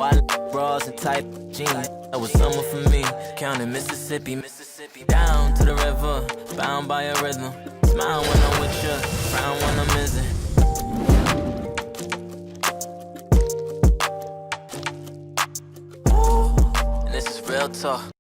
White bras and tight jeans. That was summer for me. Counting Mississippi, down to the river, bound by a rhythm. Smile when I'm with you, frown when I'm missing. And this is real talk.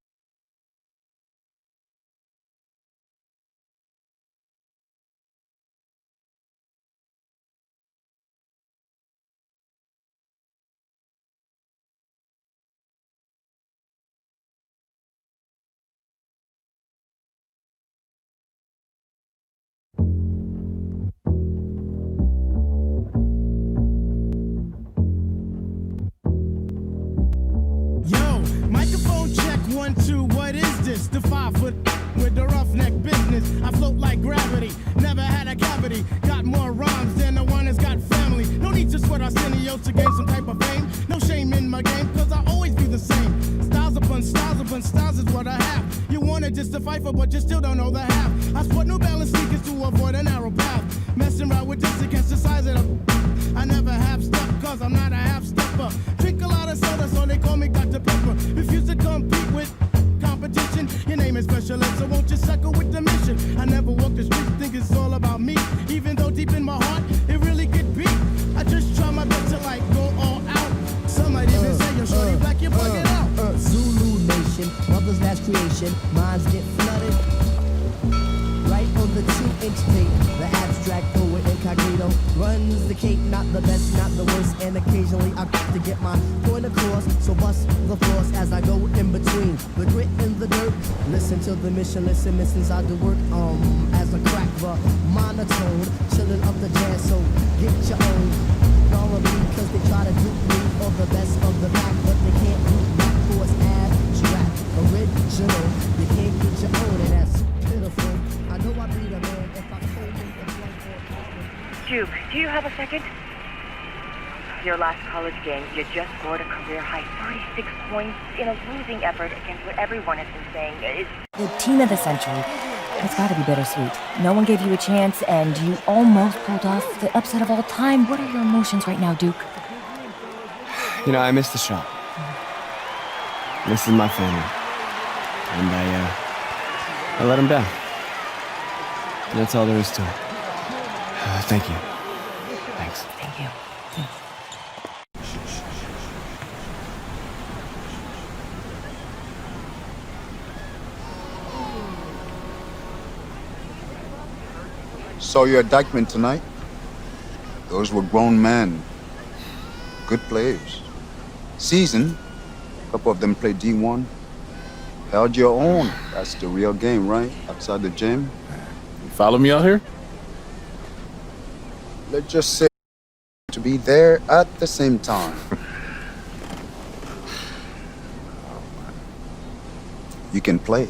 Microphone check, 1, 2, what is this? The 5 foot with the roughneck business. I float like gravity, never had a cavity. Got more rhymes than the one that's got family. No need to sweat Arsenio to gain some type of fame. No shame in my game, cause I always be the same. Styles upon styles is what I have. You wanna just to fight for, but you still don't know the half. I sport New Balance sneakers to avoid a narrow path. Messing around with this against the size of the... I never have stuff, cause I'm not a half-stepper. Drink a lot of soda, so they call me Dr. Pepper. Refuse to compete with competition. Your name is special ed, so won't you suckle with the mission? I never walk the street, think it's all about me. Even though deep in my heart, it really could be. I just try my best to like go all out. Some might even say you're shorty black, you're bugging out. Zulu Nation, mother's last creation. Minds get flooded. Right on the 2-inch tape, the abstract poet incognito runs the cape, not the best, not the worst, and occasionally I got to get my point across, so bust the floors as I go in between the grit and the dirt. Listen to the mission, listen inside the work, as a crack the monotone, chilling up the jazz, so get your own. Follow me, cause they try to dupe me, or the best of the pack, but they can't do that, cause abstract, original, you can't get your own, and that's pitiful. I know I'd be the man if I told you the one. Duke, do you have a second? Your last college game, you just scored a career-high 36 points in a losing effort against what everyone has been saying is... The team of the century. It's gotta be bittersweet. No one gave you a chance, and you almost pulled off the upset of all time. What are your emotions right now, Duke? You know, I missed the shot. This is my family. And I let them down. That's all there is to it. Thank you. Thanks. Thank you. Thanks. Saw your indictment tonight. Those were grown men. Good players. Seasoned. A couple of them played D1. Held your own. That's the real game, right? Outside the gym. You follow me out here? Let's just say to be there at the same time. You can play.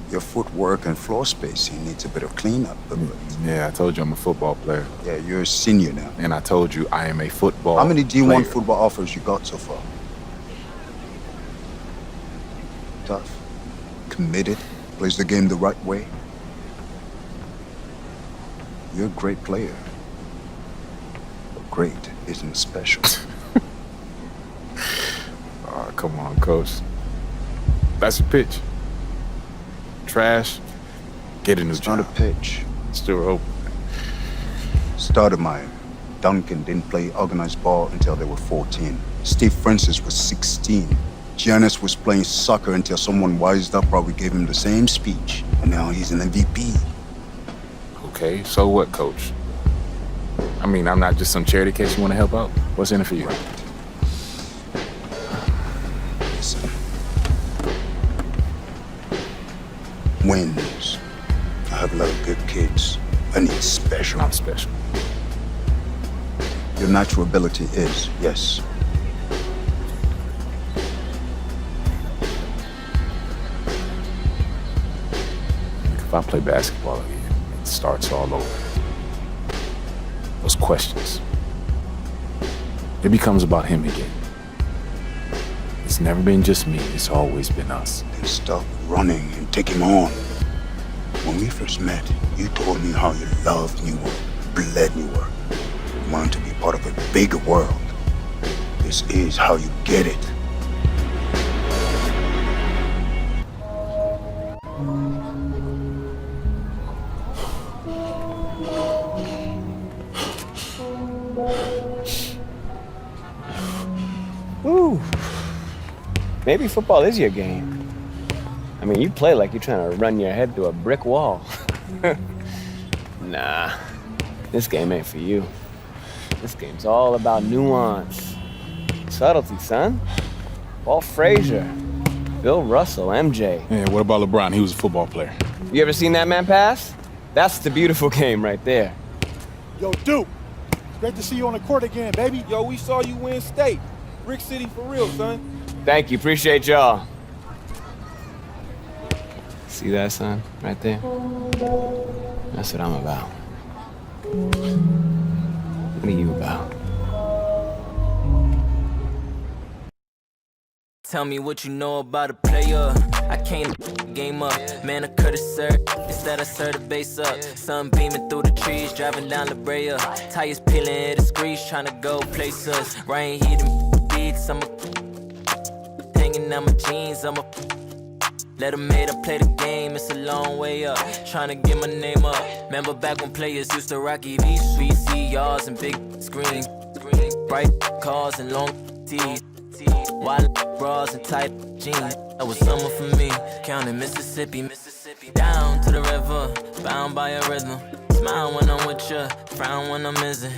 Your footwork and floor spacing needs a bit of cleanup. But Yeah, I told you I'm a football player. yeah, you're a senior now. And I told you I am a football How many D1 player. football offers you got so far? Tough. Committed. Plays the game the right way. You're a great player. But great isn't special. Oh, come on, coach. That's a pitch. Trash. Get a new It's not a job. pitch. Still open. Stoudemire, Duncan didn't play organized ball until they were 14. Steve Francis was 16. Giannis was playing soccer until someone wised up, probably gave him the same speech. And now he's an MVP. Okay, so what, coach? I mean, I'm not just some charity case you want to help out. What's in it for you? Listen. Wins. I have a lot of good kids. I need special. Not special. Your natural ability is, yes. If I play basketball again, it starts all over. Those questions. It becomes about him again. It's never been just me, it's always been us. Then stop running and take him on. When we first met, you told me how you loved New York, bled New York. You wanted to be part of a bigger world. You're This is how you get it. Ooh. Maybe football is your game. I mean, you play like you're trying to run your head through a brick wall. Nah, this game ain't for you. This game's all about nuance. Subtlety, son. Walt Frazier, Bill Russell, MJ. Yeah, what about LeBron? He was a football player. You ever seen that man pass? That's the beautiful game right there. Yo, Duke, great to see you on the court again, baby. Yo, we saw you win state. Brick City for real, son. Thank you, appreciate y'all. See that, son? Right there? That's what I'm about. What are you about? Tell me what you know about a player. I can't game up. Man, I could've served. Instead, I served the base up. Sun beaming through the trees, driving down La Brea. Tires peeling, hit the screech, trying to go places. Rain heating beats, I'm hanging out my jeans, I'm let them made up play the game, it's a long way up. Trying to get my name up. Remember back when players used to rock VCRs and big screens. Bright cars and long tees. Wild bras and tight jeans. That was summer for me. Counting Mississippi. Down to the river, bound by a rhythm. Smile when I'm with you, frown when I'm missing.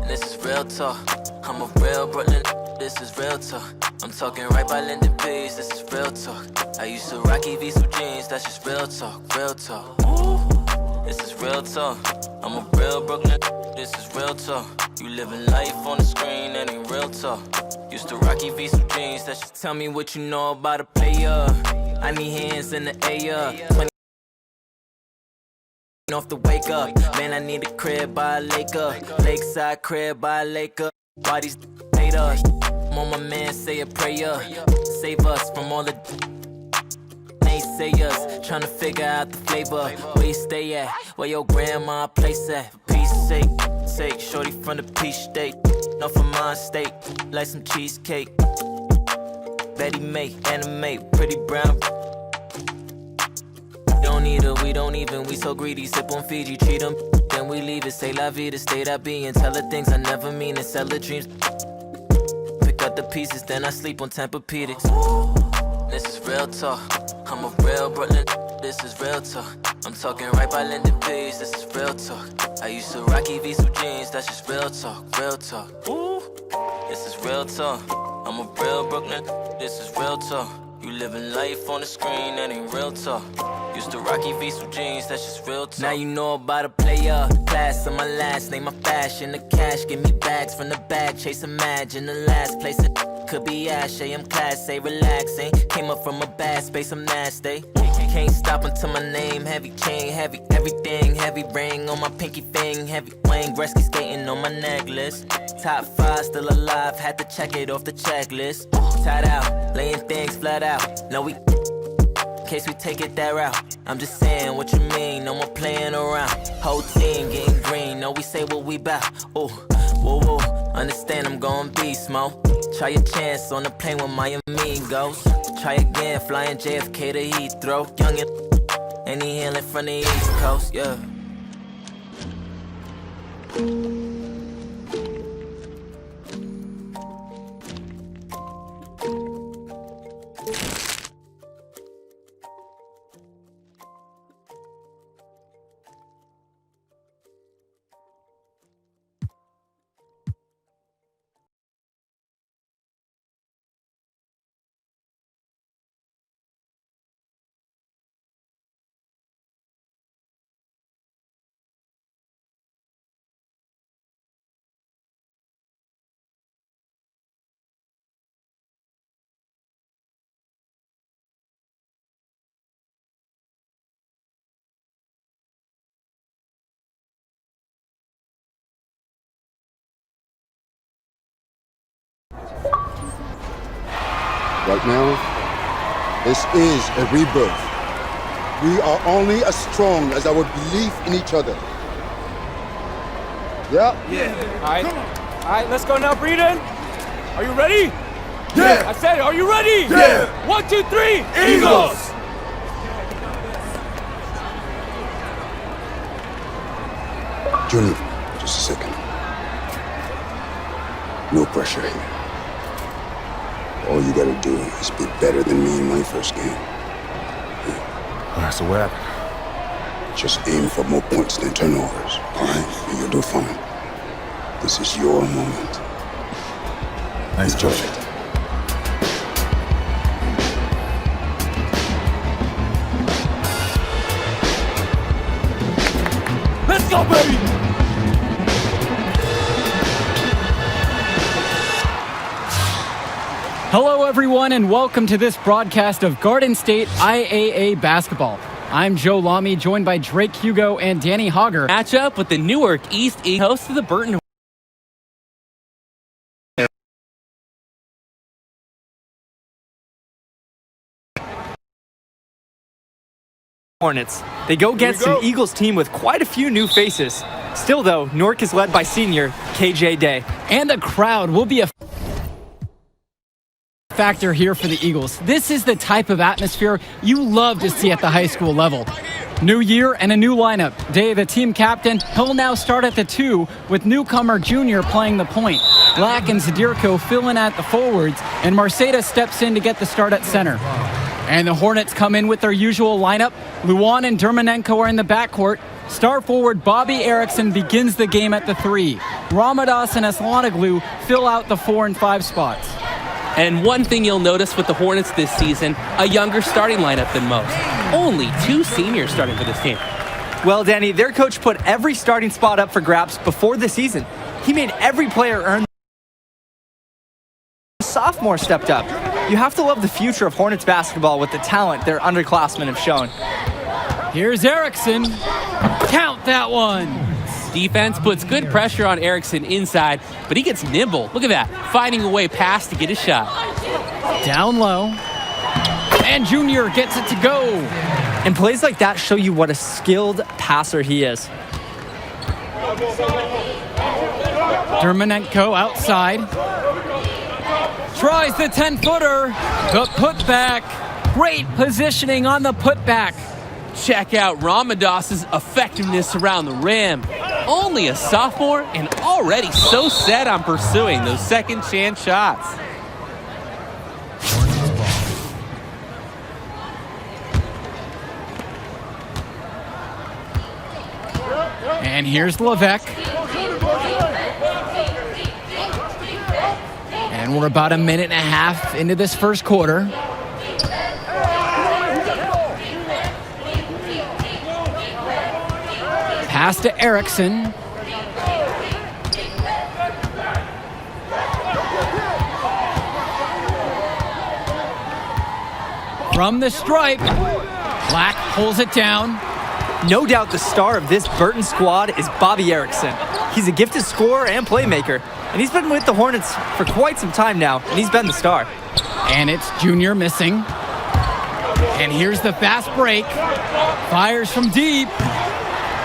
And this is real talk. I'm a real Brooklyn, this is real talk. I'm talking right by Linden Page, this is real talk. I used to rock EVs jeans, that's just real talk, real talk. This is real talk. I'm a real Brooklyn, this is real talk. You living life on the screen, that ain't real talk. Used to rock EVs jeans, that's just tell me what you know about a player. I need hands in the air. 20 off the wake up. Man, I need a crib by a Laker. Lakeside crib by a Laker. Why these hate us? On my man, say a prayer. Save us from all the naysayers. Tryna figure out the flavor. Where you stay at? Where your grandma place at? For peace sake, shorty from the peach state. No for my state, like some cheesecake. Betty May, animate, pretty brown. Don't need her, we don't even, we so greedy. Sip on Fiji, treat them, then we leave it. Say la vida, stay that be and tell her things I never mean and sell her dreams. Pick up the pieces, then I sleep on Tempur-Pedics. This is real talk, I'm a real Brooklyn, this is real talk. I'm talking right by Linden Page, this is real talk. I used to rock EVs jeans, that's just real talk, real talk. This is real talk, I'm a real Brooklyn, this is real talk. You living life on the screen, that ain't real talk. Used to rock EVs jeans, that's just real talk. Now you know about a player. Class on my last name, my fashion. The cash, give me bags from the bag. Chase imagine the last place it could be Ashay. I'm class A, relaxing. Came up from a bad space, I'm nasty. Can't stop until my name heavy. Chain heavy, everything heavy. Ring on my pinky thing heavy. Wayne Gretzky skating on my necklace. Top 5 still alive, had to check it off the checklist. Tied out, laying things flat out. No, we in case we take it that route. I'm just saying what you mean, no more playing around. Whole team getting green, no, we say what we bout. Ooh, whoa, whoa, understand I'm gon' beast mode. Try your chance on the plane with my amigos. Try again, flying JFK to Heathrow. Youngin', and he hailing from the East Coast, yeah. Right now, this is a rebirth. We are only as strong as our belief in each other. Yeah? All right, let's go now, Breeden. Are you ready? Yeah. I said, are you ready? Yeah. 1, 2, 3, Eagles! Junior, just a second. No pressure here. All you gotta do is be better than me in my first game. All right, so what happened? Just aim for more points than turnovers, all right? And you'll do fine. This is your moment. Thanks, Enjoy Coach. it. Let's go, baby! Hello, everyone, and welcome to this broadcast of Garden State IAA basketball. I'm Joe Lamy, joined by Drake Hugo and Danny Hogger. Match up with the Newark East host of the Burton Hornets. They go against an Eagles team with quite a few new faces. Still, though, Newark is led by senior KJ Day. And the crowd will be a factor here for the Eagles. This is the type of atmosphere you love to see at the high school level. New year and a new lineup. Day, the team captain, he'll now start at the 2 with newcomer Junior playing the point. Black and Zadirko fill in at the forwards, and Marceda steps in to get the start at center. And the Hornets come in with their usual lineup. Luan and Dermanenko are in the backcourt. Star forward Bobby Erickson begins the game at the 3. Ramadas and Aslanoglu fill out the 4 and 5 spots. And one thing you'll notice with the Hornets this season, a younger starting lineup than most. Only 2 seniors starting for this team. Well, Danny, their coach put every starting spot up for grabs before the season. He made every player earn. Sophomore stepped up. You have to love the future of Hornets basketball with the talent their underclassmen have shown. Here's Erickson. Count that one. Defense puts good pressure on Erickson inside, but he gets nimble. Look at that, finding a way past to get his shot. Down low. And Junior gets it to go. And plays like that show you what a skilled passer he is. Dermanenko outside. Tries the 10-footer. The putback. Great positioning on the putback. Check out Ramadas' effectiveness around the rim. Only a sophomore and already so set on pursuing those second chance shots. And here's Levesque. And we're about a minute and a half into this first quarter. Pass to Erickson. From the stripe, Black pulls it down. No doubt the star of this Burton squad is Bobby Erickson. He's a gifted scorer and playmaker, and he's been with the Hornets for quite some time now, and he's been the star. And it's Junior missing. And here's the fast break. Fires from deep.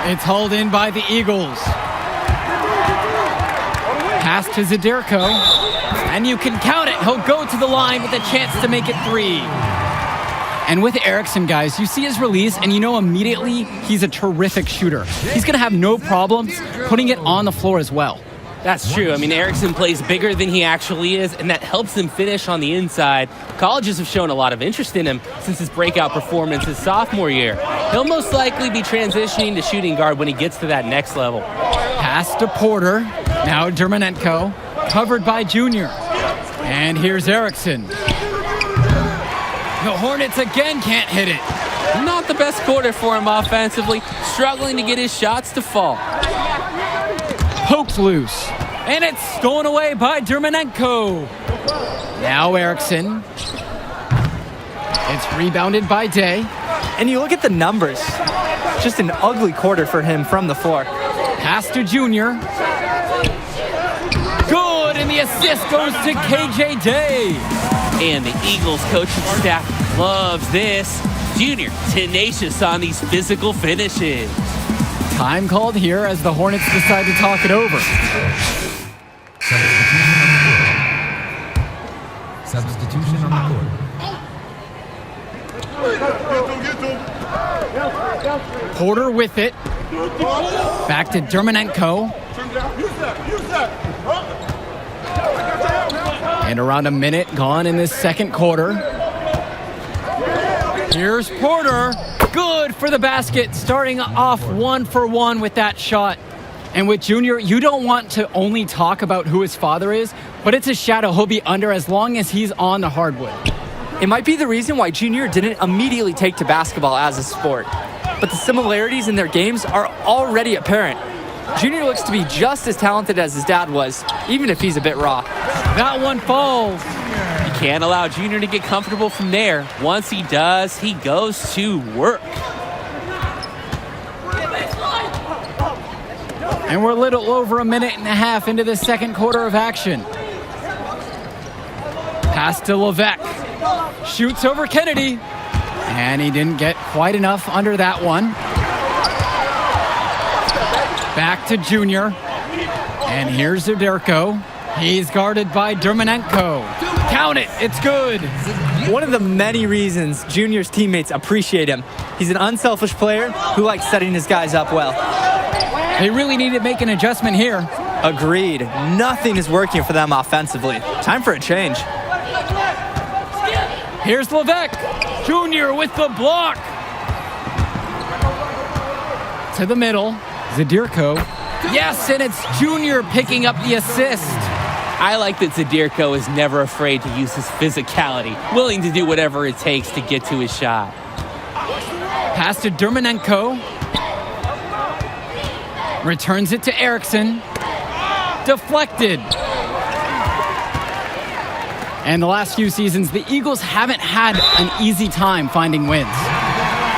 It's hauled in by the Eagles. Pass to Zadirko. And you can count it. He'll go to the line with a chance to make it 3. And with Erickson, guys, you see his release, and you know immediately he's a terrific shooter. He's going to have no problems putting it on the floor as well. That's true. I mean, Erickson plays bigger than he actually is, and that helps him finish on the inside. Colleges have shown a lot of interest in him since his breakout performance his sophomore year. He'll most likely be transitioning to shooting guard when he gets to that next level. Pass to Porter. Now Dermanenko, covered by Junior. And here's Erickson. The Hornets again can't hit it. Not the best quarter for him offensively, struggling to get his shots to fall. Pokes loose. And it's stolen away by Dermanenko. Now Erickson. It's rebounded by Day. And you look at the numbers. Just an ugly quarter for him from the floor. Pass to Junior. Good, and the assist goes to KJ Day. And the Eagles coaching staff loves this. Junior, tenacious on these physical finishes. Time called here as the Hornets decide to talk it over. Substitution on the court. Porter with it. Back to Dermonenko. And around a minute gone in this second quarter. Here's Porter. Good for the basket. Starting off 1 for 1 with that shot. And with Junior, you don't want to only talk about who his father is, but it's a shadow he'll be under as long as he's on the hardwood. It might be the reason why Junior didn't immediately take to basketball as a sport, but the similarities in their games are already apparent. Junior looks to be just as talented as his dad was, even if he's a bit raw. That one falls. You can't allow Junior to get comfortable from there. Once he does, he goes to work. And we're a little over a minute and a half into the second quarter of action. Pass to Levesque. Shoots over Kennedy. And he didn't get quite enough under that one. Back to Junior. And here's Zderko. He's guarded by Dermonenko. Count it. It's good. One of the many reasons Junior's teammates appreciate him. He's an unselfish player who likes setting his guys up well. They really need to make an adjustment here. Agreed. Nothing is working for them offensively. Time for a change. Here's Levesque. Junior with the block. To the middle. Zderko. Yes, and it's Junior picking up the assist. I like that Zderko is never afraid to use his physicality, willing to do whatever it takes to get to his shot. Pass to Dermonenko. Returns it to Erickson. Deflected. And the last few seasons, the Eagles haven't had an easy time finding wins.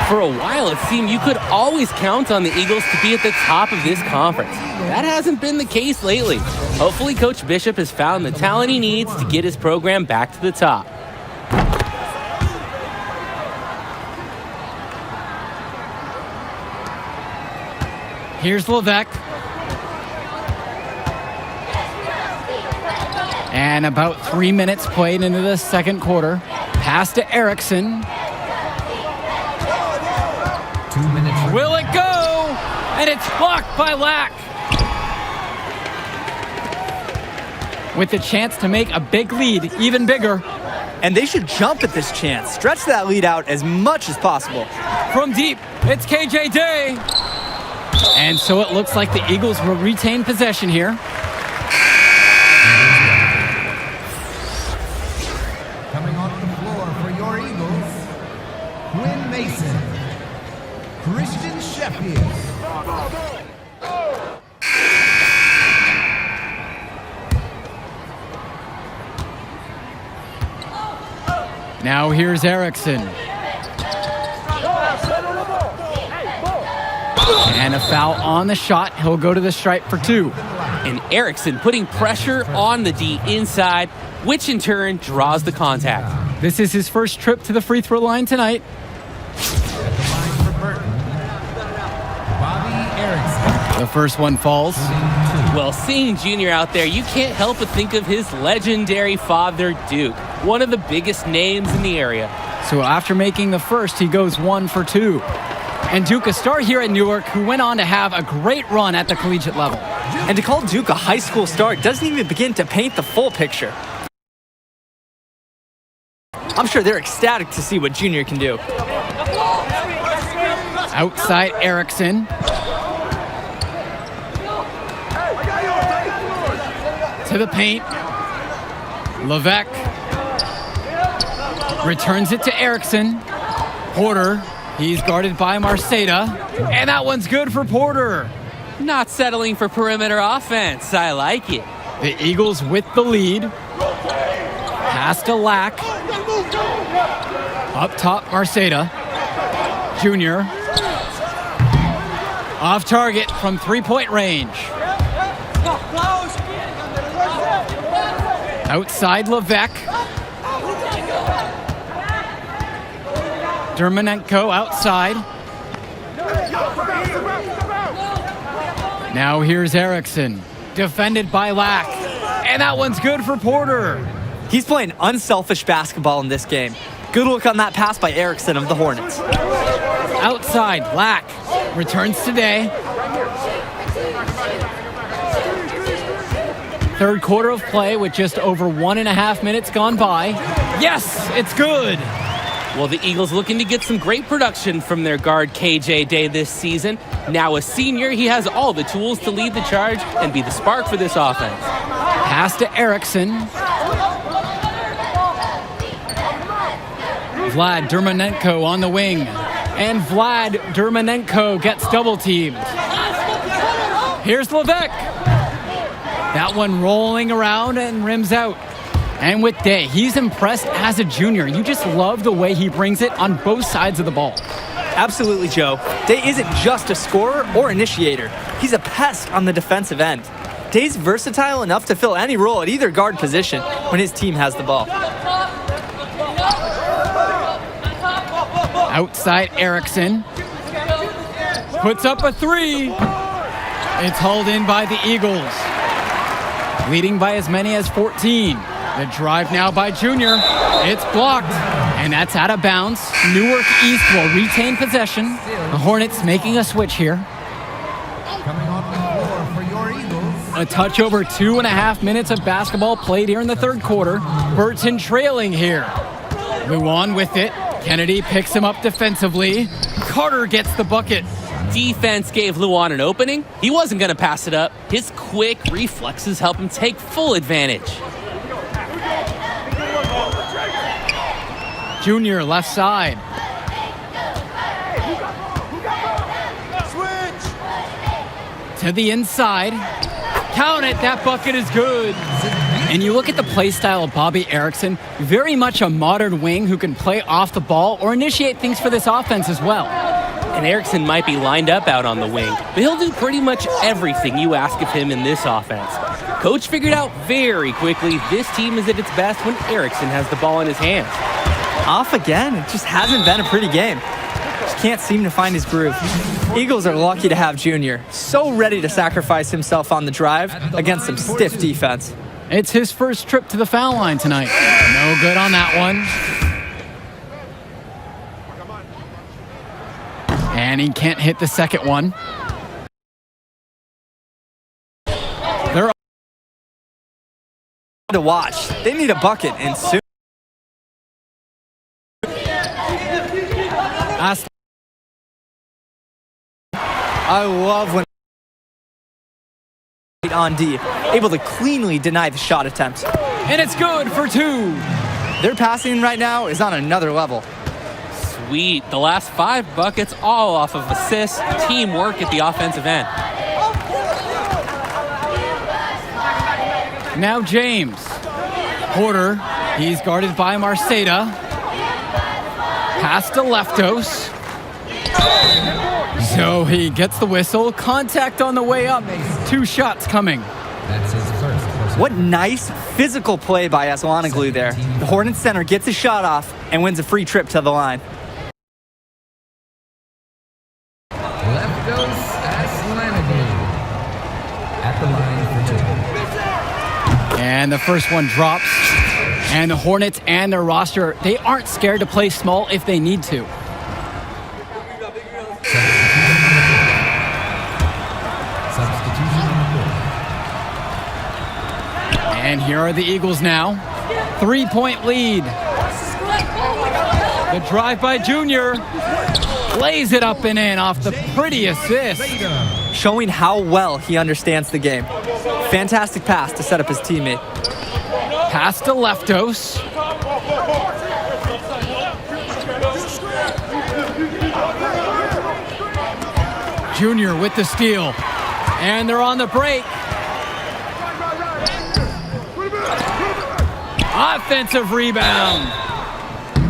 For a while, it seemed you could always count on the Eagles to be at the top of this conference. That hasn't been the case lately. Hopefully, Coach Bishop has found the talent he needs to get his program back to the top. Here's Levesque. And about 3 minutes played into the second quarter. Pass to Erickson. 2 minutes. Will it go? And it's blocked by Lack. With the chance to make a big lead even bigger. And they should jump at this chance. Stretch that lead out as much as possible. From deep, it's KJ Day. And so it looks like the Eagles will retain possession here. Coming onto the floor for your Eagles, Quinn Mason, Christian Sheffield. Now here's Erickson. And a foul on the shot. He'll go to the stripe for 2. And Erickson putting pressure on the D inside, which in turn draws the contact. This is his first trip to the free throw line tonight. The first one falls. Well, seeing Junior out there, you can't help but think of his legendary father, Duke, one of the biggest names in the area. So after making the first, he goes 1 for 2. And Duke, a star here at Newark, who went on to have a great run at the collegiate level. And to call Duke a high school star doesn't even begin to paint the full picture. I'm sure they're ecstatic to see what Junior can do. Outside Erickson. To the paint. Levesque. Returns it to Erickson. Porter. He's guarded by Marceda. And that one's good for Porter. Not settling for perimeter offense. I like it. The Eagles with the lead. Pass to Lack. Up top, Marceda. Junior. Off target from 3-point range. Outside Levesque. Dermanenko outside. Now here's Erickson, defended by Lack. And that one's good for Porter. He's playing unselfish basketball in this game. Good look on that pass by Erickson of the Hornets. Outside, Lack returns today. Third quarter of play with just over 1.5 minutes gone by. Yes, it's good. Well, the Eagles looking to get some great production from their guard KJ Day this season. Now a senior, he has all the tools to lead the charge and be the spark for this offense. Pass to Erickson. Vlad Dermanenko on the wing. And Vlad Dermanenko gets double teamed. Here's Levesque. That one rolling around and rims out. And with Day, he's impressed as a junior. You just love the way he brings it on both sides of the ball. Absolutely, Joe. Day isn't just a scorer or initiator. He's a pest on the defensive end. Day's versatile enough to fill any role at either guard position when his team has the ball. Outside Erickson. Puts up a three. It's hauled in by the Eagles. Leading by as many as 14. The drive now by Junior. It's blocked. And that's out of bounds. Newark East will retain possession. The Hornets making a switch here. Coming off the floor for your Eagles. A touch over 2.5 minutes of basketball played here in the third quarter. Burton trailing here. Luan with it. Kennedy picks him up defensively. Carter gets the bucket. Defense gave Luan an opening. He wasn't going to pass it up. His quick reflexes help him take full advantage. Junior left side. To the inside. Count it, that bucket is good. And you look at the play style of Bobby Erickson, very much a modern wing who can play off the ball or initiate things for this offense as well. And Erickson might be lined up out on the wing, but he'll do pretty much everything you ask of him in this offense. Coach figured out very quickly this team is at its best when Erickson has the ball in his hands. Off again, it just hasn't been a pretty game. Just can't seem to find his groove. Eagles are lucky to have Junior, so ready to sacrifice himself on the drive against some stiff defense. It's his first trip to the foul line tonight. No good on that one. And he can't hit the second one. They're to watch. They need a bucket and soon. I love when on D, able to cleanly deny the shot attempt. And it's good for two. Their passing right now is on another level. Sweet. The last 5 buckets all off of assists, teamwork at the offensive end. Now James. Porter, he's guarded by Marceda. Pass to Leftos. So he gets the whistle. Contact on the way up. 2 shots coming. That's his first. What nice physical play by Aslanoglu there. The Hornets center gets a shot off and wins a free trip to the line. Left goes Aslanoglu at the line for 2. And the first one drops. And the Hornets and their roster, they aren't scared to play small if they need to. Substitution on the court. And here are the Eagles now. 3-point lead. The drive by Junior. Lays it up and in off the pretty assist. Showing how well he understands the game. Fantastic pass to set up his teammate. Pass to Leftos. Junior with the steal. And they're on the break. Offensive rebound.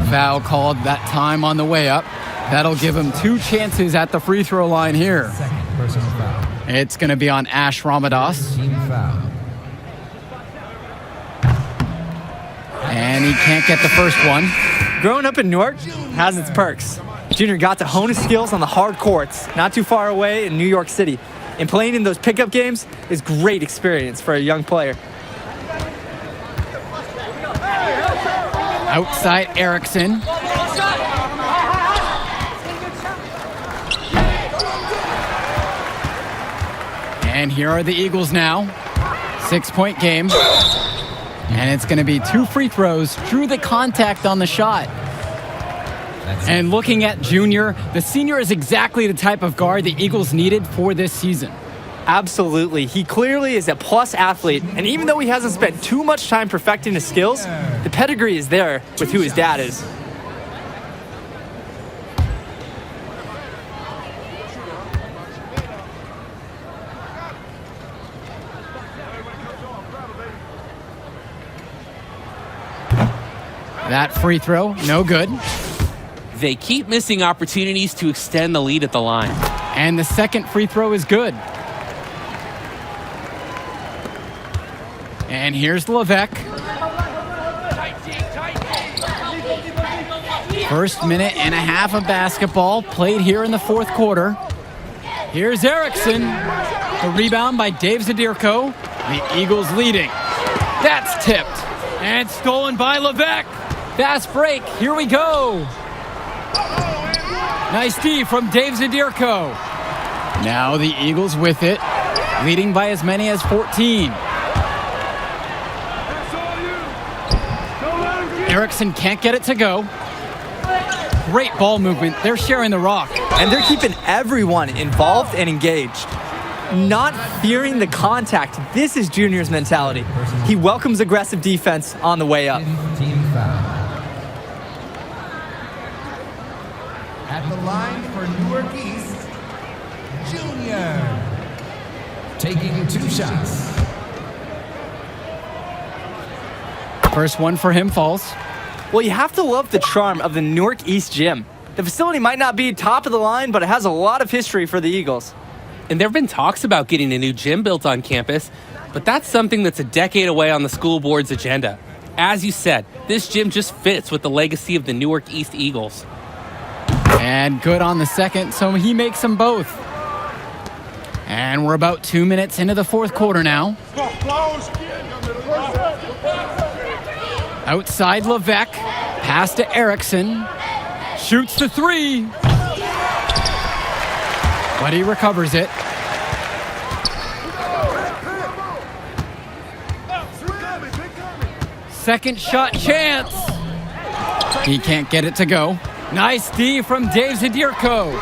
Foul called that time on the way up. That'll give him 2 chances at the free throw line here. Second personal foul. It's going to be on Ash Ramadas. Team foul. And he can't get the first one. Growing up in Newark has its perks. Junior got to hone his skills on the hard courts, not too far away in New York City. And playing in those pickup games is great experience for a young player. Outside Erickson. And here are the Eagles now. 6-point game. And it's going to be 2 free throws. Drew the contact on the shot. And looking at Junior, the senior is exactly the type of guard the Eagles needed for this season. Absolutely. He clearly is a plus athlete. And even though he hasn't spent too much time perfecting his skills, the pedigree is there with who his dad is. That free throw, no good. They keep missing opportunities to extend the lead at the line. And the second free throw is good. And here's Levesque. First minute and a half of basketball played here in the fourth quarter. Here's Erickson. The rebound by Dave Zadirko. The Eagles leading. That's tipped. And stolen by Levesque. Fast break. Here we go. Nice D from Dave Zadirko. Now the Eagles with it, leading by as many as 14. Erickson can't get it to go. Great ball movement. They're sharing the rock. And they're keeping everyone involved and engaged. Not fearing the contact. This is Junior's mentality. He welcomes aggressive defense on the way up. Team foul. At the line for Newark East, Junior. Taking 2 shots. First one for him falls. Well, you have to love the charm of the Newark East gym. The facility might not be top of the line, but it has a lot of history for the Eagles. And there have been talks about getting a new gym built on campus, but that's something that's a decade away on the school board's agenda. As you said, this gym just fits with the legacy of the Newark East Eagles. And good on the second, so he makes them both. And we're about 2 minutes into the fourth quarter now. Outside Levesque, pass to Erickson. Shoots the 3. But he recovers it. Second shot chance. He can't get it to go. Nice D from Dave Zadirko.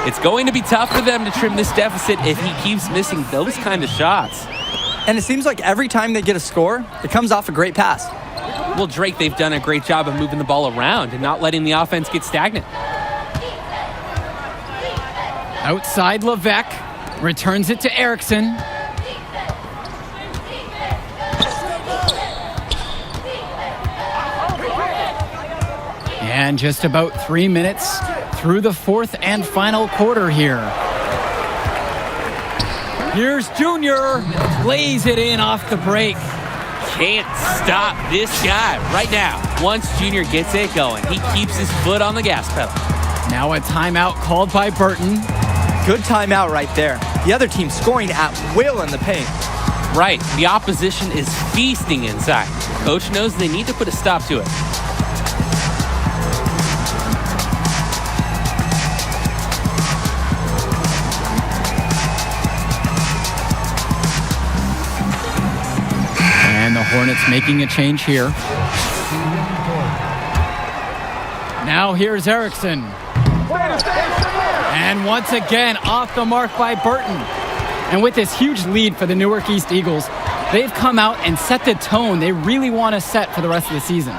It's going to be tough for them to trim this deficit if he keeps missing those kind of shots. And it seems like every time they get a score, it comes off a great pass. Well, Drake, they've done a great job of moving the ball around and not letting the offense get stagnant. Outside Levesque, returns it to Erickson. And just about 3 minutes through the fourth and final quarter here. Here's Junior, lays it in off the break. Can't stop this guy right now. Once Junior gets it going, he keeps his foot on the gas pedal. Now a timeout called by Burton. Good timeout right there. The other team scoring at will in the paint. Right, the opposition is feasting inside. Coach knows they need to put a stop to it. And the Hornets making a change here. Now here's Erickson. And once again, off the mark by Burton. And with this huge lead for the Newark East Eagles, they've come out and set the tone they really want to set for the rest of the season.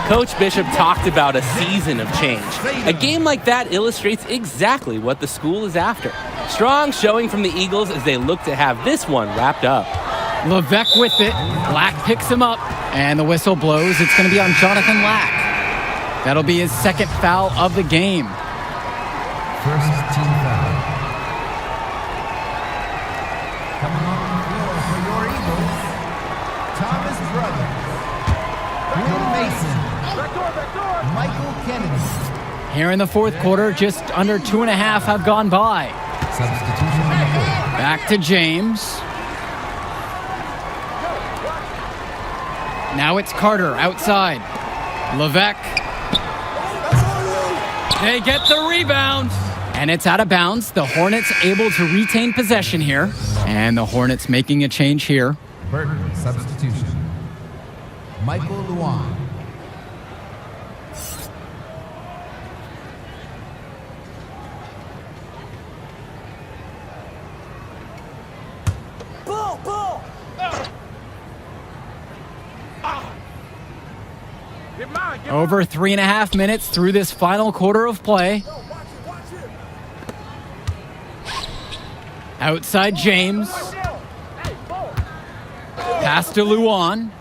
Coach Bishop talked about a season of change. A game like that illustrates exactly what the school is after. Strong showing from the Eagles as they look to have this one wrapped up. Levesque with it. Lack picks him up. And the whistle blows. It's going to be on Jonathan Lack. That'll be his second foul of the game. First team foul. Coming on the floor for your Eagles, Thomas Brothers. Will Mason. Michael Kennedy. Here in the fourth quarter, just under 2.5 have gone by. Substitution on the court. Back to James. Now it's Carter outside. Levesque. They get the rebound. And it's out of bounds. The Hornets able to retain possession here. And the Hornets making a change here. Burton, substitution. Michael Luan. Over 3.5 minutes through this final quarter of play. Outside James. Pass to Luan.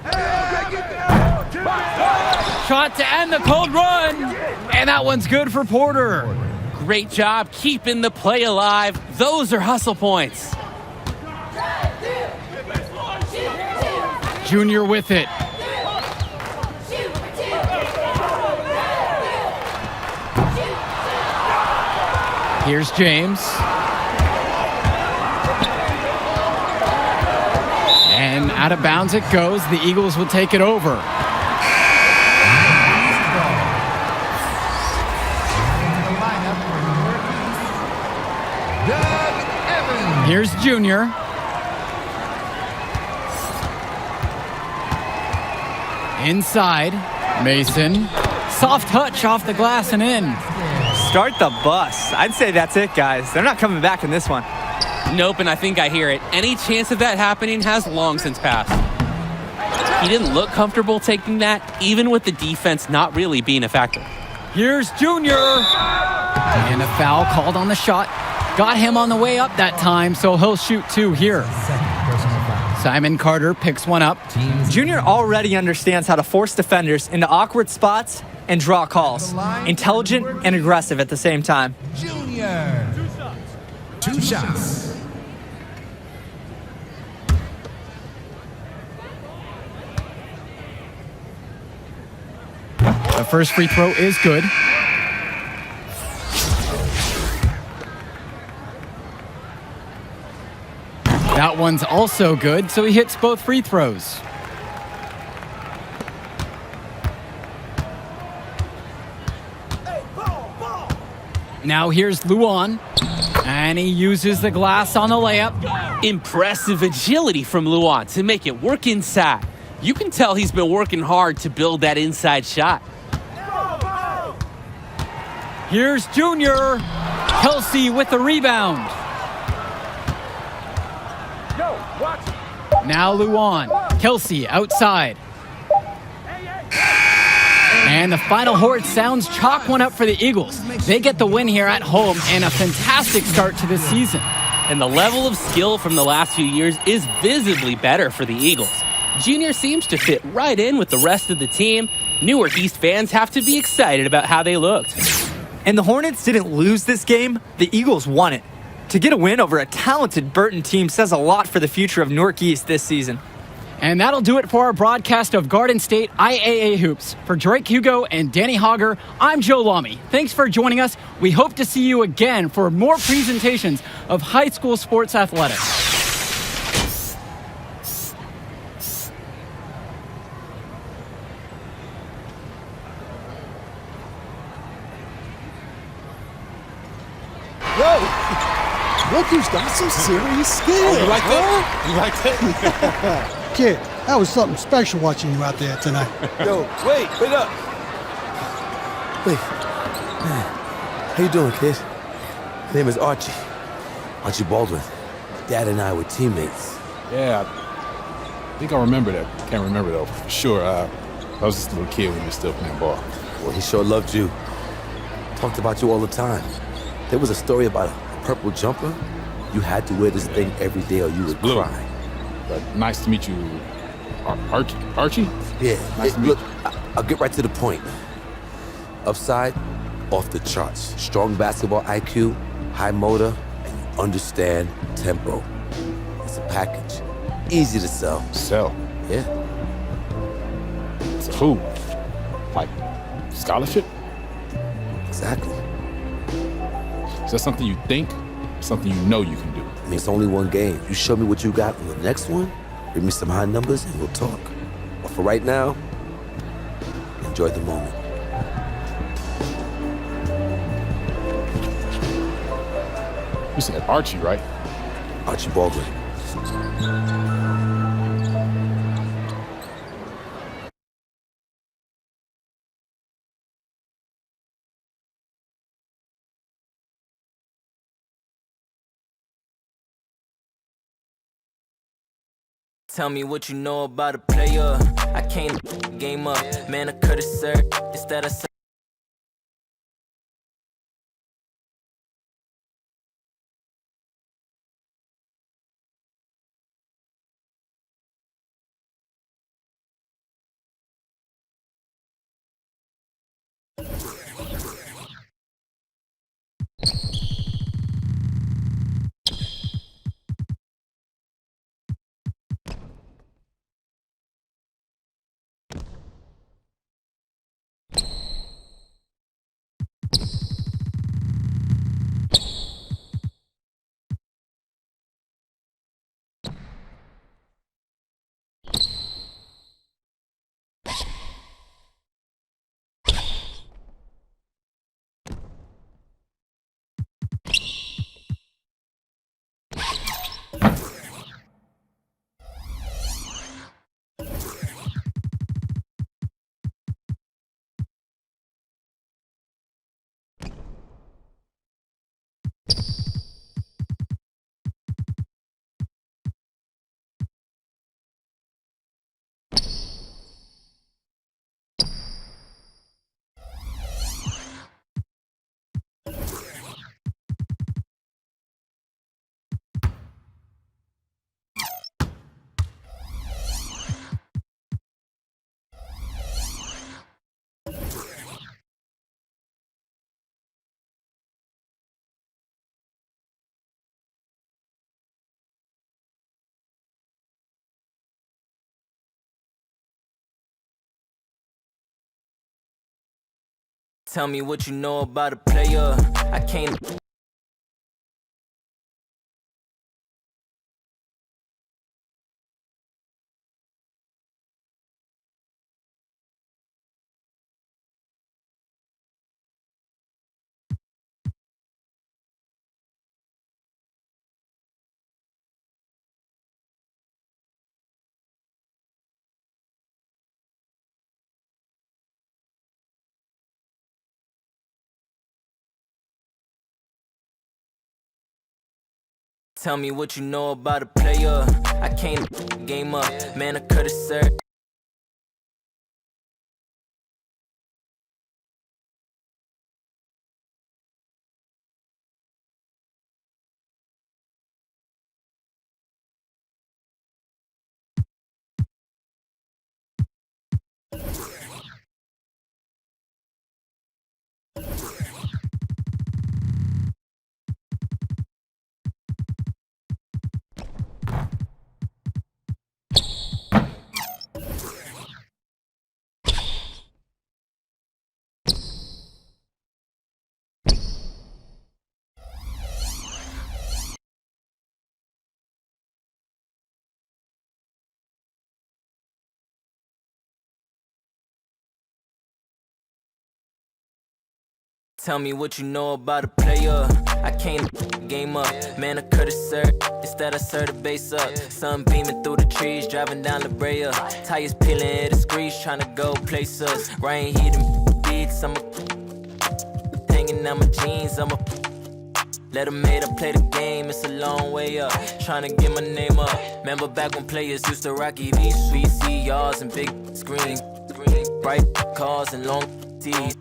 Shot to end the cold run. And that one's good for Porter. Great job keeping the play alive. Those are hustle points. Junior with it. Here's James. And out of bounds it goes. The Eagles will take it over. Here's Junior. Inside, Mason. Soft touch off the glass and in. Start the bus. I'd say that's it, guys. They're not coming back in this one. Nope, and I think I hear it. Any chance of that happening has long since passed. He didn't look comfortable taking that, even with the defense not really being a factor. Here's Junior. And a foul called on the shot. Got him on the way up that time, so he'll shoot 2 here. Simon Carter picks one up. Junior already understands how to force defenders into awkward spots and draw calls. Intelligent and aggressive at the same time. Junior. 2 shots. The first free throw is good. That one's also good, so he hits both free throws. Now here's Luan, and he uses the glass on the layup. Impressive agility from Luan to make it work inside. You can tell he's been working hard to build that inside shot. Here's Junior. Kelsey with the rebound. Now Luan. Kelsey outside. And the final horn sounds chalk one up for the Eagles. They get the win here at home and a fantastic start to this season. And the level of skill from the last few years is visibly better for the Eagles. Junior seems to fit right in with the rest of the team. Newark East fans have to be excited about how they looked. And the Hornets didn't lose this game, the Eagles won it. To get a win over a talented Burton team says a lot for the future of Newark East this season. And that'll do it for our broadcast of Garden State IAA Hoops. For Drake Hugo and Danny Hogger, I'm Joe Lamy. Thanks for joining us. We hope to see you again for more presentations of high school sports athletics. Look who's got some serious skill. Oh, you like that? You like that? Kid, that was something special watching you out there tonight. Yo, wait up. Wait. How you doing, kid? My name is Archie. Archie Baldwin. Dad and I were teammates. Yeah, I think I remember that. Can't remember, though, for sure. I was just a little kid when we were still playing ball. Well, he sure loved you. Talked about you all the time. There was a story about a purple jumper. You had to wear this thing every day or you would cry. But nice to meet you, Archie? Yeah. Nice to meet you. I'll get right to the point. Upside, off the charts. Strong basketball IQ, high motor, and you understand tempo. It's a package. Easy to sell. Sell? Yeah. Who? Like, scholarship? Exactly. Is that something you think, or something you know you can do? I mean, it's only one game. You show me what you got on the next one, bring me some high numbers, and we'll talk. But for right now, enjoy the moment. You said Archie, right? Archie Baldwin. Tell me what you know about a player. I can't game up. Man, I could've served. Instead I served. Tell me what you know about a player. I can't. Tell me what you know about a player. I can't game up. Man, I could've served. Tell me what you know about a player. I can't game up. Man, I could've served. Instead I served the base up. Sun beaming through the trees, driving down La Brea. Tires peeling at the screens, trying to go places. Rain heating beats, I'm hanging out my jeans, I'm a let them made up play the game, it's a long way up. Trying to get my name up. Remember back when players used to rock EVs, VCRs and big screens. Bright cars and long tees.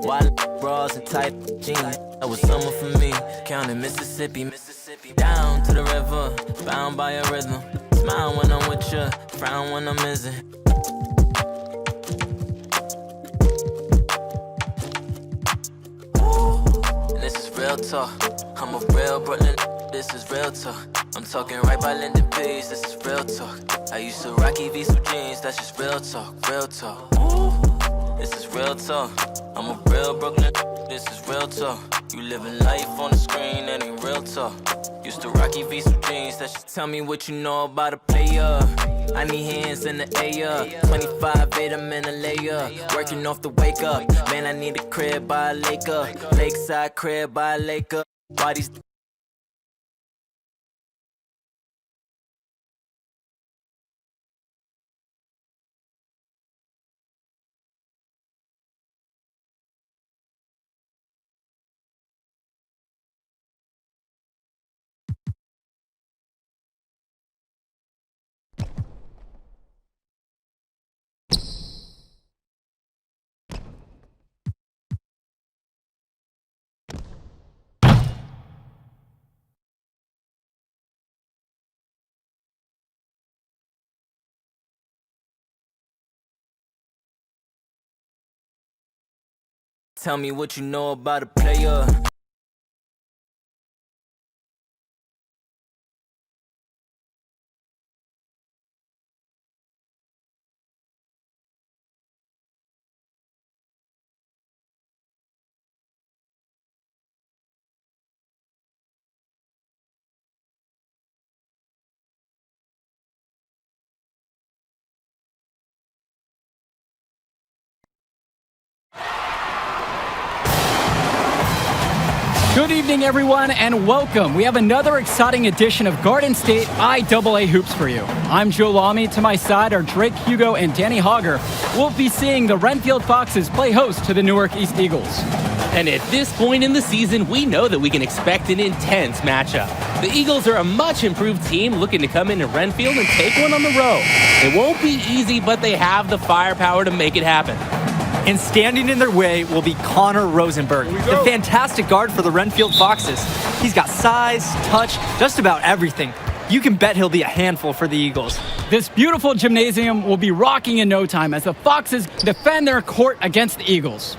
Wild bras and tight jeans. That was summer for me. Counting Mississippi. Down to the river, bound by a rhythm. Smile when I'm with you, frown when I'm missing. And this is real talk. I'm a real Brooklyn. this is real talk. I'm talking right by Linden Peace, this is real talk. I used to rock EVs with jeans, that's just real talk, real talk. This is real talk. I'm a real Brooklyn, this is real talk. You living life on the screen, that ain't real talk. Used to rock EVs with jeans, that's just tell me what you know about a player. I need hands in the air. 25-8, I'm in a layer. Working off the wake up. Man, I need a crib by a Laker. Lakeside crib by a Laker. Bodies. Tell me what you know about a player. Good evening, everyone, and welcome. We have another exciting edition of Garden State IAA Hoops for you. I'm Joe Lamy. To my side are Drake Hugo and Danny Hogger. We'll be seeing the Renfield Foxes play host to the Newark East Eagles. And at this point in the season, we know that we can expect an intense matchup. The Eagles are a much improved team looking to come into Renfield and take one on the road. It won't be easy, but they have the firepower to make it happen. And standing in their way will be Connor Rosenberg, the fantastic guard for the Renfield Foxes. He's got size, touch, just about everything. You can bet he'll be a handful for the Eagles. This beautiful gymnasium will be rocking in no time as the Foxes defend their court against the Eagles.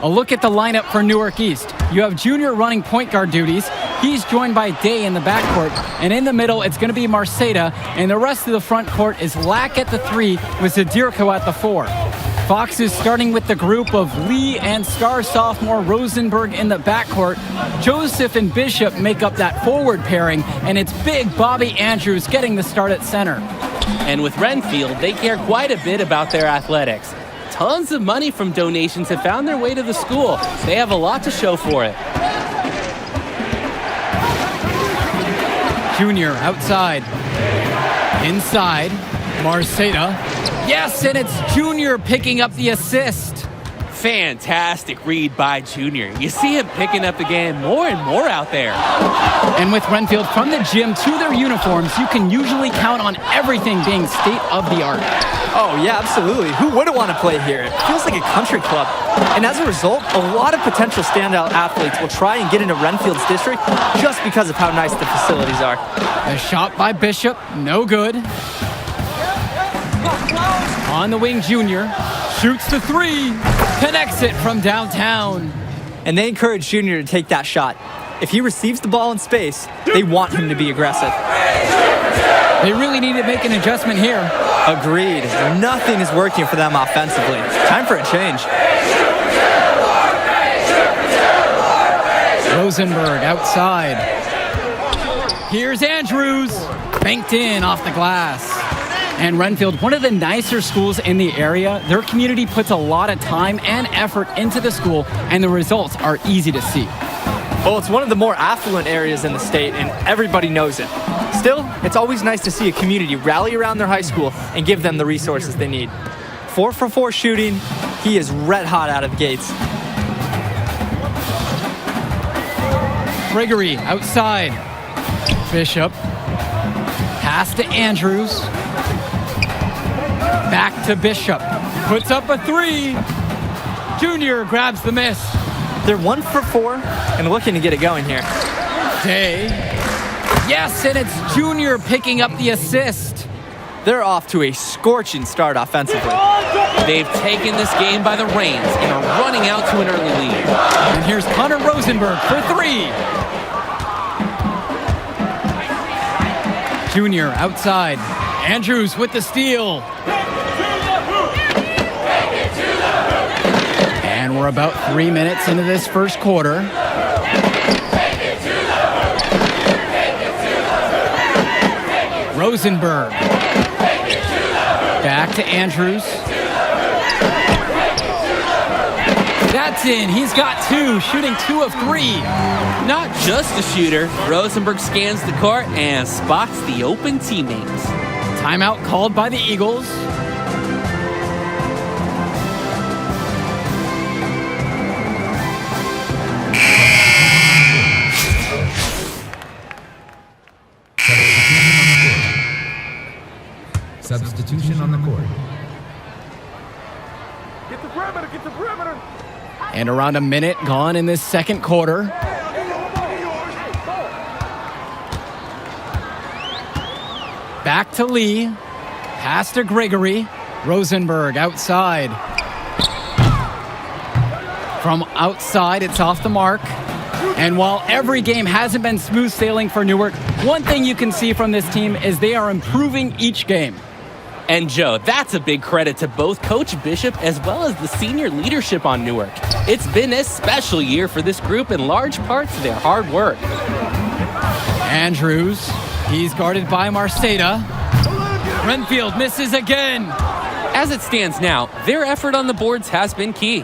A look at the lineup for Newark East. You have Junior running point guard duties. He's joined by Day in the backcourt. And in the middle, it's going to be Marceta. And the rest of the front court is Lack at the 3 with Zadirko at the 4. Foxes starting with the group of Lee and star sophomore Rosenberg in the backcourt. Joseph and Bishop make up that forward pairing. And it's big Bobby Andrews getting the start at center. And with Renfield, they care quite a bit about their athletics. Tons of money from donations have found their way to the school. They have a lot to show for it. Junior outside. Inside. Marceta. Yes, and it's Junior picking up the assist. Fantastic read by Junior. You see him picking up the game more and more out there. And with Renfield from the gym to their uniforms, you can usually count on everything being state of the art. Oh, yeah, absolutely. Who wouldn't want to play here? It feels like a country club. And as a result, a lot of potential standout athletes will try and get into Renfield's district just because of how nice the facilities are. A shot by Bishop, no good. On the wing, Junior shoots the 3, connects it from downtown. And they encourage Junior to take that shot. If he receives the ball in space, they want him to be aggressive. They really need to make an adjustment here. Agreed. Nothing is working for them offensively. Time for a change. Rosenberg outside. Here's Andrews. Banked in off the glass. And Renfield, one of the nicer schools in the area, their community puts a lot of time and effort into the school, and the results are easy to see. Well, it's one of the more affluent areas in the state, and everybody knows it. Still, it's always nice to see a community rally around their high school and give them the resources they need. 4 for 4 shooting, he is red hot out of the gates. Gregory outside. Bishop. Pass to Andrews. Back to Bishop. Puts up a 3. Junior grabs the miss. They're 1 for 4 and looking to get it going here. Day. Yes, and it's Junior picking up the assist. They're off to a scorching start offensively. They've taken this game by the reins and are running out to an early lead. And here's Connor Rosenberg for 3. Junior outside. Andrews with the steal. And we're about 3 minutes into this first quarter. Rosenberg. Back to Andrews. That's in. He's got 2, shooting 2 of 3. Not just a shooter, Rosenberg scans the court and spots the open teammates. Timeout called by the Eagles. Substitution on the court. Get the perimeter, get the perimeter. And around a minute gone in this second quarter. Back to Lee. Pass to Gregory. Rosenberg outside. From outside, it's off the mark. And while every game hasn't been smooth sailing for Newark, one thing you can see from this team is they are improving each game. And Joe, that's a big credit to both Coach Bishop as well as the senior leadership on Newark. It's been a special year for this group in large part to their hard work. Andrews, he's guarded by Marceda. Renfield misses again. As it stands now, their effort on the boards has been key.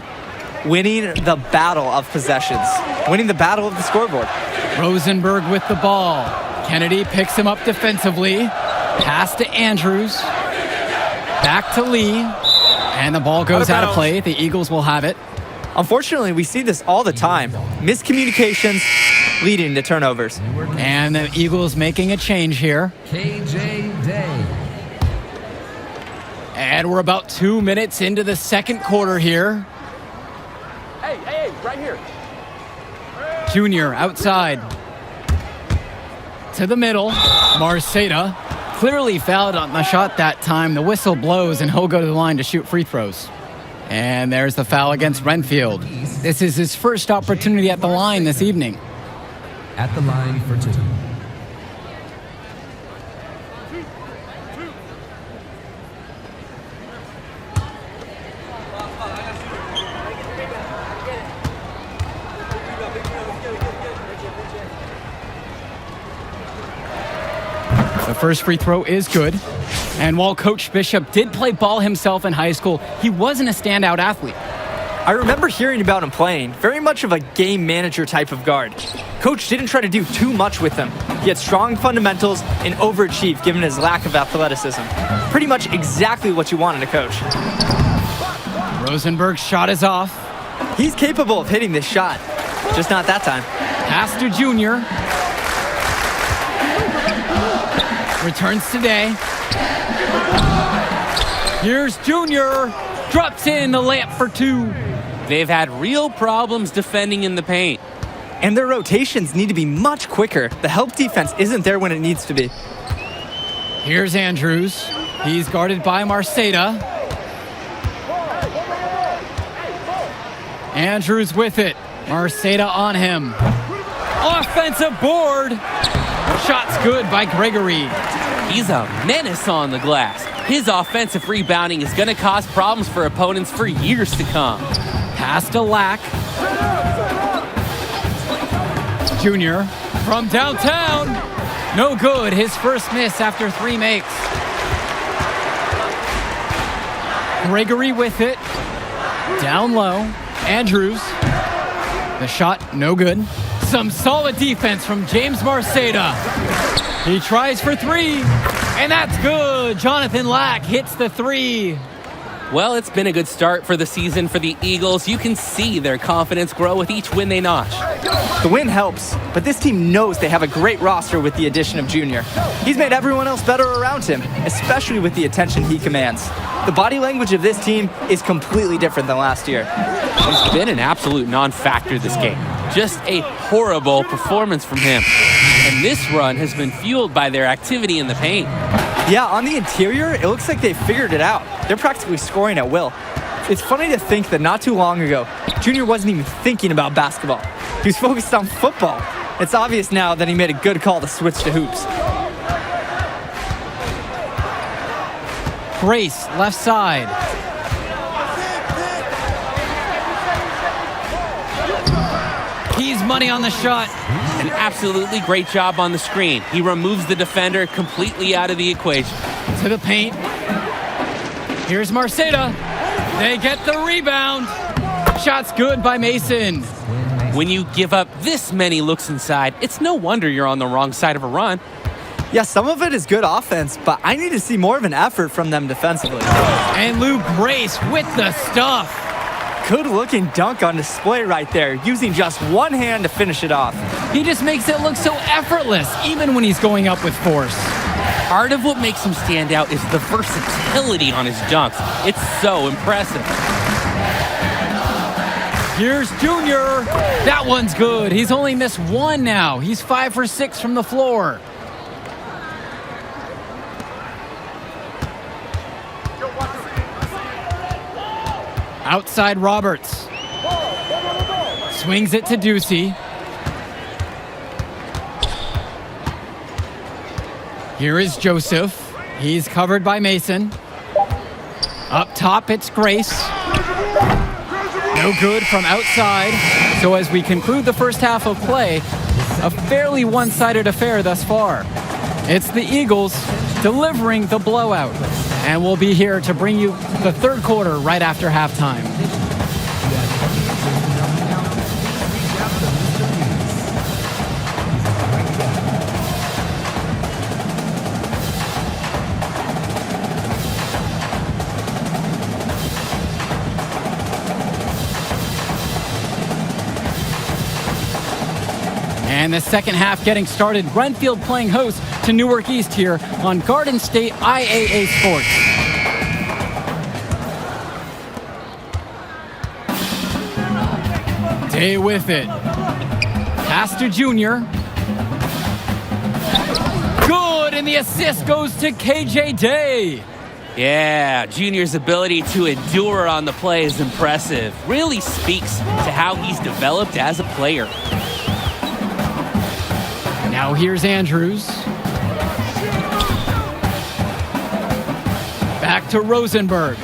Winning the battle of possessions. Winning the battle of the scoreboard. Rosenberg with the ball. Kennedy picks him up defensively. Pass to Andrews. Back to Lee. And the ball goes out of play. The Eagles will have it. Unfortunately, we see this all the time. Miscommunications leading to turnovers. And the Eagles making a change here. KJ Day. And we're about 2 minutes into the second quarter here. Hey, right here. Junior outside. To the middle. Marceda clearly fouled on the shot that time. The whistle blows and he'll go to the line to shoot free throws. And there's the foul against Renfield. This is his first opportunity at the line this evening. At the line for 2. The first free throw is good. And while Coach Bishop did play ball himself in high school, he wasn't a standout athlete. I remember hearing about him playing, very much of a game manager type of guard. Coach didn't try to do too much with him. He had strong fundamentals and overachieved given his lack of athleticism. Pretty much exactly what you want in a coach. Rosenberg's shot is off. He's capable of hitting this shot, just not that time. Pass to Junior. Returns today. Here's Junior. Drops in the layup for 2. They've had real problems defending in the paint. And their rotations need to be much quicker. The help defense isn't there when it needs to be. Here's Andrews. He's guarded by Marceda. Andrews with it. Marceda on him. Offensive board. Shot's good by Gregory. He's a menace on the glass. His offensive rebounding is going to cause problems for opponents for years to come. Pass to Lack. Junior from downtown. No good. His first miss after 3 makes. Gregory with it. Down low. Andrews. The shot, no good. Some solid defense from James Marceda. He tries for 3, and that's good. Jonathan Lack hits the 3. Well, it's been a good start for the season for the Eagles. You can see their confidence grow with each win they notch. The win helps, but this team knows they have a great roster with the addition of Junior. He's made everyone else better around him, especially with the attention he commands. The body language of this team is completely different than last year. He's been an absolute non-factor this game. Just a horrible performance from him. And this run has been fueled by their activity in the paint. Yeah, on the interior, it looks like they figured it out. They're practically scoring at will. It's funny to think that not too long ago, Junior wasn't even thinking about basketball. He was focused on football. It's obvious now that he made a good call to switch to hoops. Grace, left side. He's money on the shot. An absolutely great job on the screen. He removes the defender completely out of the equation. To the paint. Here's Marceda. They get the rebound. Shot's good by Mason. When you give up this many looks inside, it's no wonder you're on the wrong side of a run. Yeah, some of it is good offense, but I need to see more of an effort from them defensively. And Lou Grace with the stuff. Good-looking dunk on display right there, using just one hand to finish it off. He just makes it look so effortless, even when he's going up with force. Part of what makes him stand out is the versatility on his dunks. It's so impressive. Here's Junior. That one's good. He's only missed one now. He's 5 for 6 from the floor. Outside Roberts. Swings it to Ducey. Here is Joseph. He's covered by Mason. Up top, it's Grace. No good from outside. So as we conclude the first half of play, a fairly one-sided affair thus far. It's the Eagles delivering the blowout. And we'll be here to bring you the third quarter right after halftime. And the second half getting started. Renfield playing host to Newark East here on Garden State IAA Sports. Day with it. Pass to Junior. Good, and the assist goes to KJ Day. Yeah, Junior's ability to endure on the play is impressive. Really speaks to how he's developed as a player. Now here's Andrews. Back to Rosenberg.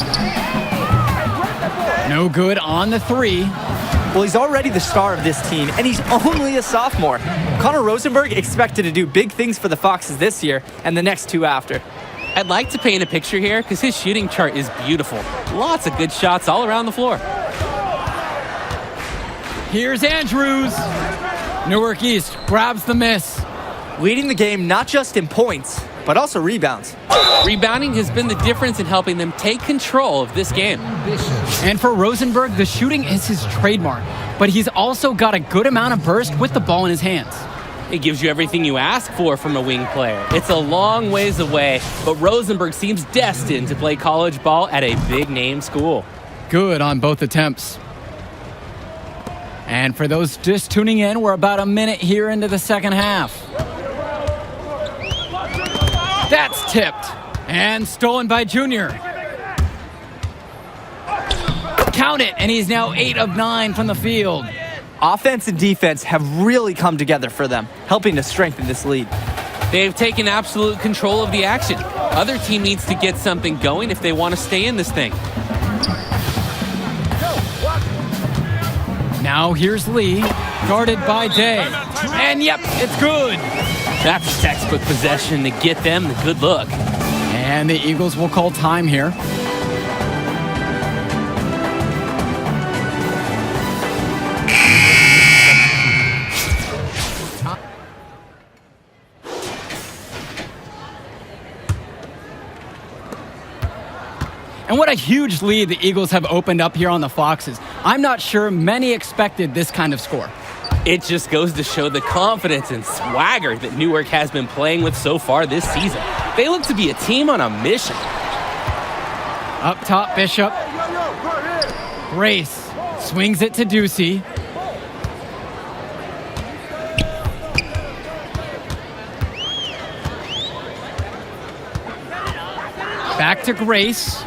No good on the three. Well, he's already the star of this team, and he's only a sophomore. Connor Rosenberg expected to do big things for the Foxes this year and the next two after. I'd like to paint a picture here because his shooting chart is beautiful. Lots of good shots all around the floor. Here's Andrews. Newark East grabs the miss. Leading the game not just in points, but also rebounds. Rebounding has been the difference in helping them take control of this game. And for Rosenberg, the shooting is his trademark, but he's also got a good amount of burst with the ball in his hands. It gives you everything you ask for from a wing player. It's a long ways away, but Rosenberg seems destined to play college ball at a big-name school. Good on both attempts. And for those just tuning in, we're about a minute here into the second half. That's tipped and stolen by Junior. Count it, and he's now 8 of 9 from the field. Offense and defense have really come together for them, helping to strengthen this lead. They've taken absolute control of the action. Other team needs to get something going if they want to stay in this thing. Now here's Lee, guarded by Day. And yep, it's good. That's textbook possession to get them the good look. And the Eagles will call time here. And what a huge lead the Eagles have opened up here on the Foxes. I'm not sure many expected this kind of score. It just goes to show the confidence and swagger that Newark has been playing with so far this season. They look to be a team on a mission. Up top, Bishop. Grace swings it to Ducey. Back to Grace.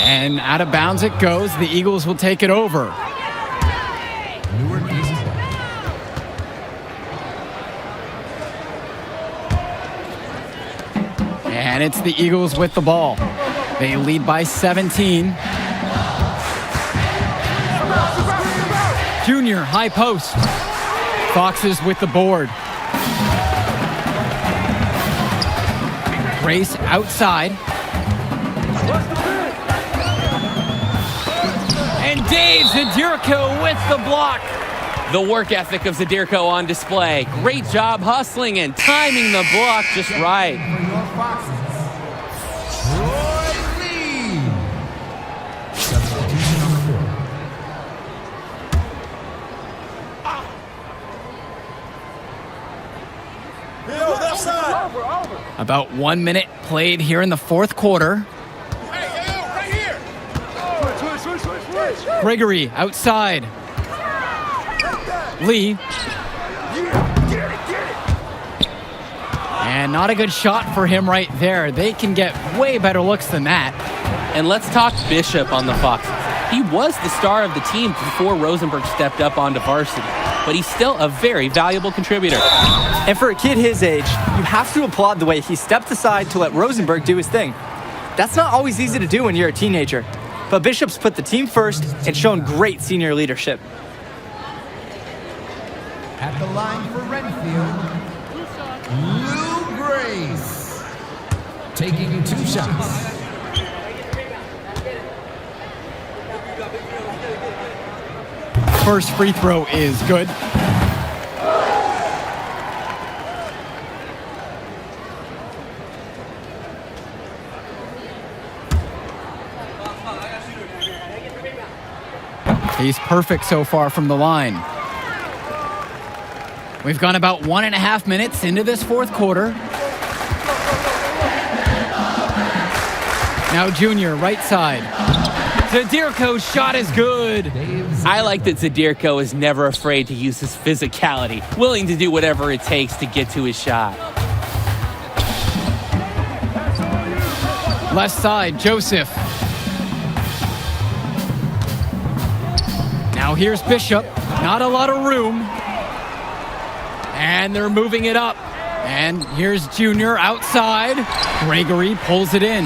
And out of bounds it goes. The Eagles will take it over. And it's the Eagles with the ball. They lead by 17. Junior, high post. Foxes with the board. Race outside. And Dave Zadirko with the block. The work ethic of Zadirko on display. Great job hustling and timing the block just right. For your Foxes, Troy Lee. Substitution on the court. About 1 minute played here in the fourth quarter. Gregory outside. Lee. And not a good shot for him right there. They can get way better looks than that. And let's talk Bishop on the Foxes. He was the star of the team before Rosenberg stepped up onto varsity, but he's still a very valuable contributor. And for a kid his age, you have to applaud the way he stepped aside to let Rosenberg do his thing. That's not always easy to do when you're a teenager, but Bishop's put the team first and shown great senior leadership. At the line for Renfield, Lou Grace. Taking 2 shots. First free throw is good. He's perfect so far from the line. We've gone about 1.5 minutes into this fourth quarter. Now Junior, right side. Zadirko's shot is good. I like that Zadirko is never afraid to use his physicality, willing to do whatever it takes to get to his shot. Left side, Joseph. Now here's Bishop. Not a lot of room. And they're moving it up. And here's Junior outside. Gregory pulls it in.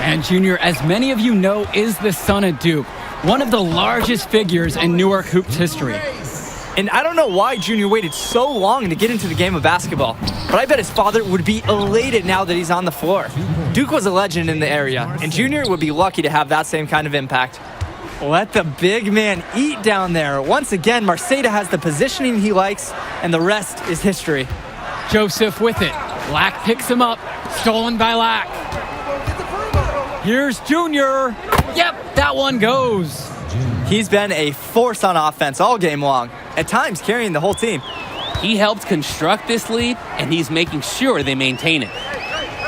And Junior, as many of you know, is the son of Duke, one of the largest figures in Newark hoops history. And I don't know why Junior waited so long to get into the game of basketball, but I bet his father would be elated now that he's on the floor. Duke was a legend in the area, and Junior would be lucky to have that same kind of impact. Let the big man eat down there. Once again, Marceda has the positioning he likes, and the rest is history. Joseph with it. Lack picks him up. Stolen by Lack. Here's Junior. Yep, that one goes. He's been a force on offense all game long, at times carrying the whole team. He helped construct this lead, and he's making sure they maintain it.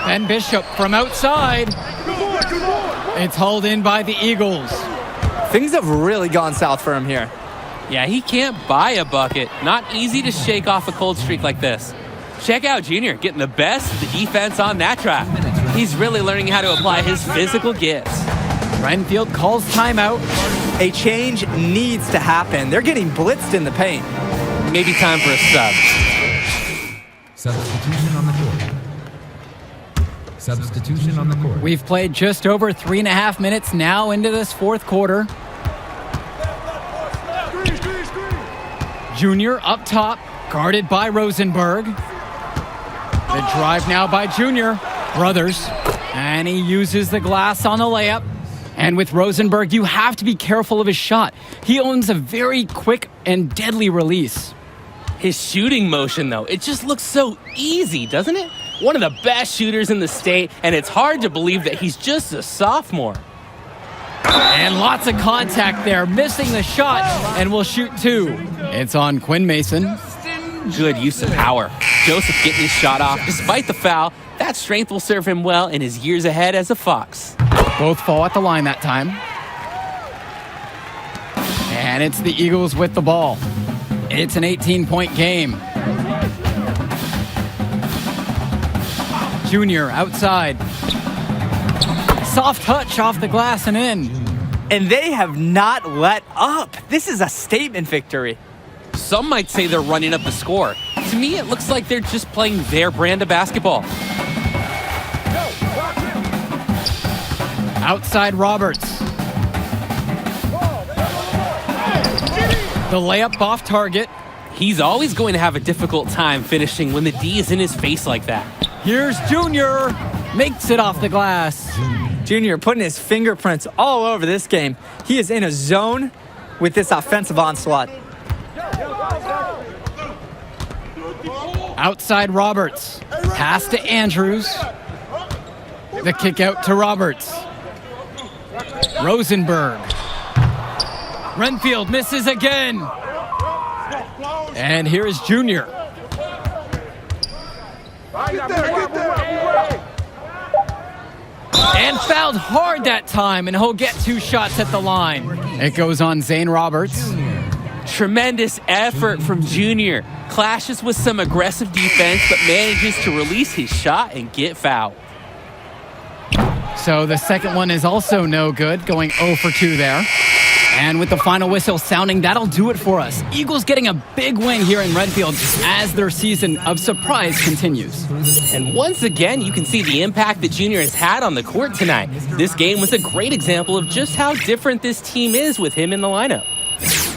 And Bishop from outside. It's hauled in by the Eagles. Things have really gone south for him here. Yeah, he can't buy a bucket. Not easy to shake off a cold streak like this. Check out Junior getting the best of the defense on that track. He's really learning how to apply his physical gifts. Renfield calls timeout. A change needs to happen. They're getting blitzed in the paint. Maybe time for a sub. Substitution on the court. Substitution on the court. We've played just over 3.5 minutes now into this fourth quarter. Junior up top, guarded by Rosenberg. The drive now by Junior. Brothers. And he uses the glass on the layup. And with Rosenberg, you have to be careful of his shot. He owns a very quick and deadly release. His shooting motion, though, it just looks so easy, doesn't it? One of the best shooters in the state, and it's hard to believe that he's just a sophomore. And lots of contact there, missing the shot, and will shoot 2. It's on Quinn Mason. Good use of power. Joseph getting his shot off despite the foul. That strength will serve him well in his years ahead as a Fox. Both fall at the line that time. And it's the Eagles with the ball. It's an 18-point game. Junior outside. Soft touch off the glass and in. And they have not let up. This is a statement victory. Some might say they're running up the score. To me, it looks like they're just playing their brand of basketball. Outside Roberts. The layup off target. He's always going to have a difficult time finishing when the D is in his face like that. Here's Junior. Makes it off the glass. Junior putting his fingerprints all over this game. He is in a zone with this offensive onslaught. Outside Roberts. Pass to Andrews. The kick out to Roberts. Rosenberg. Renfield misses again. And here's Junior. And fouled hard that time, and he'll get 2 shots at the line. It goes on Zane Roberts. Tremendous effort from Junior. Clashes with some aggressive defense, but manages to release his shot and get fouled. So the second one is also no good, going 0 for 2 there. And with the final whistle sounding, that'll do it for us. Eagles getting a big win here in Redfield as their season of surprise continues. And once again, you can see the impact that Junior has had on the court tonight. This game was a great example of just how different this team is with him in the lineup.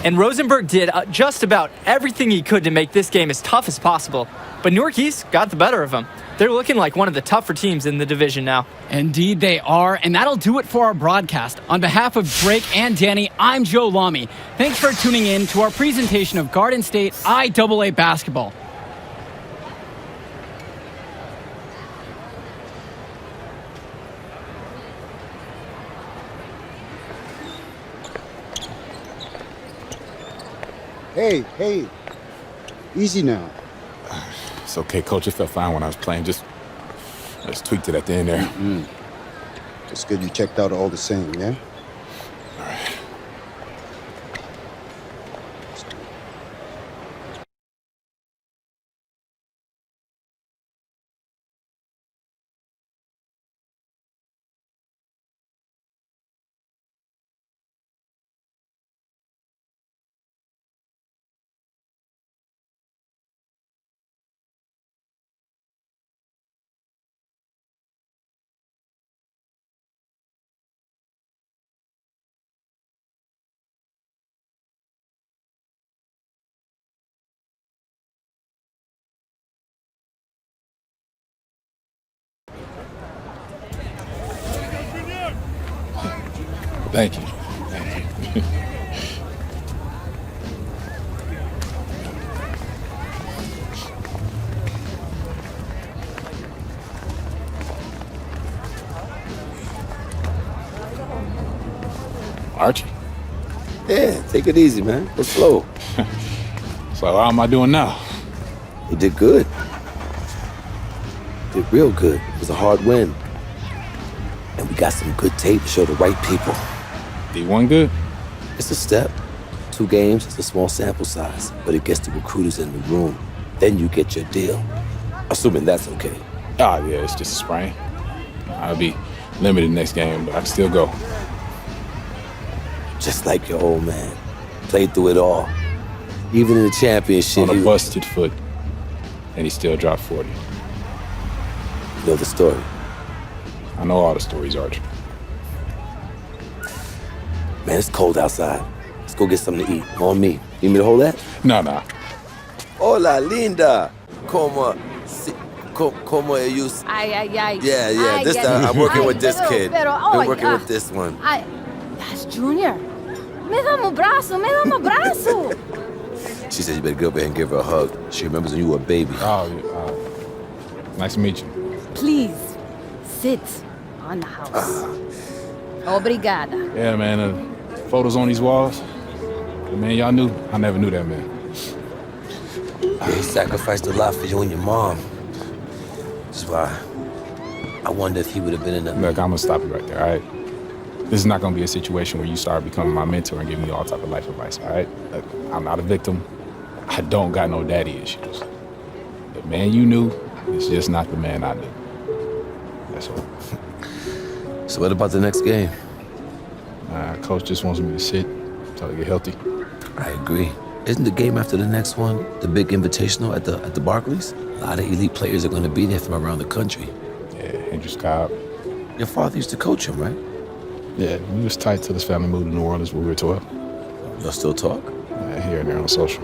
And Rosenberg did just about everything he could to make this game as tough as possible. But Newark East got the better of him. They're looking like one of the tougher teams in the division now. Indeed they are, and that'll do it for our broadcast. On behalf of Drake and Danny, I'm Joe Lamy. Thanks for tuning in to our presentation of Garden State IAA basketball. Hey, easy now. It's okay, Coach. It felt fine when I was playing. Just tweaked it at the end there. Just good you checked out all the same, yeah? All right. Thank you. Archie? Yeah, take it easy, man. Go slow. So how am I doing now? You did good. Did real good. It was a hard win. And we got some good tape to show the right people. D1 good? It's a step. 2 games, it's a small sample size, but it gets the recruiters in the room. Then you get your deal. Assuming that's okay. Ah, yeah, it's just a sprain. I'll be limited next game, but I can still go. Just like your old man. Played through it all. Even in the championship. On a busted foot. And he still dropped 40. You know the story. I know all the stories, Archie. Man, it's cold outside. Let's go get something to eat. On me. You need me to hold that? No. Hola, linda. Como you... Ay. Yeah. This time I'm working with this kid. Been working with this one. That's Junior. Me dá um braço. She said you better go over here and give her a hug. She remembers when you were a baby. Nice to meet you. Please, sit on the house. Obrigada. Yeah, man, photos on these walls. Man, y'all knew. I never knew that man. Yeah, he sacrificed a lot for you and your mom. That's why I wonder if he would have been in the... Look, I'm gonna stop you right there, all right? This is not gonna be a situation where you start becoming my mentor and giving me all type of life advice, all right? Look, I'm not a victim. I don't got no daddy issues. The man you knew is just not the man I knew. That's all. So what about the next game? Coach just wants me to sit until I get healthy. I agree. Isn't the game after the next one the big invitational at the Barclays? A lot of elite players are going to be there from around the country. Yeah, Andrew Scott. Your father used to coach him, right? Yeah, we was tight till his family moved to New Orleans when we were 12. Y'all still talk? Yeah, here and there on social.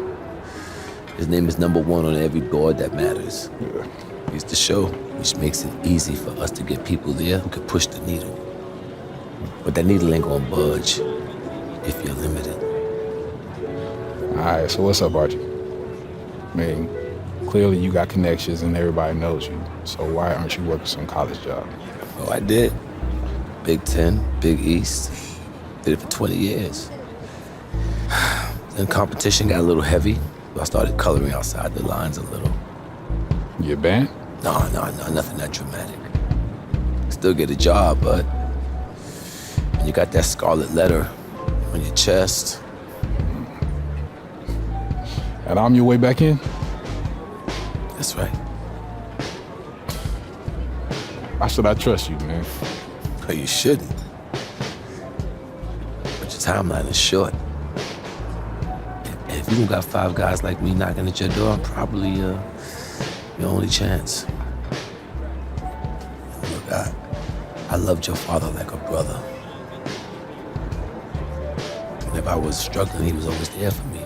His name is #1 on every board that matters. Yeah. He's the show, which makes it easy for us to get people there who can push the needle. But that needle ain't gonna budge if you're limited. All right, so what's up, Archie? I mean, clearly you got connections and everybody knows you. So why aren't you working some college job? Oh, I did. Big 10, Big East. Did it for 20 years. Then competition got a little heavy. I started coloring outside the lines a little. Your band? No, nothing that dramatic. Still get a job, but when you got that scarlet letter on your chest. And I'm your way back in? That's right. Why should I trust you, man? Well, you shouldn't. But your timeline is short. And if you don't got 5 guys like me knocking at your door, I'm probably your only chance. Look, I loved your father like a brother. And if I was struggling, he was always there for me.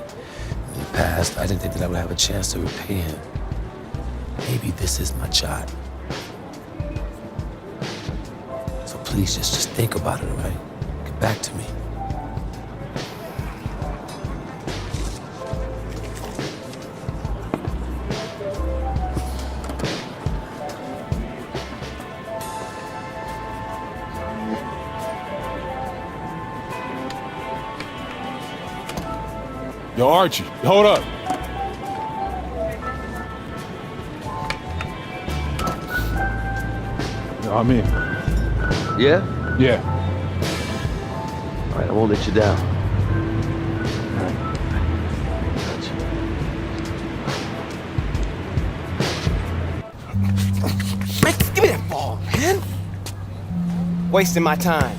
In the past, I didn't think that I would have a chance to repay him. Maybe this is my shot. So please just think about it, all right? Get back to me. Yo, Archie, hold up. Yo, I'm in. Yeah? Yeah. All right, I won't let you down. Man, give me that ball, man. Wasting my time.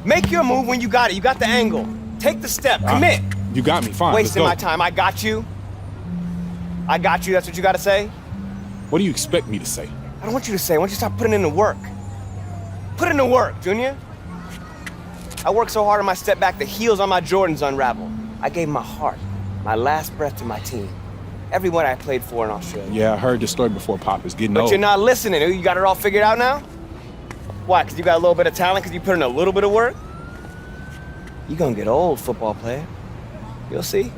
Make your move when you got it. You got the angle. Take the step. Commit. You got me, fine. Wasting my let's go. time. I got you. I got you. That's what you got to say? What do you expect me to say? I don't want you to say. I want you to start putting in the work. Put in the work, Junior. I worked so hard on my step back, the heels on my Jordans unraveled. I gave my heart, my last breath to my team. Everyone I played for in Australia. Yeah, I heard this story before, Pop. It's getting But old. you're not listening. You got it all figured out now? Why, because you got a little bit of talent because you put in a little bit of work? You're going to get old, football player. You'll see.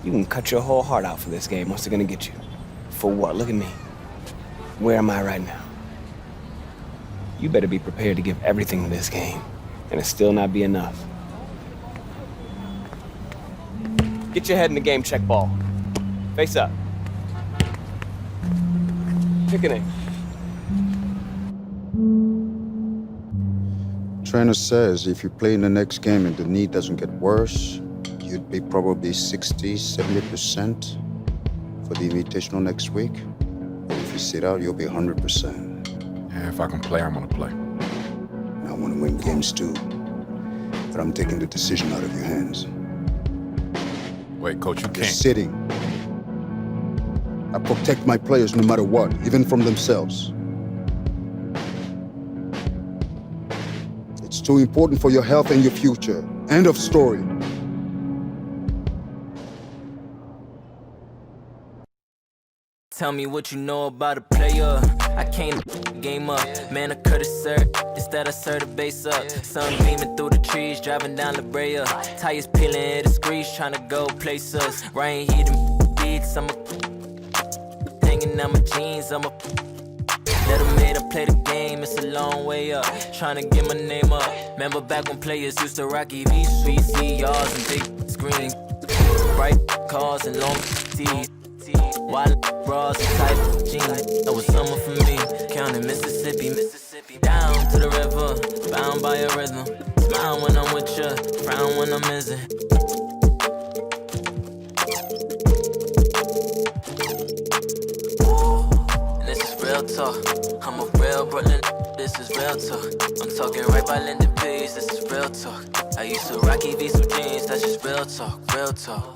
You can cut your whole heart out for this game. What's it going to get you? For what? Look at me. Where am I right now? You better be prepared to give everything to this game, and it still not be enough. Get your head in the game, check ball. Face up. Pick an aim. Trainer says if you play in the next game and the knee doesn't get worse, you'd be probably 60, 70% for the Invitational next week. But if you sit out, you'll be 100%. Yeah, if I can play, I'm gonna play. I want to win games too, but I'm taking the decision out of your hands. Wait, Coach, you You're can't. sitting. I protect my players no matter what, even from themselves. It's too important for your health and your future. End of story. Tell me what you know about a player. I can't game up. Man, I could've served. Instead, I served the base up. Sun beaming through the trees, driving down La Brea. Tires peeling, hit the screech, trying to go places. Rain heating beats, I'm hanging out my jeans, I'm let 'em made I play the game, it's a long way up. Trying to get my name up. Remember back when players used to rock VCRs and big screens. Bright cars and long tees. Wild bras and tight jeans. That was summer for me. Counting Mississippi, down to the river, bound by a rhythm. Smile when I'm with ya, frown when I'm missing. And this is real real talk. I'm a real Brooklyn, this is real talk. I'm talking right by Linden Page, this is real talk. I used to rock EVs with jeans, that's just real talk, real talk.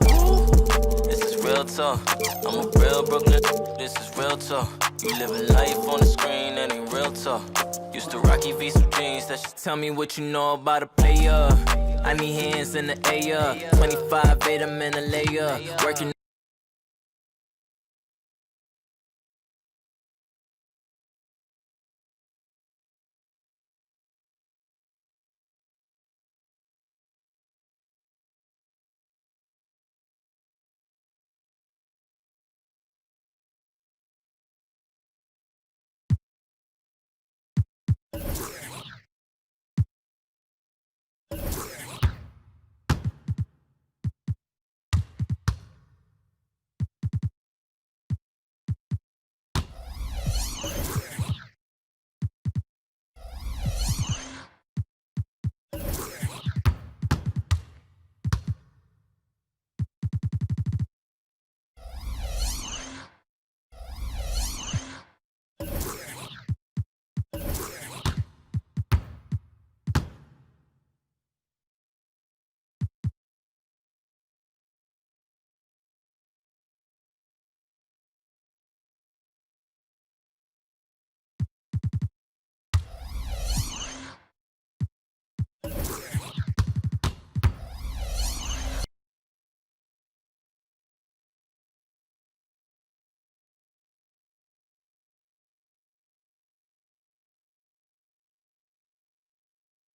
This is real talk. I'm a real Brooklyn, this is real talk. You living life on the screen, that ain't real talk. Used to rock EVs with jeans, that's just tell me what you know about a player. I need hands in the air, 25-8, I'm in a layer. Working.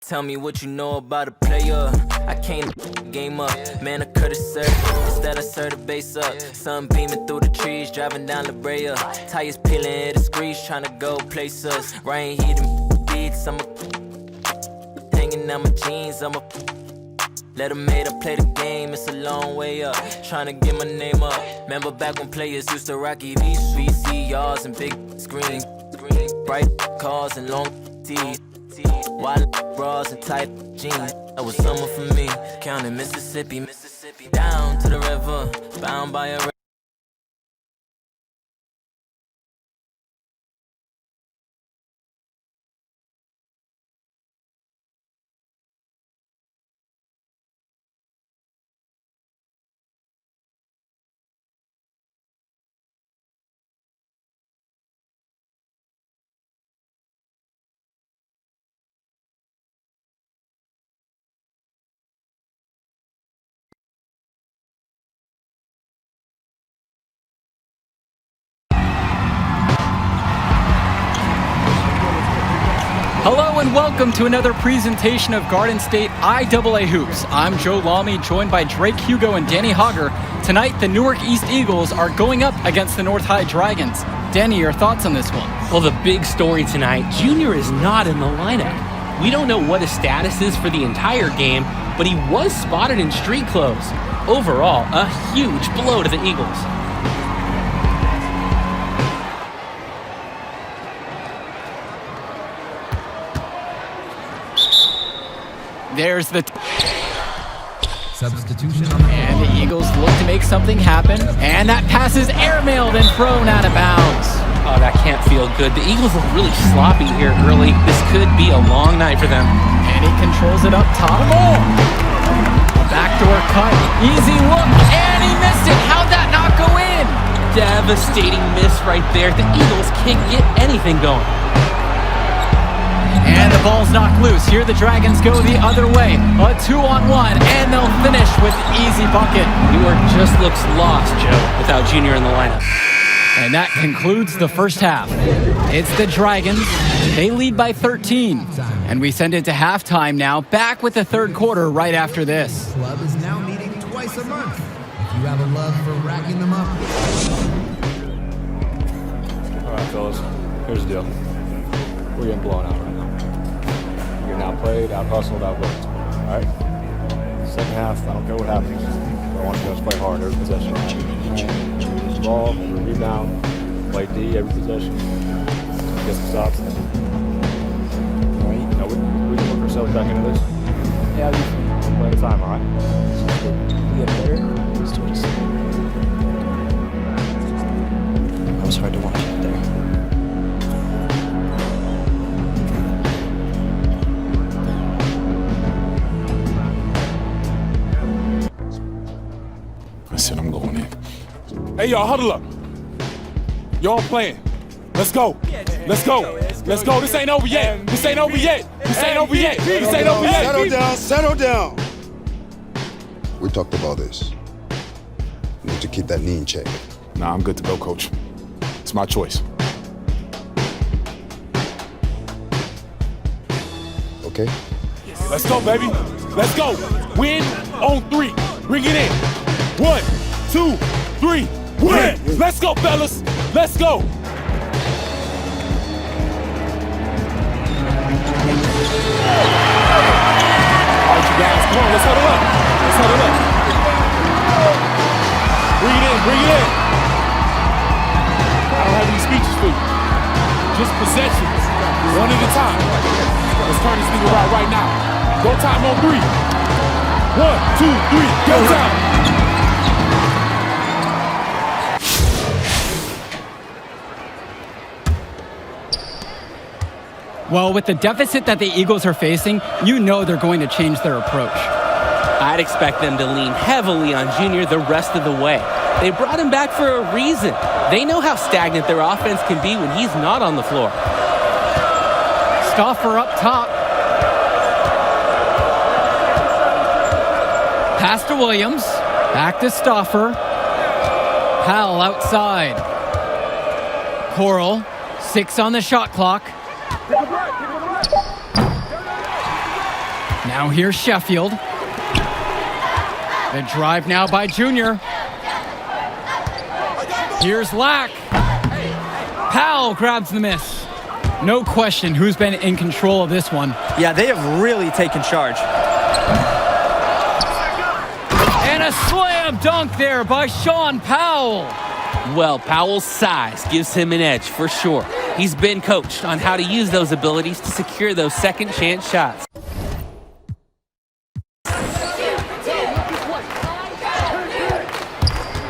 Tell me what you know about a player. I came game up, man, I could've served. Instead I served the base up. Sun beaming through the trees, driving down La Brea. Tires peeling, hit the screech, trying to go places. Rain heating beats, I'm hanging out my jeans, I'm let them made up play the game, it's a long way up. Trying to get my name up. Remember back when players used to rock EVs, VCRs and big screens. Bright cars and long teeth. Wide bras and tight jeans. That was summer for me. Counting Mississippi, Mississippi. Down to the river, bound by a river. Hello and welcome to another presentation of Garden State IAA Hoops. I'm Joe Lamy, joined by Drake Hugo and Danny Hogger. Tonight, the Newark East Eagles are going up against the North High Dragons. Danny, your thoughts on this one? Well, the big story tonight, Junior is not in the lineup. We don't know what his status is for the entire game, but he was spotted in street clothes. Overall, a huge blow to the Eagles. There's the substitution. And the Eagles look to make something happen. And that pass is airmailed and thrown out of bounds. Oh, that can't feel good. The Eagles look really sloppy here early. This could be a long night for them. And he controls it up top. Oh! Backdoor cut. Easy look. And he missed it. How'd that not go in? Devastating miss right there. The Eagles can't get anything going. And the ball's knocked loose. Here the Dragons go the other way. A 2-on-1, and they'll finish with an easy bucket. Newark just looks lost, Joe, without Junior in the lineup. And that concludes the first half. It's the Dragons. They lead by 13. And we send it to halftime now, back with the third quarter right after this. The club is now meeting twice a month. If you have a love for racking them up. All right, fellas, here's the deal. We're getting blown out right now. Getting outplayed, out-hustled, out-worked. All right? Second half, I don't care what happens. I want you guys to play hard every possession. Use the ball, every rebound, play D every possession. Get some stops. All right? You know, we can work ourselves back into this. Yeah, just play the time, all right? We get better. It was hard to watch out there. Hey, y'all, huddle up. Y'all playing. Let's go. Let's go. Let's go. This ain't over yet. This ain't over yet. This ain't over yet. This ain't over yet. Settle down. Settle down. We talked about this. You need to keep that knee in check. Nah, I'm good to go, coach. It's my choice. Okay? Let's go, baby. Let's go. Win on 3. Bring it in. 1, 2, 3. Win. Let's go, fellas. Let's go. All right, you guys, come on, let's huddle up. Let's huddle up. Bring it in, bring it in. I don't have any speeches for you. Just possessions, one at a time. Let's turn this thing around right now. Go time on 3. 1, 2, 3, go time. Well, with the deficit that the Eagles are facing, you know they're going to change their approach. I'd expect them to lean heavily on Junior the rest of the way. They brought him back for a reason. They know how stagnant their offense can be when he's not on the floor. Stauffer up top. Pass to Williams. Back to Stauffer. Powell outside. Coral. 6 on the shot clock. Now here's Sheffield. The drive now by Junior. Here's Lack. Powell grabs the miss. No question who's been in control of this one. Yeah, they have really taken charge. And a slam dunk there by Sean Powell. Well, Powell's size gives him an edge for sure. He's been coached on how to use those abilities to secure those second chance shots.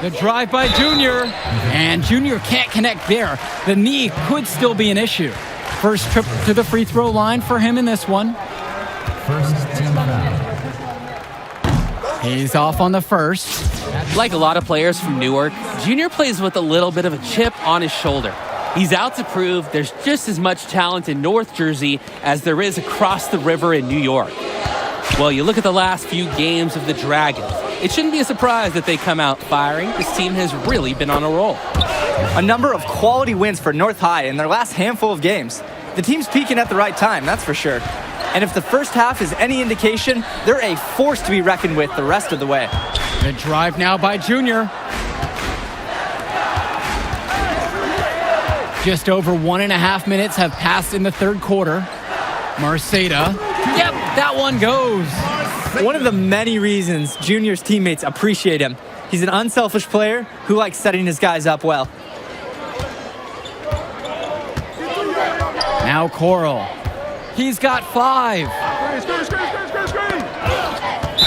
The drive by Junior, and Junior can't connect there. The knee could still be an issue. First trip to the free throw line for him in this one. First team foul. He's off on the first. Like a lot of players from Newark, Junior plays with a little bit of a chip on his shoulder. He's out to prove there's just as much talent in North Jersey as there is across the river in New York. Well, you look at the last few games of the Dragons. It shouldn't be a surprise that they come out firing. This team has really been on a roll. A number of quality wins for North High in their last handful of games. The team's peaking at the right time, that's for sure. And if the first half is any indication, they're a force to be reckoned with the rest of the way. The drive now by Junior. Just over 1.5 minutes have passed in the third quarter. Marceda. Yep, that one goes. One of the many reasons Junior's teammates appreciate him. He's an unselfish player who likes setting his guys up well. Now Coral. He's got 5.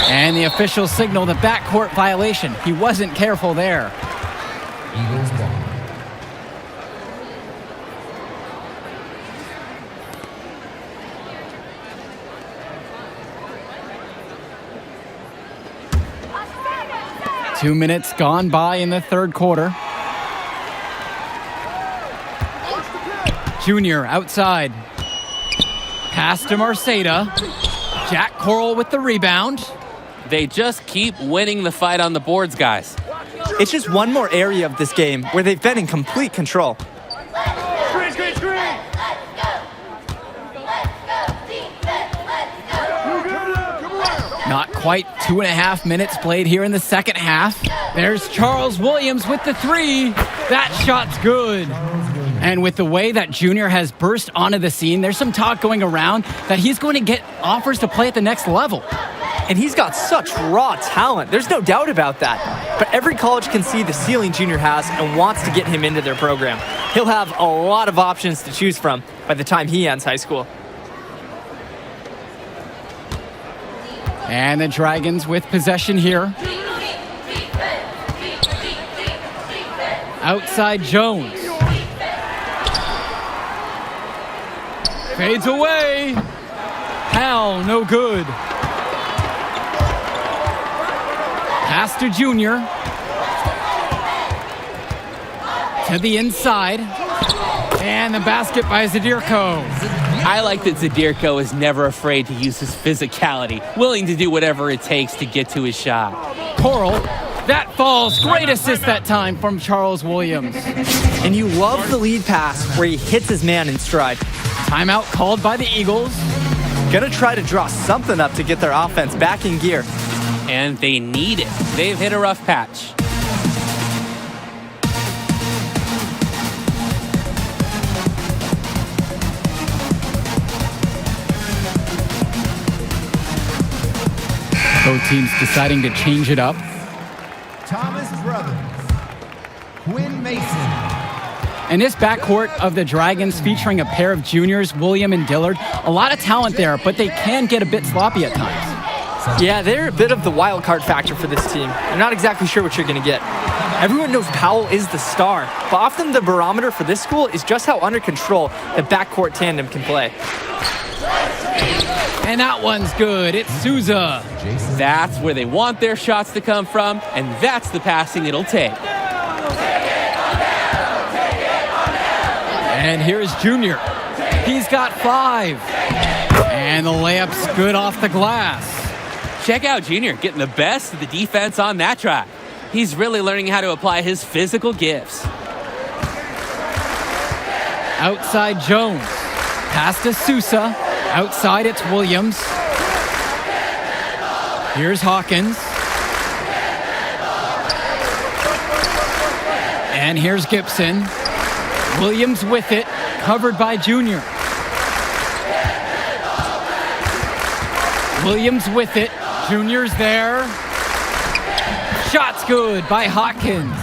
And the official signaled a backcourt violation. He wasn't careful there. Eagles ball. Two minutes gone by in the third quarter. Junior outside. Pass to Marceda. Jack Coral with the rebound. They just keep winning the fight on the boards, guys. It's just one more area of this game where they've been in complete control. Not quite 2.5 minutes played here in the second half. There's Charles Williams with the 3. That shot's good. And with the way that Junior has burst onto the scene, there's some talk going around that he's going to get offers to play at the next level. And he's got such raw talent. There's no doubt about that. But every college can see the ceiling Junior has and wants to get him into their program. He'll have a lot of options to choose from by the time he ends high school. And the Dragons with possession here. Outside Jones. Fades away. Hal, no good. Pass to Junior. To the inside. And the basket by Zadirko. I like that Zadirko is never afraid to use his physicality, willing to do whatever it takes to get to his shot. Coral, that falls. Great assist that time from Charles Williams. And you love the lead pass where he hits his man in stride. Timeout called by the Eagles. Gonna try to draw something up to get their offense back in gear. And they need it. They've hit a rough patch. Both teams deciding to change it up. Thomas Brothers. Quinn Mason. And this backcourt of the Dragons featuring a pair of juniors, William and Dillard. A lot of talent there, but they can get a bit sloppy at times. Yeah, they're a bit of the wild card factor for this team. You're not exactly sure what you're going to get. Everyone knows Powell is the star, but often the barometer for this school is just how under control the backcourt tandem can play. And that one's good. It's Souza. That's where they want their shots to come from, and that's the passing it'll take. And here's Junior. He's got 5. And the layup's good off the glass. Check out Junior getting the best of the defense on that try. He's really learning how to apply his physical gifts. Outside Jones. Pass to Sousa. Outside it's Williams. Here's Hawkins. And here's Gibson. Williams with it, covered by Junior. Williams with it. Junior's there. Shot's good by Hawkins.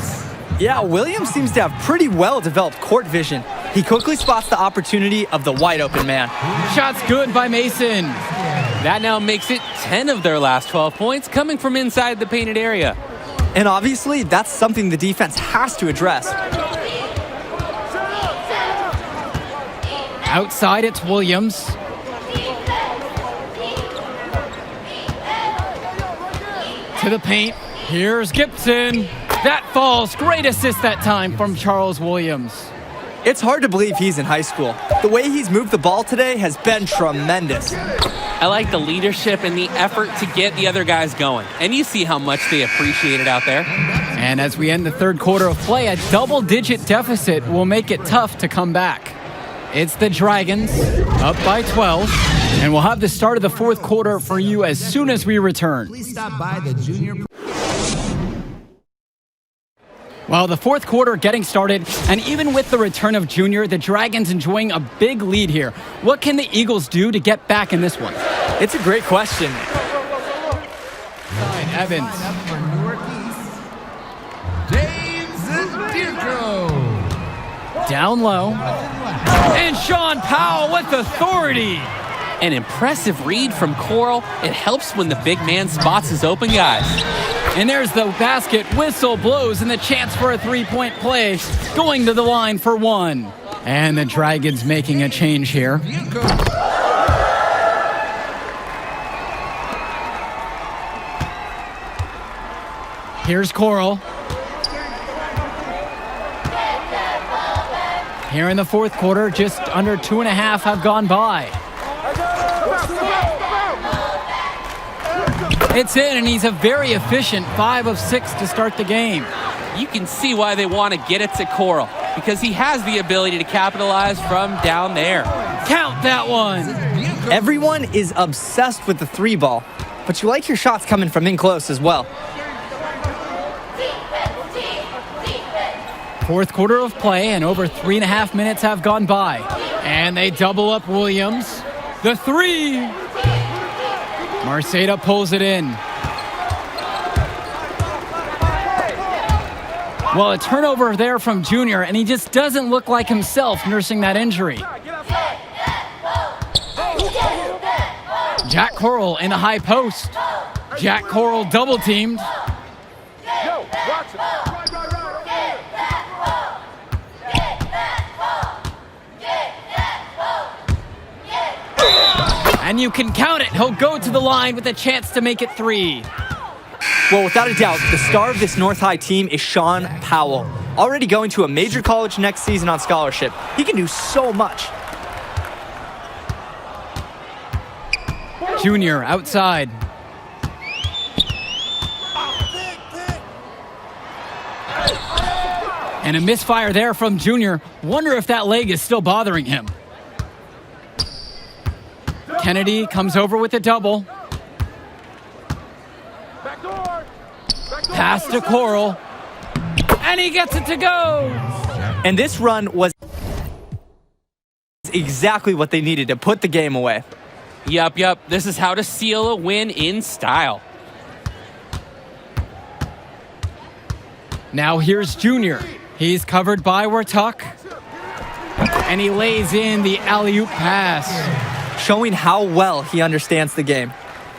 Yeah, Williams seems to have pretty well-developed court vision. He quickly spots the opportunity of the wide-open man. Shot's good by Mason. That now makes it 10 of their last 12 points coming from inside the painted area. And obviously, that's something the defense has to address. Outside, it's Williams. To the paint. Here's Gibson. That falls. Great assist that time from Charles Williams. It's hard to believe he's in high school. The way he's moved the ball today has been tremendous. I like the leadership and the effort to get the other guys going. And you see how much they appreciate it out there. And as we end the third quarter of play, a double-digit deficit will make it tough to come back. It's the Dragons, up by 12, and we'll have the start of the fourth quarter for you as soon as we return. Please stop by the junior. Well, the fourth quarter getting started, and even with the return of Junior, the Dragons enjoying a big lead here. What can the Eagles do to get back in this one? It's a great question. Evans. Down low. And Sean Powell with authority. An impressive read from Coral. It helps when the big man spots his open guys. And there's the basket. Whistle blows and the chance for a three-point play. Going to the line for one. And the Dragons making a change here. Here's Coral. Here in the fourth quarter, just under 2.5 have gone by. It's in, and he's a very efficient 5 of 6 to start the game. You can see why they want to get it to Coral, because he has the ability to capitalize from down there. Count that one. Everyone is obsessed with the three ball, but you like your shots coming from in close as well. Fourth quarter of play, and over 3.5 minutes have gone by. And they double up Williams. The three. Marceda pulls it in. Well, a turnover there from Junior, and he just doesn't look like himself nursing that injury. Jack Coral in the high post. Jack Coral double teamed. And you can count it. He'll go to the line with a chance to make it 3. Well, without a doubt, the star of this North High team is Sean Powell. Already going to a major college next season on scholarship. He can do so much. Junior outside. And a misfire there from Junior. Wonder if that leg is still bothering him. Kennedy comes over with a double. Pass to Coral. And he gets it to go. And this run was exactly what they needed to put the game away. Yup. This is how to seal a win in style. Now here's Junior. He's covered by Wertuck. And he lays in the alley-oop pass. Showing how well he understands the game.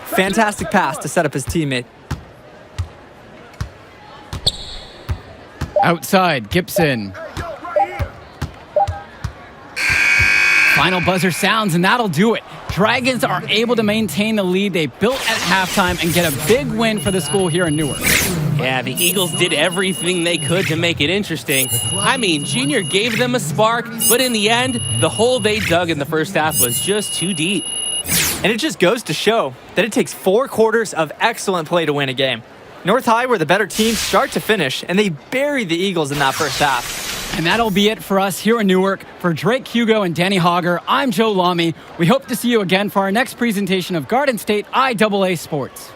Fantastic pass to set up his teammate. Outside, Gibson. Final buzzer sounds, and that'll do it. Dragons are able to maintain the lead they built at halftime and get a big win for the school here in Newark. Yeah, the Eagles did everything they could to make it interesting. I mean, Junior gave them a spark, but in the end, the hole they dug in the first half was just too deep. And it just goes to show that it takes 4 quarters of excellent play to win a game. North High were the better team start to finish, and they buried the Eagles in that first half. And that'll be it for us here in Newark. For Drake Hugo and Danny Hogger, I'm Joe Lamy. We hope to see you again for our next presentation of Garden State IAA Sports.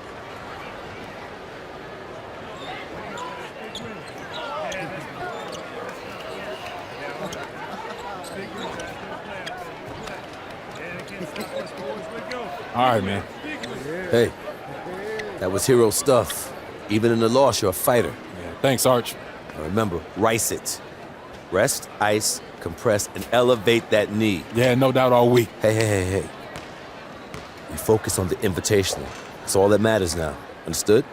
All right, man. Hey, that was hero stuff. Even in the loss, you're a fighter. Yeah, thanks, Arch. Now remember, rice it. Rest, ice, compress, and elevate that knee. Yeah, no doubt all week. Hey. We focus on the invitational. That's all that matters now. Understood?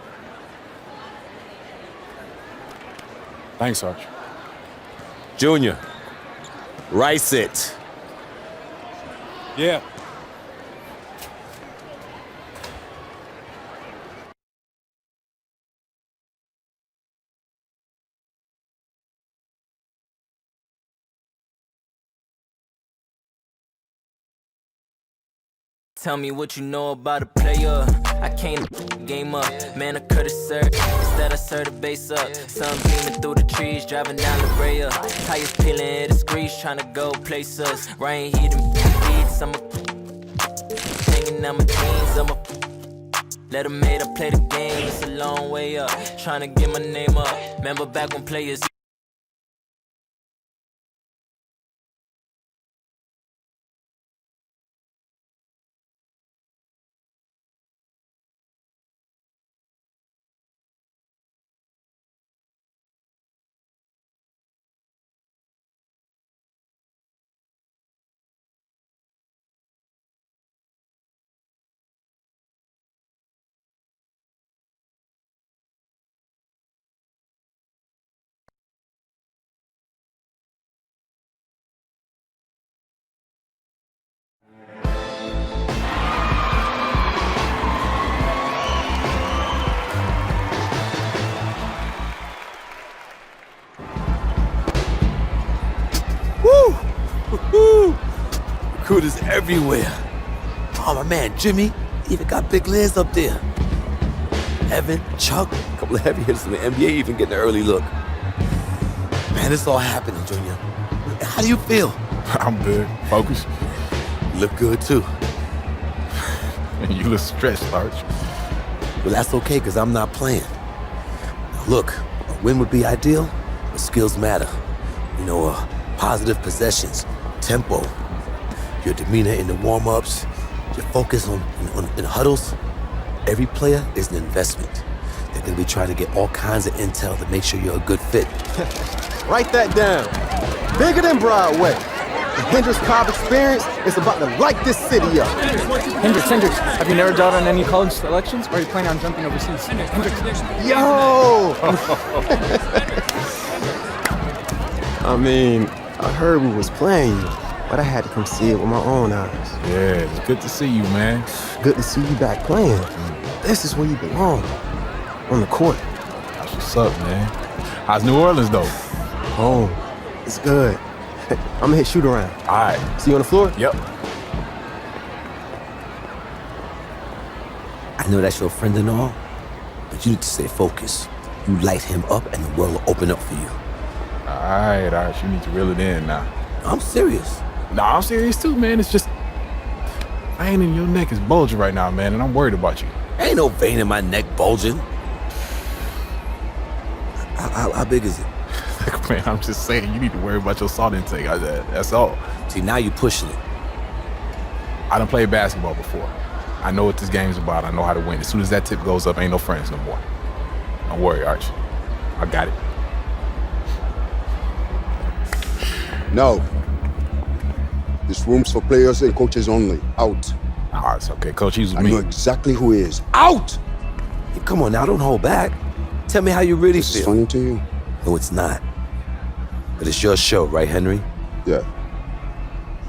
Thanks, Arch. Junior, rice it. Yeah. Tell me what you know about a player. I came game up, man, I could've served. Instead I served the base up. Sun beaming through the trees, driving down the Brea. Tires peeling, hit the screech, tryna go place us. Rain heating beats, I'm hanging out my jeans, let them made up play the game. It's a long way up, tryna get my name up. Remember back when players Recruiters everywhere. Oh, my man, Jimmy, even got big Liz up there. Evan, Chuck, a couple of heavy hitters from the NBA even getting an early look. Man, it's all happening, Junior. How do you feel? I'm good. Focused. You look good, too. You look stressed, Arch. Well, that's okay, because I'm not playing. Now, look, a win would be ideal, but skills matter. You know, positive possessions, tempo, your demeanor in the warm-ups, your focus in huddles. Every player is an investment. They're going to be trying to get all kinds of intel to make sure you're a good fit. Write that down. Bigger than Broadway. The Hendrix Cobb experience is about to light this city up. Hendrix, have you narrowed down on any college selections, or are you planning on jumping overseas? Hendrix. Yo! I mean, I heard we was playing you, but I had to come see it with my own eyes. Yeah, it's good to see you, man. Good to see you back playing. This is where you belong. On the court. That's what's up, man. How's New Orleans, though? home. It's good. I'm gonna hit shoot around. All right. See you on the floor? Yep. I know that's your friend and all, but you need to stay focused. You light him up and the world will open up for you. All right. You need to reel it in now. I'm serious. Nah, I'm serious too, man. It's just vein in your neck is bulging right now, man, and I'm worried about you. Ain't no vein in my neck bulging. How big is it? Man, I'm just saying, you need to worry about your salt intake. That's all. See, now you're pushing it. I done played basketball before. I know what this game's about. I know how to win. As soon as that tip goes up, ain't no friends no more. Don't worry, Arch. I got it. No. This room's for players and coaches only. Out. Oh, it's okay. Coach, he's with I me. know exactly who he is. Out! Hey, come on now, don't hold back. Tell me how you really This feel. is funny to you? No, it's not. But it's your show, right, Henry? Yeah.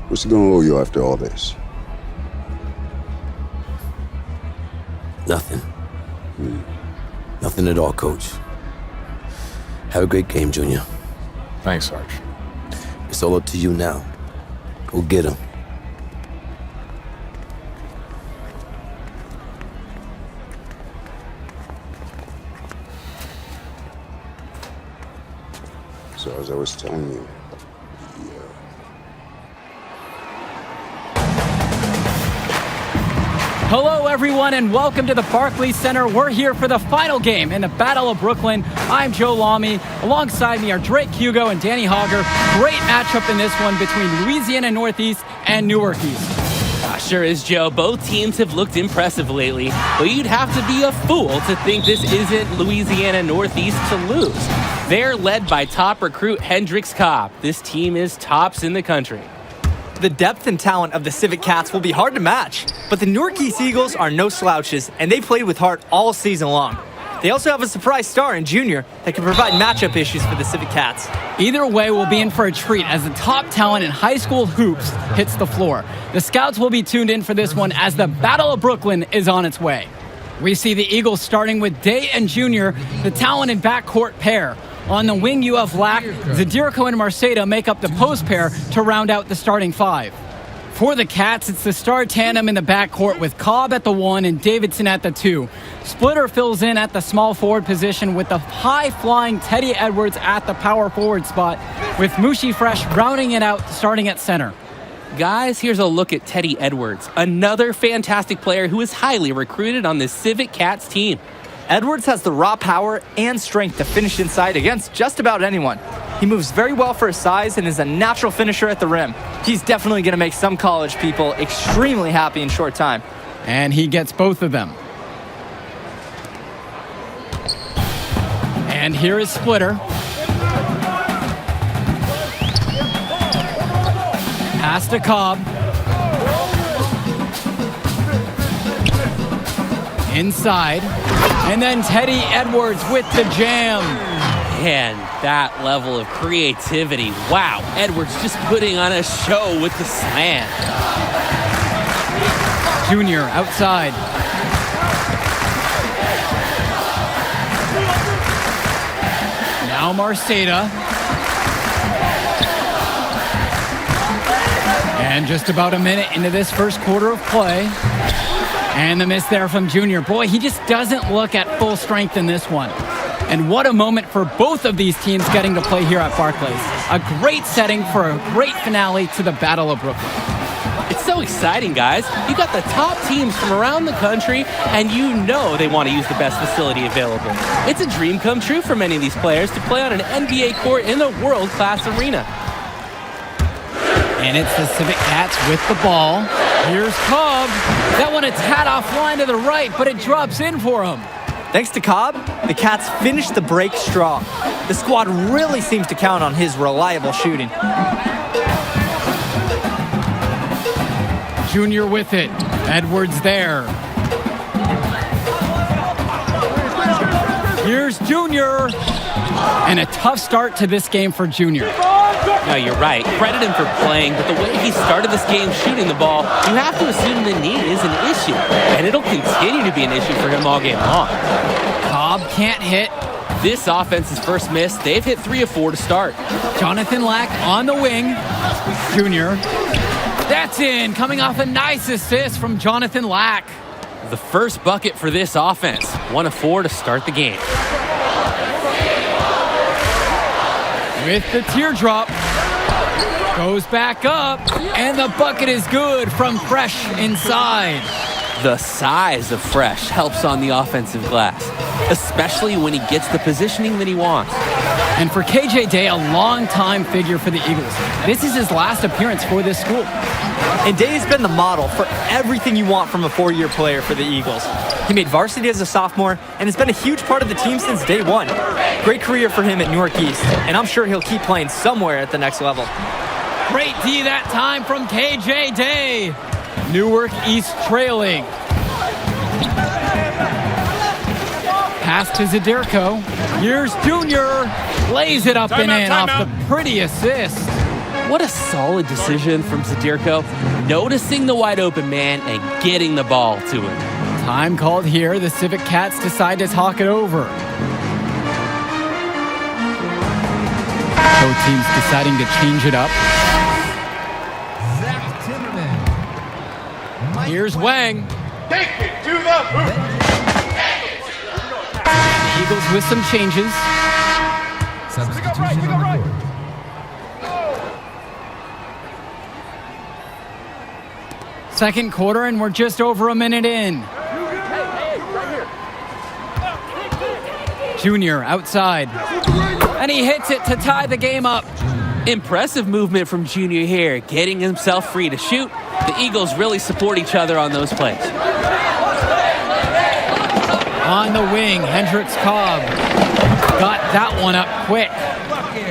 What's he gonna owe you after all this? Nothing. Nothing at all, Coach. Have a great game, Junior. Thanks, Sarge. It's all up to you now. Go get him. So as I was telling you, Hello, everyone, and welcome to the Barclays Center. We're here for the final game in the Battle of Brooklyn. I'm Joe Lamy. Alongside me are Drake Hugo and Danny Hogger. Great matchup in this one between Louisiana Northeast and Newark East. Sure is, Joe. Both teams have looked impressive lately, but you'd have to be a fool to think this isn't Louisiana Northeast to lose. They're led by top recruit Hendrix Cobb. This team is tops in the country. The depth and talent of the Civic Cats will be hard to match, but the Newark East Eagles are no slouches, and they played with heart all season long. They also have a surprise star in Junior that can provide matchup issues for the Civic Cats. Either way, we'll be in for a treat as the top talent in high school hoops hits the floor. The scouts will be tuned in for this one as the Battle of Brooklyn is on its way. We see the Eagles starting with Day and Junior, the talented backcourt pair. On the wing, you have Lack, Zadirko and Marceda make up the post pair to round out the starting five. For the Cats, it's the star tandem in the backcourt with Cobb at the 1 and Davidson at the 2. Splitter fills in at the small forward position with the high-flying Teddy Edwards at the power forward spot, with Mushi Fresh rounding it out starting at center. Guys, here's a look at Teddy Edwards, another fantastic player who is highly recruited on the Civic Cats team. Edwards has the raw power and strength to finish inside against just about anyone. He moves very well for his size and is a natural finisher at the rim. He's definitely going to make some college people extremely happy in short time. And he gets both of them. And here is Splitter. Pass to Cobb. Inside. And then Teddy Edwards with the jam. Man, that level of creativity. Wow, Edwards just putting on a show with the slam. Junior outside. Now Marceda. And just about a minute into this first quarter of play. And the miss there from Junior. Boy, he just doesn't look at full strength in this one. And what a moment for both of these teams getting to play here at Barclays. A great setting for a great finale to the Battle of Brooklyn. It's so exciting, guys. You got the top teams from around the country, and you know they want to use the best facility available. It's a dream come true for many of these players to play on an NBA court in a world-class arena. And it's the Civic Cats with the ball. Here's Cobb. That one a tad offline to the right, but it drops in for him. Thanks to Cobb, the Cats finished the break strong. The squad really seems to count on his reliable shooting. Junior with it. Edwards there. Here's Junior. And a tough start to this game for Junior. No, you're right. Credit him for playing, but the way he started this game shooting the ball, you have to assume the knee is an issue. And it'll continue to be an issue for him all game long. Cobb can't hit. this offense's first miss, they've hit 3 of 4 to start. Jonathan Lack on the wing. Junior. That's in, coming off a nice assist from Jonathan Lack. The first bucket for this offense. 1 of 4 to start the game. With the teardrop. Goes back up, and the bucket is good from Fresh inside. The size of Fresh helps on the offensive glass, especially when he gets the positioning that he wants. And for KJ Day, a long-time figure for the Eagles. This is his last appearance for this school. And Day's been the model for everything you want from a 4-year player for the Eagles. He made varsity as a sophomore and has been a huge part of the team since day one. Great career for him at Newark East, and I'm sure he'll keep playing somewhere at the next level. Great D that time from KJ Day. Newark East trailing. Pass to Zadirko. Here's Junior. Lays it up and in off the pretty assist. What a solid decision from Zadirko, noticing the wide open man and getting the ball to him. Time called here. The Civic Cats decide to talk it over. Both teams deciding to change it up. Here's Wang. Take it to the hoop. Eagles with some changes. Substitution on the board. Second quarter, and we're just over a minute in. Junior outside. And he hits it to tie the game up. Impressive movement from Junior here, getting himself free to shoot. The Eagles really support each other on those plays. On the wing, Hendricks Cobb got that one up quick.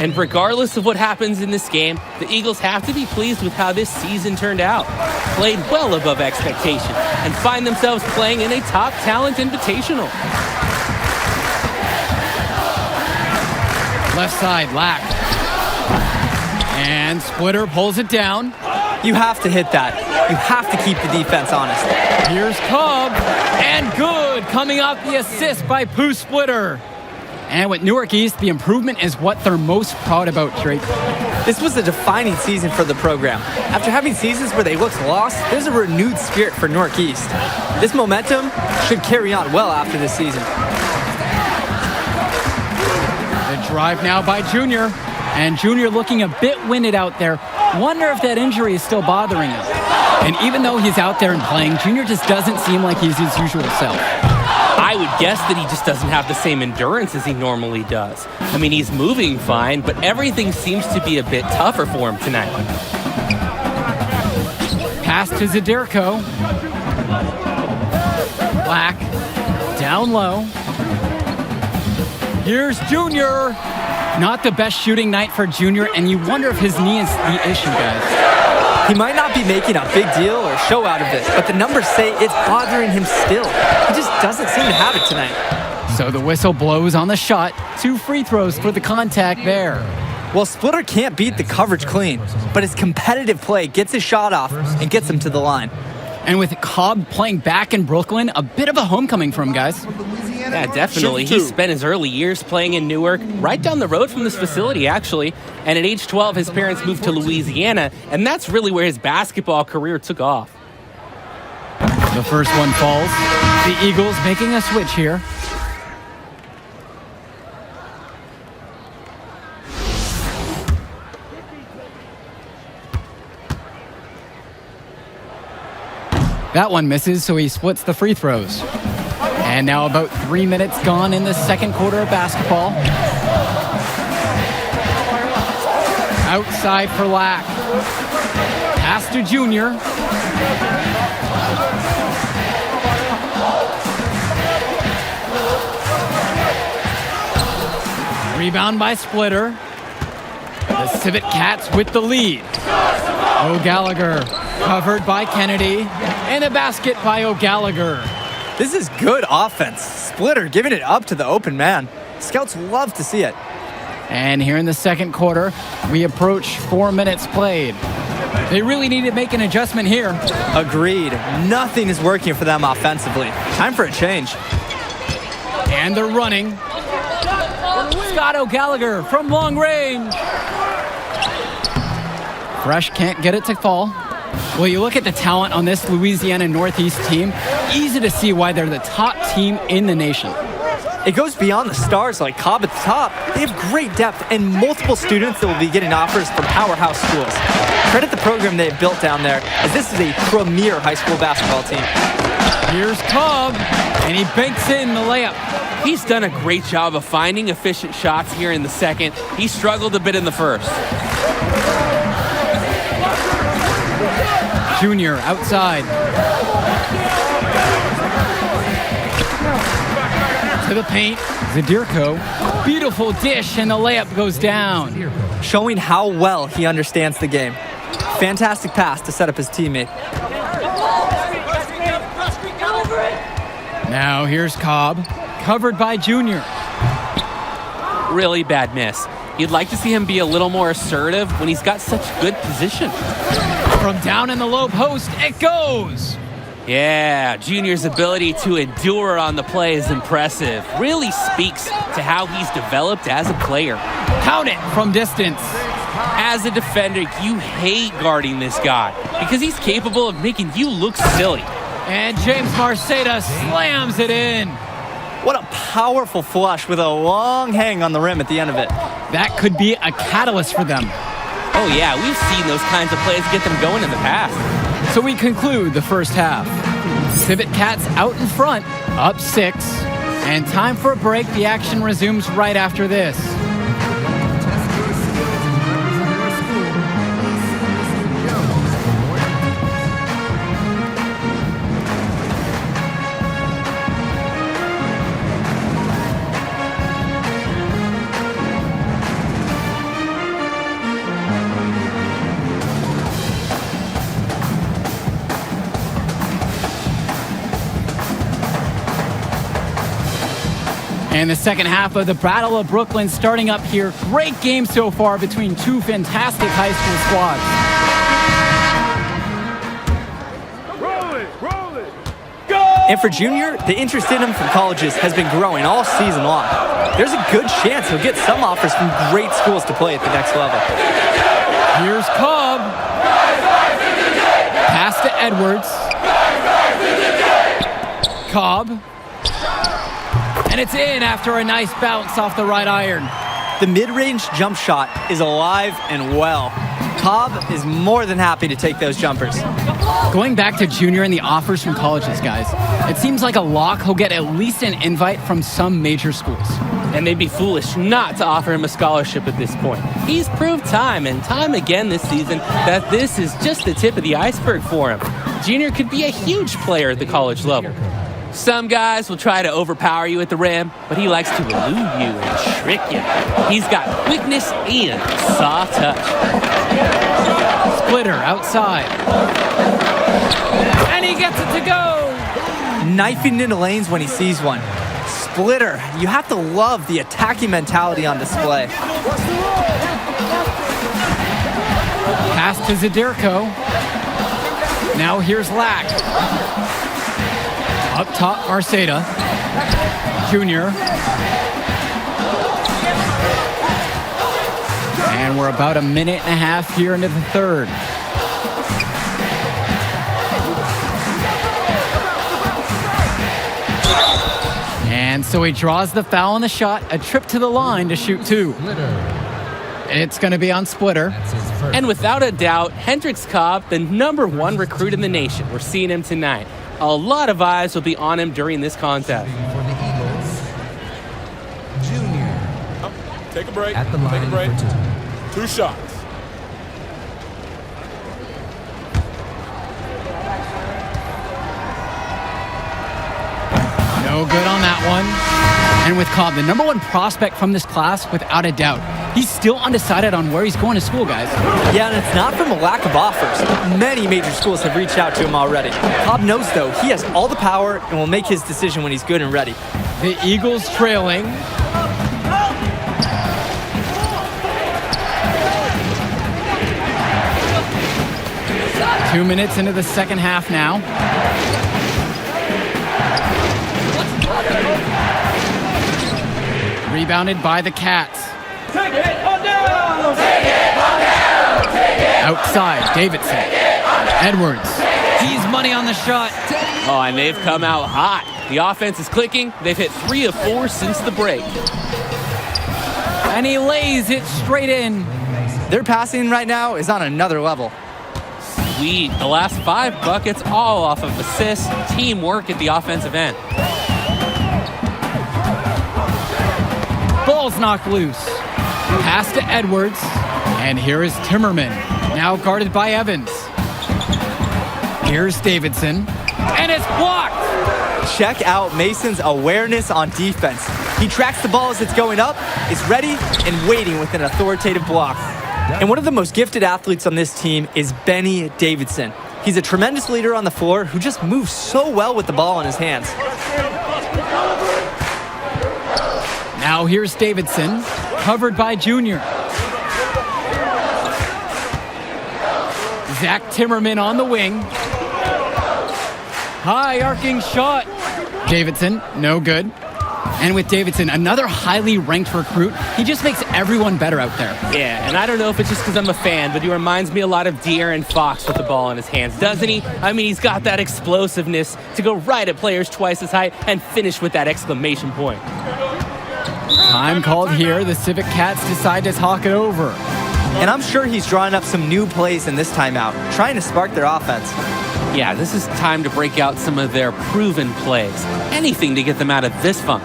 And regardless of what happens in this game, the Eagles have to be pleased with how this season turned out. Played well above expectation and find themselves playing in a top talent invitational. Left side, Lack. And Splitter pulls it down. You have to hit that. You have to keep the defense honest. Here's Cobb, and good, coming off the assist by Pooh Splitter. And with Newark East, the improvement is what they're most proud about, Drake. This was a defining season for the program. After having seasons where they looked lost, there's a renewed spirit for Newark East. This momentum should carry on well after this season. The drive now by Junior. And Junior looking a bit winded out there. Wonder if that injury is still bothering him. And even though he's out there and playing, Junior just doesn't seem like he's his usual self. I would guess that he just doesn't have the same endurance as he normally does. I mean, he's moving fine, but everything seems to be a bit tougher for him tonight. Pass to Zadirko. Black. Down low. Here's Junior. Not the best shooting night for Junior, and you wonder if his knee is the issue, guys. He might not be making a big deal or show out of this, but the numbers say it's bothering him still. He just doesn't seem to have it tonight. So the whistle blows on the shot. 2 free throws for the contact there. Well, Splitter can't beat the coverage clean, but his competitive play gets his shot off and gets him to the line. And with Cobb playing back in Brooklyn, a bit of a homecoming for him, guys. Yeah, definitely. He spent his early years playing in Newark, right down the road from this facility, actually. And at age 12, his parents moved to Louisiana, and that's really where his basketball career took off. The first one falls. The Eagles making a switch here. That one misses, so he splits the free throws. And now about 3 minutes gone in the second quarter of basketball. Outside for Lack. Pass to Junior. Rebound by Splitter. The Civic Cats with the lead. O'Gallagher covered by Kennedy. And a basket by O'Gallagher. This is good offense. Splitter giving it up to the open man. Scouts love to see it. And here in the second quarter, we approach 4 minutes played. They really need to make an adjustment here. Agreed. Nothing is working for them offensively. Time for a change. And they're running. Scott O'Gallagher from long range. Fresh can't get it to fall. Well, you look at the talent on this Louisiana Northeast team, easy to see why they're the top team in the nation. It goes beyond the stars like Cobb at the top. They have great depth and multiple students that will be getting offers from powerhouse schools. Credit the program they have built down there, as this is a premier high school basketball team. Here's Cobb, and he banks in the layup. He's done a great job of finding efficient shots here in the second. He struggled a bit in the first. Junior outside. To the paint, Zadirko. Beautiful dish, and the layup goes down. Showing how well he understands the game. Fantastic pass to set up his teammate. Now here's Cobb, covered by Junior. Really bad miss. You'd like to see him be a little more assertive when he's got such good position. From down in the low post, it goes. Yeah, Junior's ability to endure on the play is impressive. Really speaks to how he's developed as a player. Count it from distance. As a defender, you hate guarding this guy because he's capable of making you look silly. And James Marceda slams it in. What a powerful flush with a long hang on the rim at the end of it. That could be a catalyst for them. Oh yeah, we've seen those kinds of plays get them going in the past. So we conclude the first half. Civet Cats out in front, up 6. And time for a break. The action resumes right after this. And the second half of the Battle of Brooklyn starting up here. Great game so far between two fantastic high school squads. And for Junior, the interest in him from colleges has been growing all season long. There's a good chance he'll get some offers from great schools to play at the next level. Here's Cobb. Pass to Edwards. Cobb. And it's in after a nice bounce off the right iron. The mid-range jump shot is alive and well. Cobb is more than happy to take those jumpers. Going back to Junior and the offers from colleges, guys, it seems like a lock he'll get at least an invite from some major schools. And they'd be foolish not to offer him a scholarship at this point. He's proved time and time again this season that this is just the tip of the iceberg for him. Junior could be a huge player at the college level. Some guys will try to overpower you at the rim, but he likes to elude you and trick you. He's got quickness and soft touch. Splitter outside. And he gets it to go. Knifing into lanes when he sees one. Splitter, you have to love the attacking mentality on display. Pass to Zadirko. Now here's Lack. Up top, Marceda. Junior. And we're about a minute and a half here into the third. And so he draws the foul on the shot, a trip to the line to shoot 2. It's going to be on Splitter. And without a doubt, Hendrix Cobb, the #1 recruit in the nation. We're seeing him tonight. A lot of eyes will be on him during this contest. For the Eagles, Junior. Take a break. At the line Take a break. for 2. 2 shots. No good on that one. And with Cobb, the #1 prospect from this class, without a doubt. He's still undecided on where he's going to school, guys. Yeah, and it's not from a lack of offers. Many major schools have reached out to him already. Cobb knows, though, he has all the power and will make his decision when he's good and ready. The Eagles trailing. Two minutes into the second half now. Rebounded by the Cats. Take it on down! Take it on down! Take it Outside, Davidson. Edwards. He's money on the shot. Oh, and they've come out hot. The offense is clicking. They've hit 3 of 4 since the break. And he lays it straight in. Their passing right now is on another level. Sweet. The last 5 buckets all off of assists. Teamwork at the offensive end. Ball's knocked loose. Pass to Edwards. And here is Timmerman, now guarded by Evans. Here's Davidson. And it's blocked. Check out Mason's awareness on defense. He tracks the ball as it's going up, is ready, and waiting with an authoritative block. And one of the most gifted athletes on this team is Benny Davidson. He's a tremendous leader on the floor who just moves so well with the ball in his hands. Now here's Davidson, covered by Junior. Zach Timmerman on the wing. High arcing shot. Davidson, no good. And with Davidson, another highly ranked recruit, he just makes everyone better out there. Yeah, and I don't know if it's just because I'm a fan, but he reminds me a lot of De'Aaron Fox with the ball in his hands, doesn't he? I mean, he's got that explosiveness to go right at players twice his height and finish with that exclamation point. Time called here. The Civic Cats decide to talk it over. And I'm sure he's drawing up some new plays in this timeout, trying to spark their offense. Yeah, this is time to break out some of their proven plays. Anything to get them out of this funk.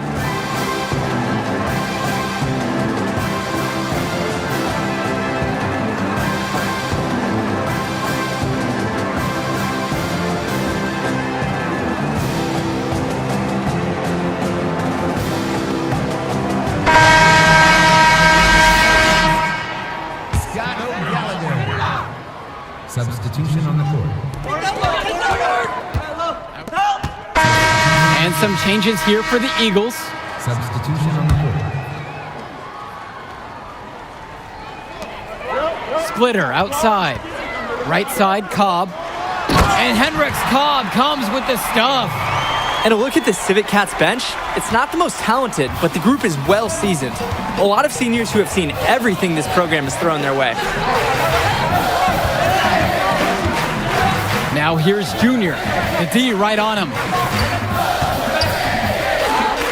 Substitution on the court. And some changes here for the Eagles. Substitution on the court. Splitter outside. Right side, Cobb. And Hendricks Cobb comes with the stuff. And a look at the Civic Cats bench, it's not the most talented, but the group is well seasoned. A lot of seniors who have seen everything this program has thrown their way. Now here's Junior. The D right on him.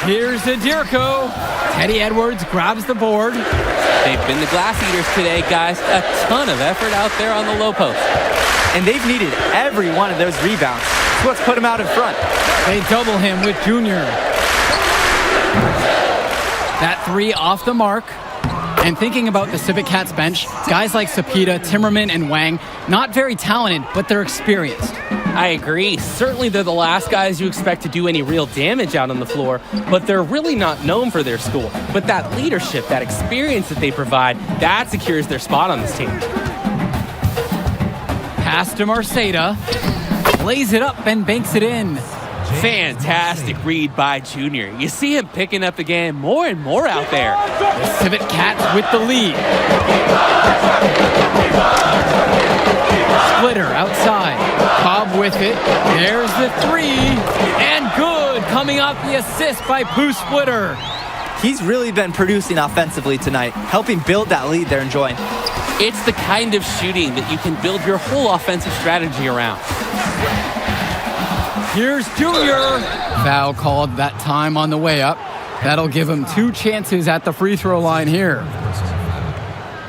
Here's the Dirko. Teddy Edwards grabs the board. They've been the glass eaters today, guys. A ton of effort out there on the low post. And they've needed every one of those rebounds. That's what's put them out in front. They double him with Junior. That 3 off the mark. And thinking about the Civic Cats bench, guys like Sapita, Timmerman, and Wang, not very talented, but they're experienced. I agree. Certainly they're the last guys you expect to do any real damage out on the floor, but they're really not known for their school. But that leadership, that experience that they provide, that secures their spot on this team. Pass to Marceda. Lays it up and banks it in. Fantastic read by Junior. You see him picking up the game more and more out there. The Civic Cats with the lead. Splitter outside. Cobb with it. There's the 3. And good. Coming off the assist by Pooh Splitter. He's really been producing offensively tonight, helping build that lead they're enjoying. It's the kind of shooting that you can build your whole offensive strategy around. Here's Junior. Foul called that time on the way up. That'll give him 2 chances at the free throw line here.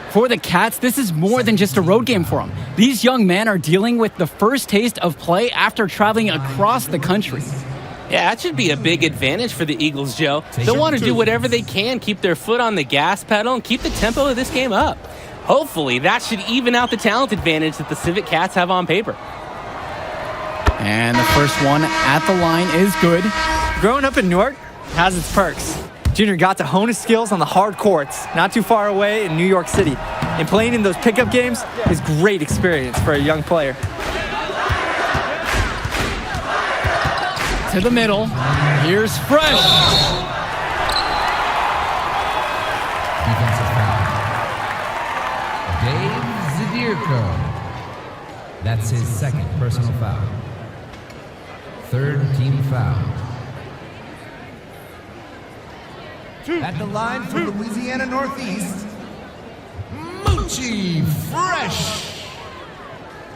For the Cats, this is more than just a road game for them. These young men are dealing with the first taste of play after traveling across the country. Yeah, that should be a big advantage for the Eagles, Joe. They'll want to do whatever they can, keep their foot on the gas pedal, and keep the tempo of this game up. Hopefully, that should even out the talent advantage that the Civic Cats have on paper. And the first one at the line is good. Growing up in Newark has its perks. Junior got to hone his skills on the hard courts, not too far away in New York City. And playing in those pickup games is great experience for a young player. To the middle. Here's Fresh. Defensive foul. Dave Zadirko. That's his second personal foul. Third team foul. At the line from Louisiana Northeast, Moochie Fresh.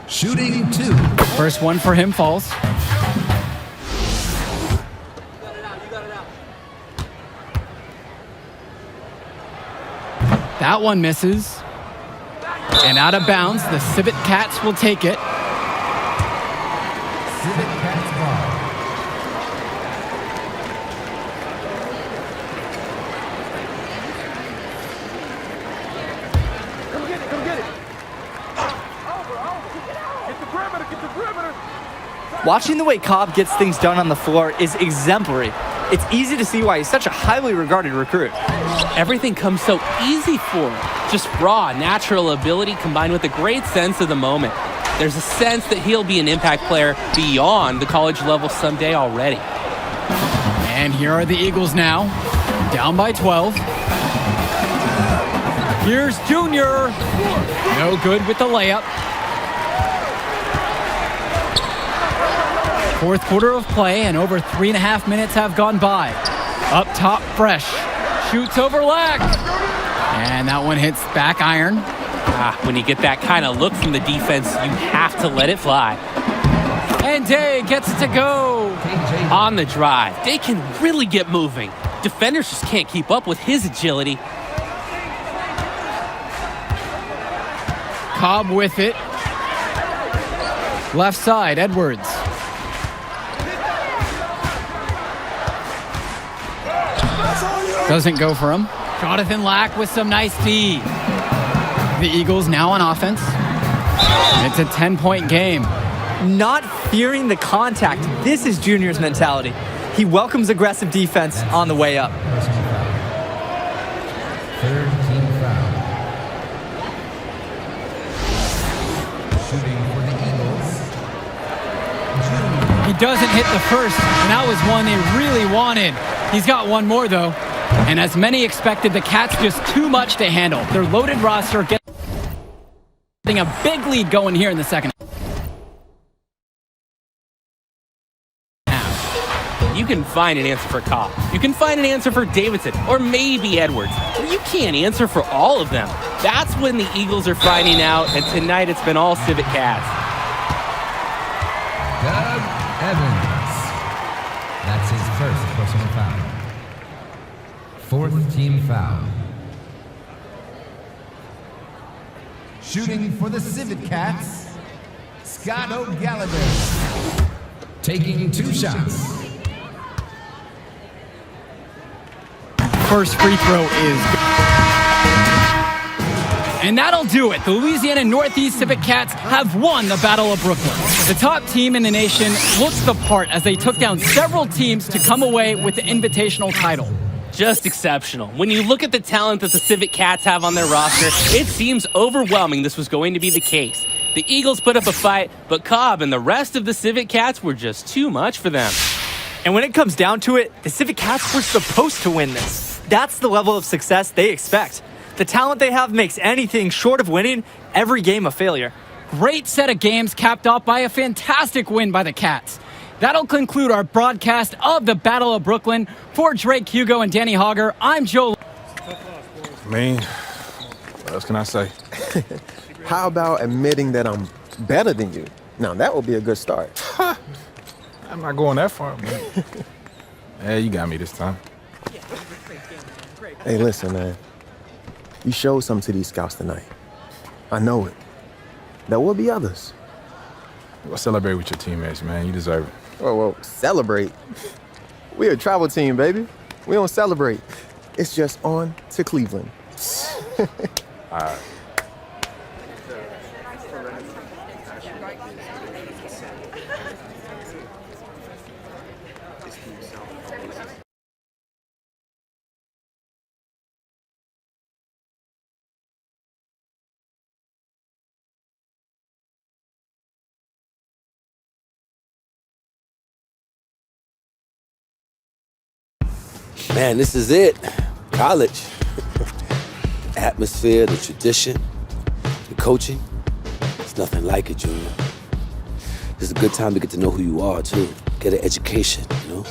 Shooting 2. First one for him falls. That one misses. And out of bounds, the Civet Cats will take it. Civet Cats ball. Come get it. Get the perimeter. Watching the way Cobb gets things done on the floor is exemplary. It's easy to see why he's such a highly regarded recruit. Everything comes so easy for him. Just raw, natural ability combined with a great sense of the moment. There's a sense that he'll be an impact player beyond the college level someday already. And here are the Eagles now, down by 12. Here's Junior. No good with the layup. Fourth quarter of play, and over 3.5 minutes have gone by. Up top, Fresh. Shoots over Lack. And that one hits back iron. When you get that kind of look from the defense, you have to let it fly. And Day gets it to go. On the drive, Day can really get moving. Defenders just can't keep up with his agility. Cobb with it. Left side, Edwards. Doesn't go for him. Jonathan Lack with some nice D. The Eagles now on offense. It's a 10-point game. Not fearing the contact. This is Junior's mentality. He welcomes aggressive defense on the way up. Third team foul. Shooting for the Eagles. He doesn't hit the first, and that was one they really wanted. He's got one more, though. And as many expected, the Cats just too much to handle. Their loaded roster getting a big lead going here in the second half. You can find an answer for Cobb. You can find an answer for Davidson, or maybe Edwards. Or you can't answer for all of them. That's when the Eagles are finding out, and tonight it's been all Civet Cats. Doug Evans. That's his first personal foul. Fourth team foul. Shooting for the Civet Cats, Scott O'Gallagher. Taking 2 shots. First free throw is good. And that'll do it. The Louisiana Northeast Civet Cats have won the Battle of Brooklyn. The top team in the nation looks the part as they took down several teams to come away with the invitational title. Just exceptional. When you look at the talent that the Civet Cats have on their roster, it seems overwhelming this was going to be the case. The Eagles put up a fight, but Cobb and the rest of the Civet Cats were just too much for them. And when it comes down to it, the Civet Cats were supposed to win this. That's the level of success they expect. The talent they have makes anything short of winning every game a failure. Great set of games capped off by a fantastic win by the Cats. That'll conclude our broadcast of the Battle of Brooklyn. For Drake Hugo and Danny Hogger, I'm Joe. What else can I say? How about admitting that I'm better than you? Now, that would be a good start. I'm not going that far, man. Hey, you got me this time. Hey, listen, man. You showed something to these scouts tonight. I know it. There will be others. Well, celebrate with your teammates, man. You deserve it. Whoa, celebrate? We're a travel team, baby. We don't celebrate. It's just on to Cleveland. All right. Man, this is it. College. The atmosphere, the tradition, the coaching. It's nothing like it, Junior. This is a good time to get to know who you are, too. Get an education, you know?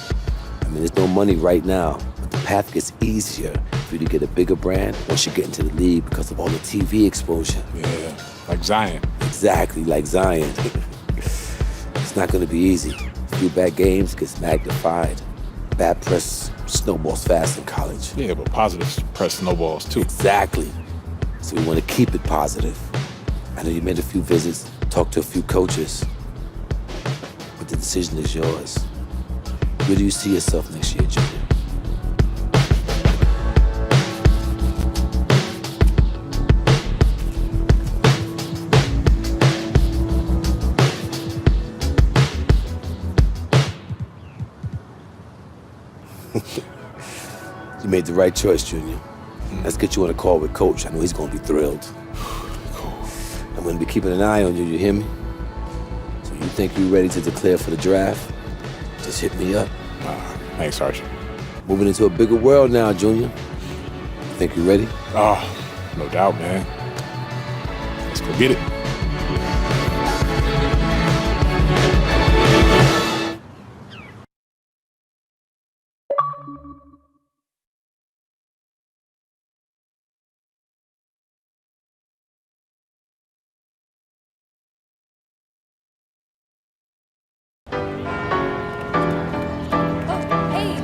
I mean, there's no money right now, but the The path gets easier for you to get a bigger brand once you get into the league because of all the TV exposure. Yeah, like Zion. Exactly, like Zion. It's not going to be easy. A few bad games gets magnified. Bad press snowballs fast in college. Yeah, but positive press snowballs too. Exactly. So we want to keep it positive. I know you made a few visits, talked to a few coaches, but the decision is yours. Where do you see yourself next year, Junior? You made the right choice, Junior. Let's get you on a call with Coach. I know he's going to be thrilled. I'm going to be keeping an eye on you, you hear me? So you think you're ready to declare for the draft? Just hit me up. Thanks, Sergeant. Moving into a bigger world now, Junior. You think you're ready? Oh, no doubt, man. Let's go get it.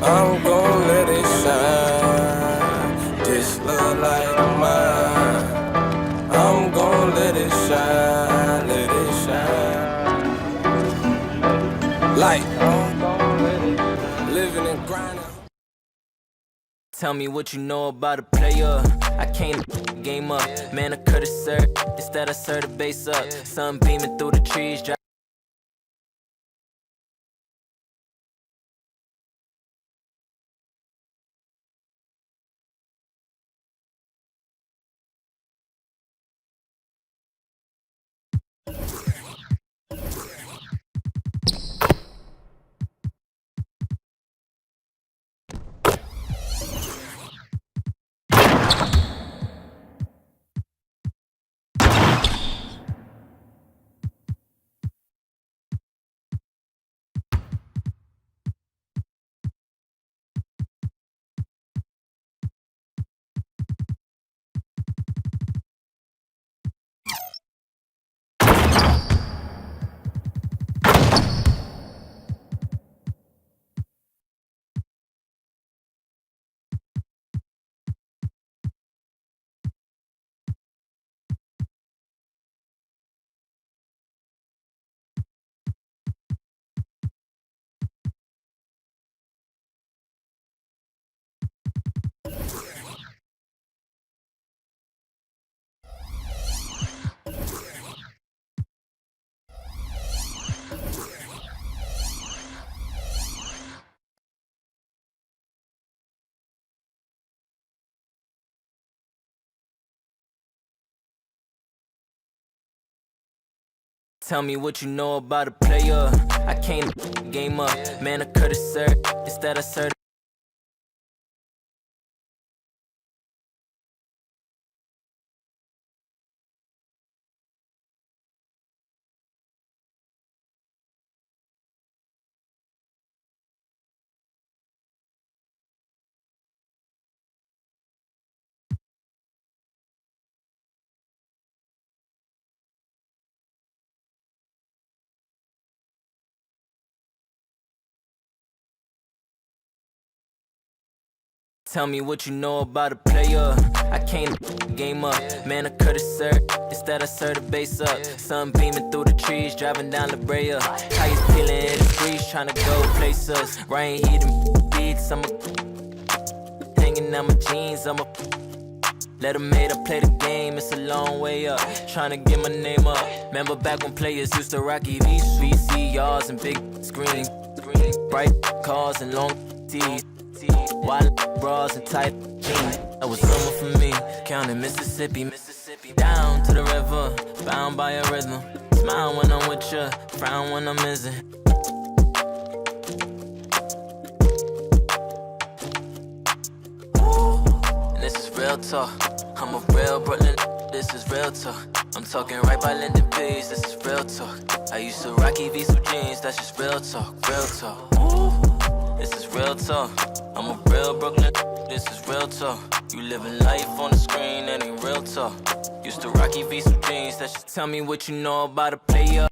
I'm gon' let it shine. This look like mine. I'm gon' let it shine, let it shine. Like, living and grinding. Tell me what you know about a player. I can't game up. Man, I could've served. Instead, I served the base up. Sun beaming through the trees. Tell me what you know about a player. I can't game up. Man, I could've served. Instead, I served. Tell me what you know about a player. I can't game up. Man, I could've served. Instead, I served the base up. Sun beaming through the trees, driving down La Brea. How you feeling in the streets, trying to go places? Rain eating beats, I'm hanging out my jeans, I'm let them made up play the game, it's a long way up. Trying to get my name up. Remember back when players used to rock VCRs and big screens, bright cars and long tees. Wild bras and tight jeans. That was summer for me. Counting Mississippi, down to the river, bound by a rhythm. Smile when I'm with you, frown when I'm missing. And this is real talk. I'm a real Brooklyn. This is real talk. I'm talking right by Linden Page. This is real talk. I used to rock VC jeans. That's just real talk, real talk. This is real talk. I'm a real Brooklyn. This is real talk. You living life on the screen, that ain't real talk. Used to Rocky V some jeans. That should tell me what you know about a player.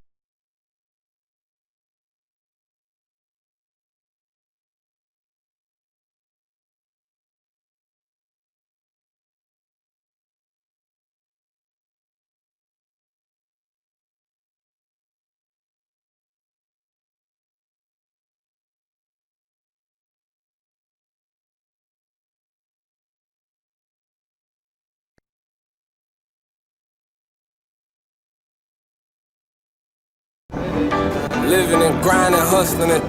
Living and grinding, hustling it.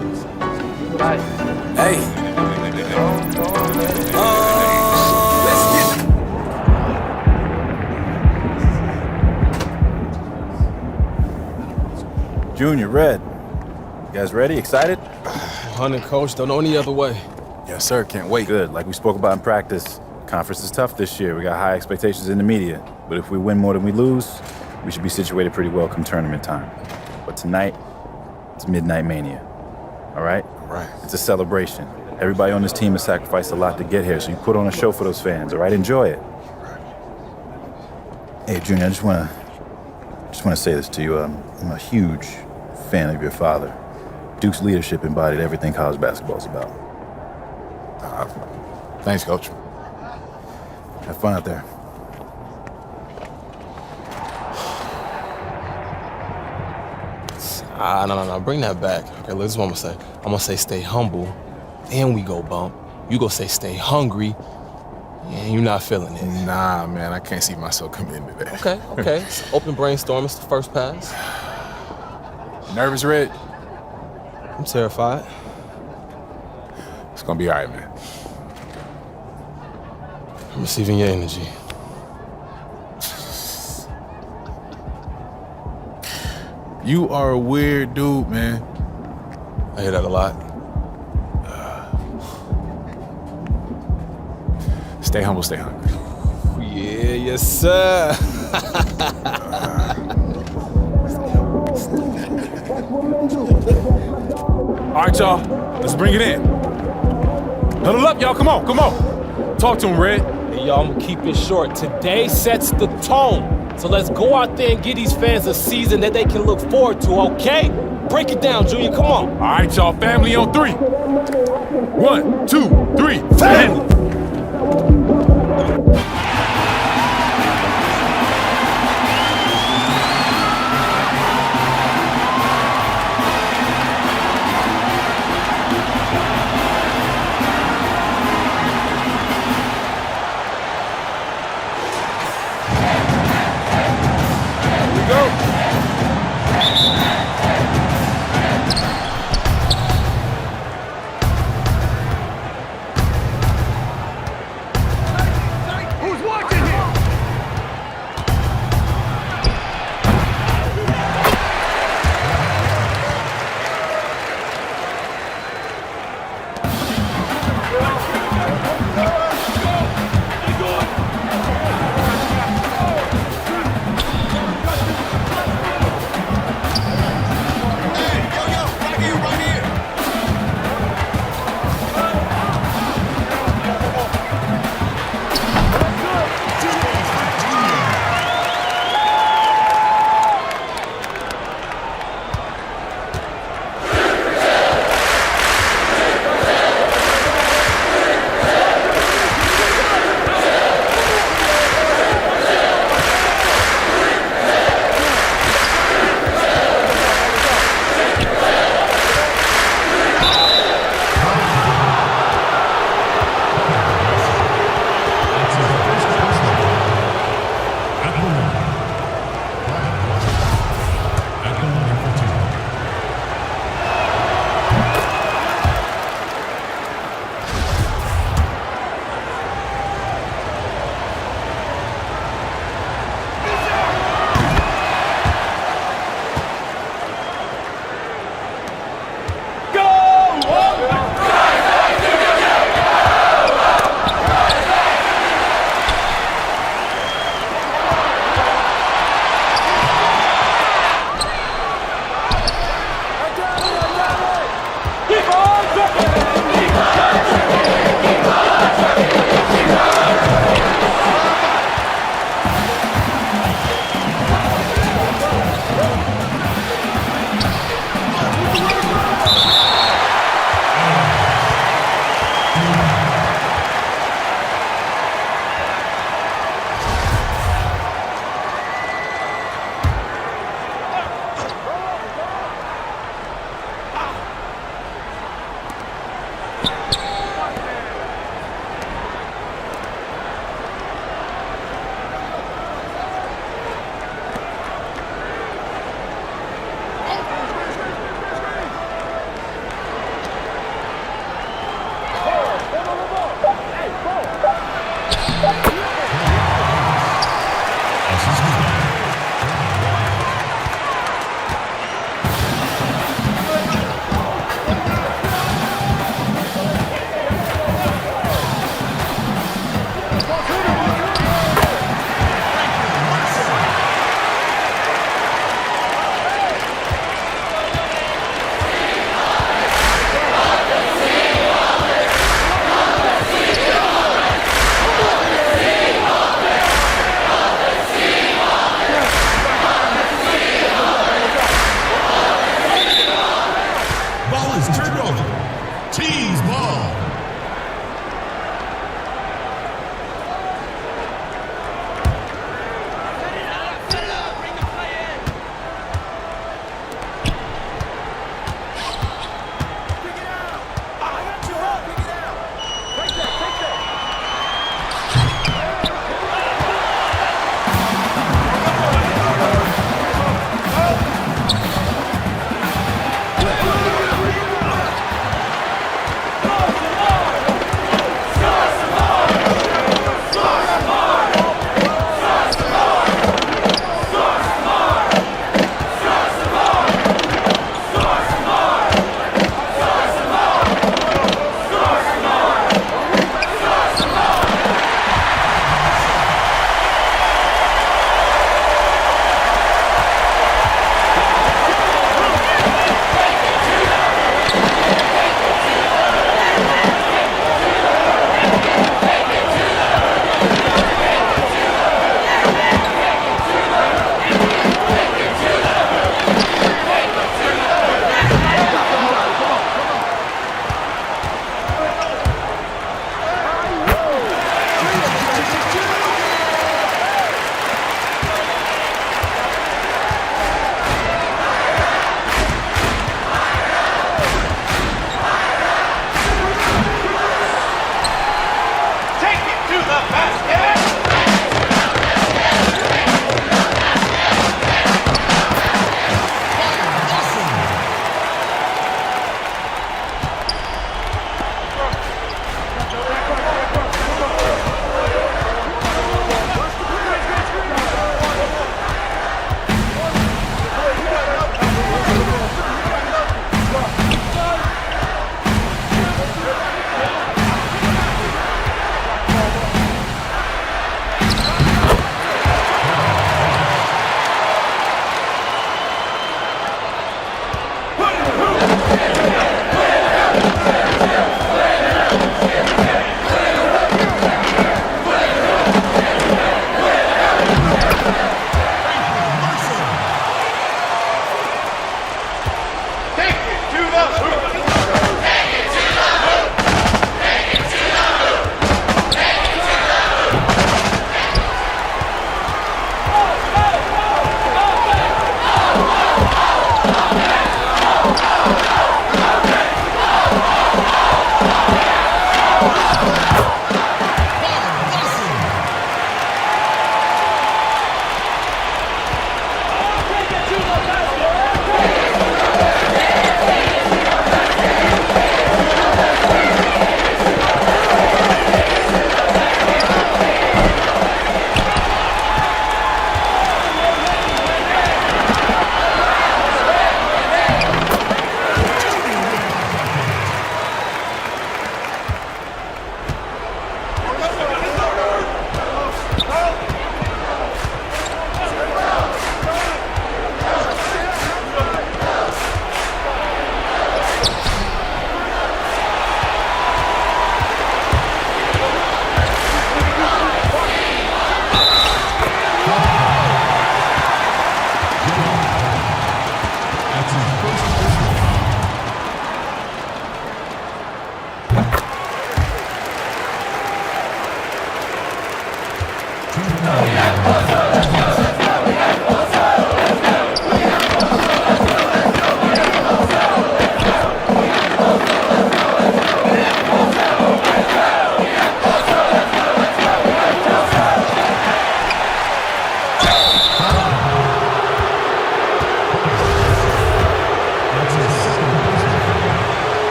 Hey. Let's get it. Junior, Red. You guys ready? Excited? 100, coach. Don't know any other way. Yes, sir. Can't wait. Good. Like we spoke about in practice, conference is tough this year. We got high expectations in the media. But if we win more than we lose, we should be situated pretty well come tournament time. But tonight, it's Midnight Mania. All right? Right. It's a celebration. Everybody on this team has sacrificed a lot to get here, so you put on a show for those fans, all right? Enjoy it. Hey, Junior, I just want to say this to you. I'm a huge fan of your father. Duke's leadership embodied everything college basketball's about. Thanks, Coach. Have fun out there. No. Bring that back. Okay, this is what I'm gonna say. I'm gonna say stay humble, then we go bump. You go say stay hungry, and you're not feeling it. Nah, man, I can't see myself coming into that. Okay. It's open brainstorm. It's the first pass. Nervous, Red? I'm terrified. It's gonna be all right, man. I'm receiving your energy. You are a weird dude, man. I hear that a lot. Stay humble, stay hungry. Yeah, yes, sir. All right, y'all, let's bring it in. Huddle up, y'all, come on. Talk to him, Red. Hey, y'all, I'm gonna keep it short. Today sets the tone. So let's go out there and give these fans a season that they can look forward to, okay? Break it down, Junior, come on. All right, y'all, family on 3. 1, 2, 3, family!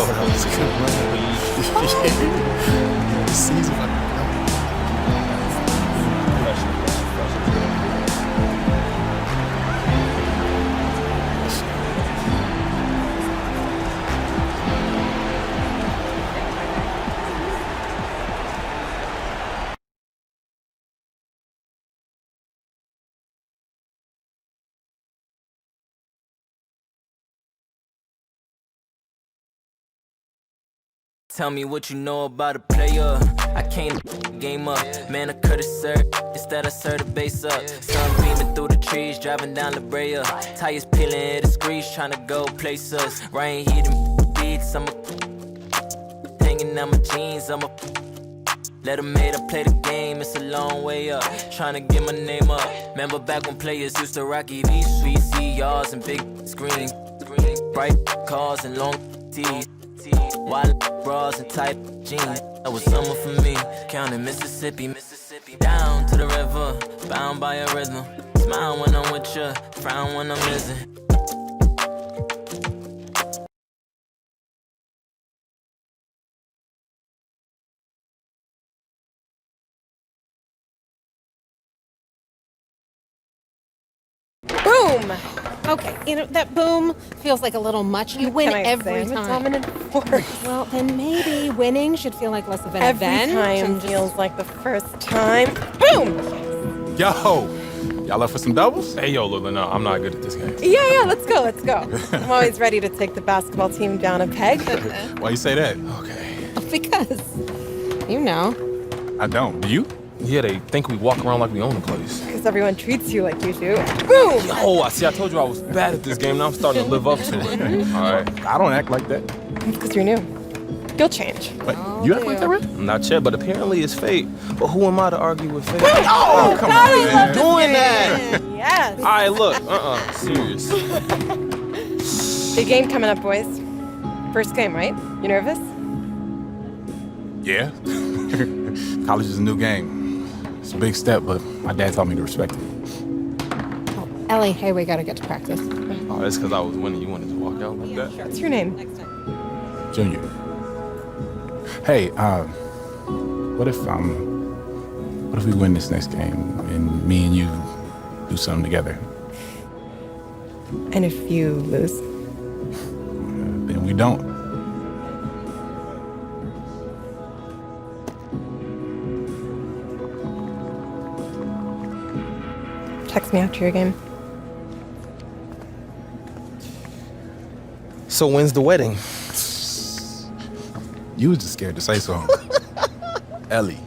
Yo, that was good, man. The season, Tell me what you know about a player. I can't game up. Man, I could've served. Instead, I served the base up. Sun beaming through the trees, driving down La Brea. Tires peeling, hit the screech, trying to go places. Rain heating beats, I'm hanging out my jeans, let them hate, I play the game, it's a long way up. Trying to get my name up. Remember back when players used to rock these sweet CRs and big screens. Bright cars and long tees. Wild bras and tight jeans. That was summer for me. Counting Mississippi. Down to the river, bound by a rhythm. Smile when I'm with you, frown when I'm missing. Boom! Okay, you know, that boom feels like a little much. You win every time. Dominant force. Well, then maybe winning should feel like less of an Every event. time feels like the first time. Boom! yo, y'all up for some doubles? Hey, yo, look, no, I'm not good at this game. Yeah, let's go. I'm always ready to take the basketball team down a peg. Why you say that? Because, you know. I don't. Do you? Yeah, they think we walk around like we own the place. Because everyone treats you like you do. Boom! Yo, I told you I was bad at this game. Now I'm starting to live up to it. All right. I don't act like that. It's because you're new. You'll change. Wait, you act like that, right? Not yet, but apparently it's fate. But who am I to argue with fate? Oh, come on, man. love Doing that. Yes. All right, look. Serious. Big game coming up, boys. First game, right? You nervous? Yeah. College is a new game. It's a big step, but my dad taught me to respect it. Ellie, hey, we gotta get to practice. Oh, that's because I was winning. You wanted to walk out like that? What's your name? Junior. Hey, what if we win this next game and me and you do something together? And if you lose? Then we don't. Text me after your game. So when's the wedding? You was just scared to say so. Ellie.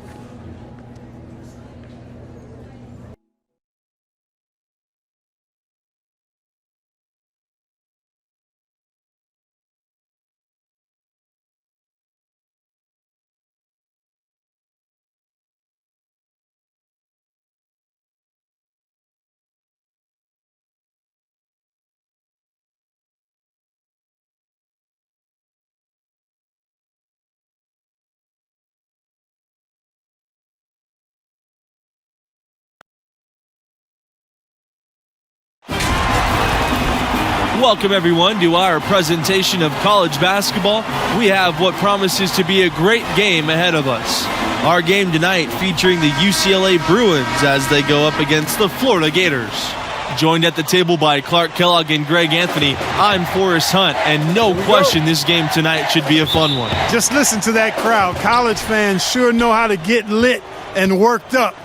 Welcome everyone to our presentation of college basketball. We have what promises to be a great game ahead of us. Our game tonight featuring the UCLA Bruins as they go up against the Florida Gators. Joined at the table by Clark Kellogg and Greg Anthony, I'm Forrest Hunt, and no question this game tonight should be a fun one. Just listen to that crowd. College fans sure know how to get lit and worked up.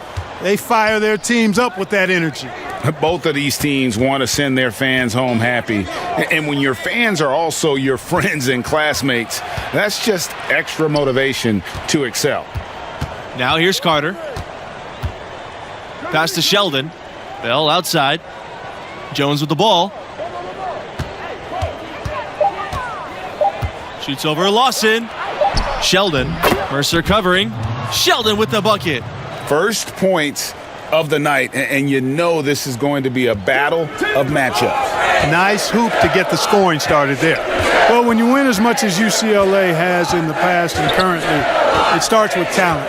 They fire their teams up with that energy. Both of these teams want to send their fans home happy. And when your fans are also your friends and classmates, that's just extra motivation to excel. Now here's Carter. Pass to Sheldon. Bell outside. Jones with the ball. Shoots over Lawson. Sheldon. Mercer covering. Sheldon with the bucket. First points of the night, and you know this is going to be a battle of matchups. Nice hoop to get the scoring started there. Well, when you win as much as UCLA has in the past and currently, it starts with talent.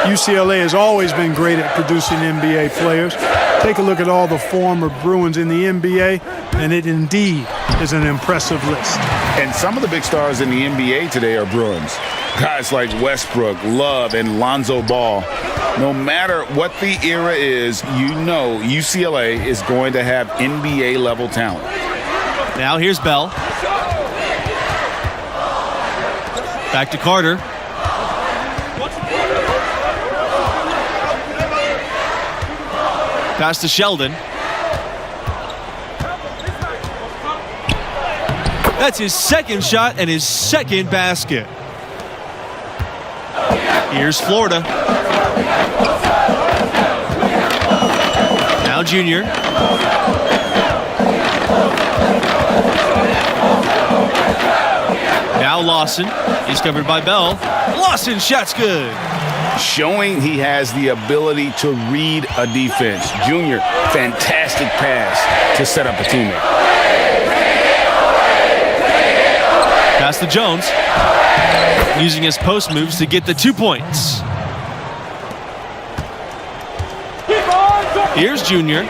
UCLA has always been great at producing NBA players. Take a look at all the former Bruins in the NBA, and it indeed is an impressive list. And some of the big stars in the NBA today are Bruins. Guys like Westbrook, Love, and Lonzo Ball. No matter what the era is, you know UCLA is going to have NBA-level talent. Now here's Bell. Back to Carter. Pass to Sheldon. That's his second shot and his second basket. Here's Florida. Now Junior. Now Lawson. He's covered by Bell. Lawson, shot's good. Showing he has the ability to read a defense. Junior, fantastic pass to set up a teammate. Pass to Jones. Using his post moves to get the 2 points. Here's Junior.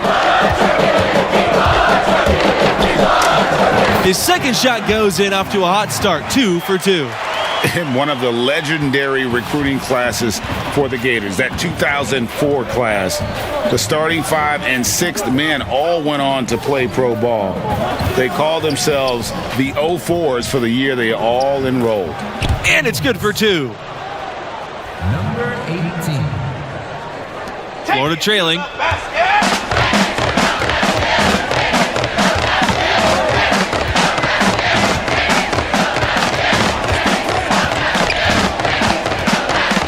His second shot goes in off to a hot start, 2 for 2. In one of the legendary recruiting classes for the Gators, that 2004 class, the starting 5 and 6th men all went on to play pro ball. They call themselves the 04s for the year they all enrolled. And it's good for 2. Number 18. Florida trailing.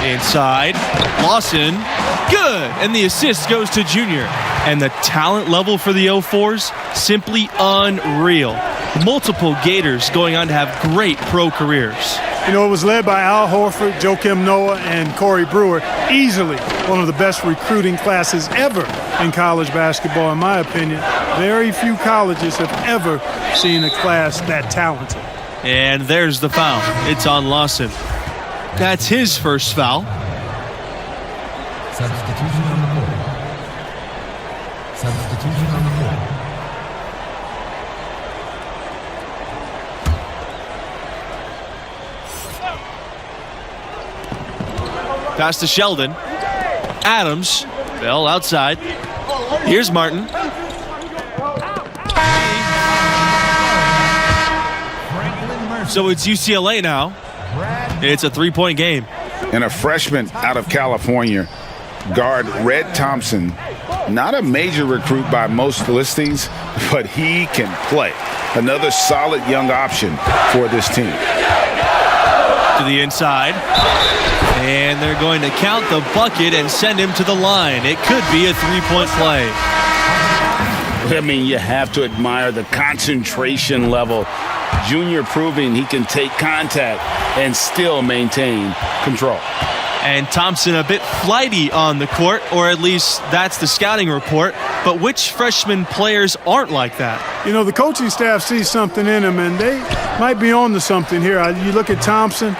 Inside, Lawson, good, and the assist goes to Junior. And the talent level for the 04s, simply unreal. Multiple Gators going on to have great pro careers. You know, it was led by Al Horford, Joakim Noah, and Corey Brewer. Easily one of the best recruiting classes ever in college basketball, in my opinion. Very few colleges have ever seen a class that talented. And there's the foul. It's on Lawson. That's his first foul. Substitution on the court. Substitution on the court. Pass to Sheldon. Adams. Bell outside. Here's Martin. So it's UCLA now. It's a 3-point game. And a freshman out of California, guard Red Thompson. Not a major recruit by most listings, but he can play. Another solid young option for this team. To the inside. And they're going to count the bucket and send him to the line. It could be a 3-point play. I mean, you have to admire the concentration level. Junior proving he can take contact and still maintain control. And Thompson a bit flighty on the court, or at least that's the scouting report. But which freshman players aren't like that? You know, the coaching staff sees something in him, and they might be on to something here. You look at Thompson,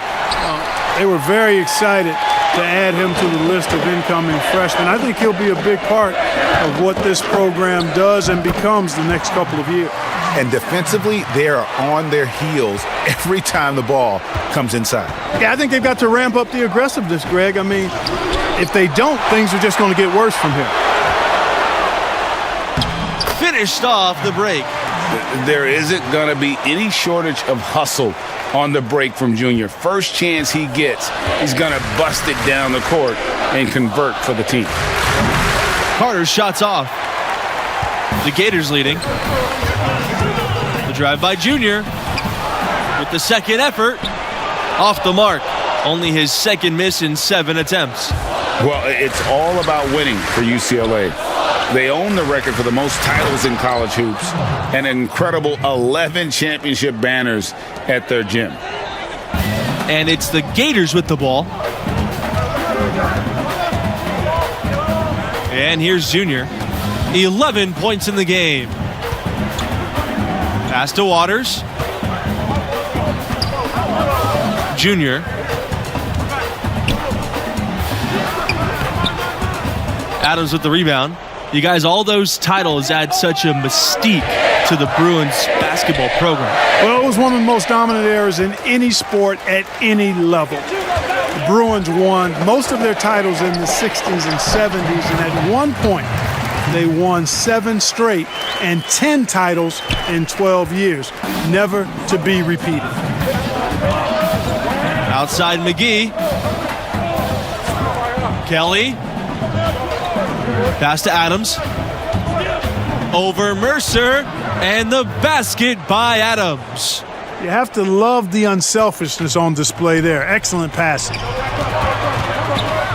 they were very excited to add him to the list of incoming freshmen. I think he'll be a big part of what this program does and becomes the next couple of years. And defensively, they are on their heels every time the ball comes inside. Yeah, I think they've got to ramp up the aggressiveness, Greg. I mean, if they don't, things are just going to get worse from here. Finished off the break. There isn't going to be any shortage of hustle on the break from Junior. First chance he gets, he's going to bust it down the court and convert for the team. Carter's shots off. The Gators leading. The drive by Junior with the second effort. Off the mark. Only his second miss in 7 attempts. Well, it's all about winning for UCLA. They own the record for the most titles in college hoops, an incredible 11 championship banners at their gym. And it's the Gators with the ball. And here's Junior. 11 points in the game. Pass to Waters. junior. Adams with the rebound. You guys, all those titles add such a mystique to the Bruins basketball program. Well, it was one of the most dominant eras in any sport at any level. The Bruins won most of their titles in the 60s and 70s, and at one point, they won 7 straight and 10 titles in 12 years, never to be repeated. Outside McGee. Kelly. Pass to Adams. Over Mercer. And the basket by Adams. You have to love the unselfishness on display there. Excellent passing.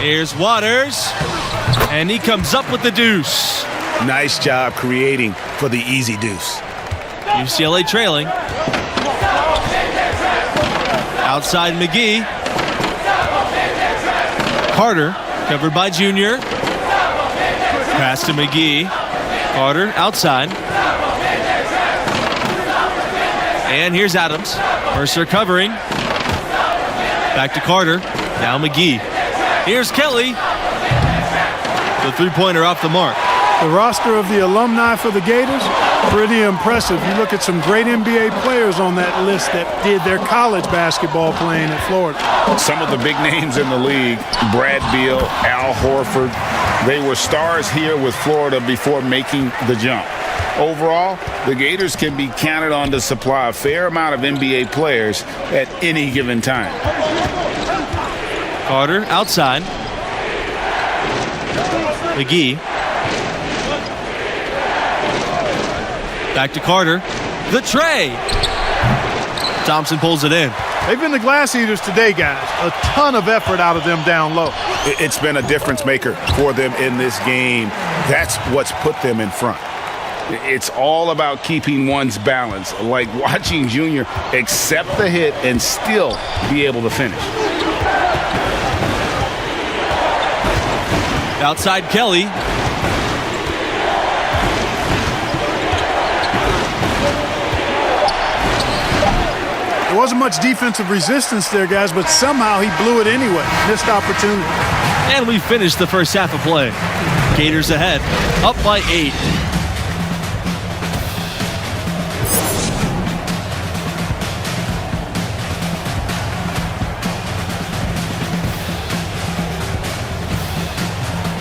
Here's Waters. And he comes up with the deuce. Nice job creating for the easy deuce. UCLA trailing. Outside McGee. Carter, covered by Junior. Pass to McGee. Carter, outside. And here's Adams. Mercer covering. Back to Carter. Now McGee. Here's Kelly. The three-pointer off the mark. The roster of the alumni for the Gators, pretty impressive. You look at some great NBA players on that list that did their college basketball playing at Florida. Some of the big names in the league, Brad Beal, Al Horford, they were stars here with Florida before making the jump. Overall, the Gators can be counted on to supply a fair amount of NBA players at any given time. Carter outside. McGee. Back to Carter. The tray. Thompson pulls it in. They've been the glass eaters today, guys. A ton of effort out of them down low. It's been a difference maker for them in this game. That's what's put them in front. It's all about keeping one's balance, like watching Junior accept the hit and still be able to finish. Outside Kelly. There wasn't much defensive resistance there, guys, but somehow he blew it anyway. Missed opportunity. And we finished the first half of play. Gators ahead, up by 8.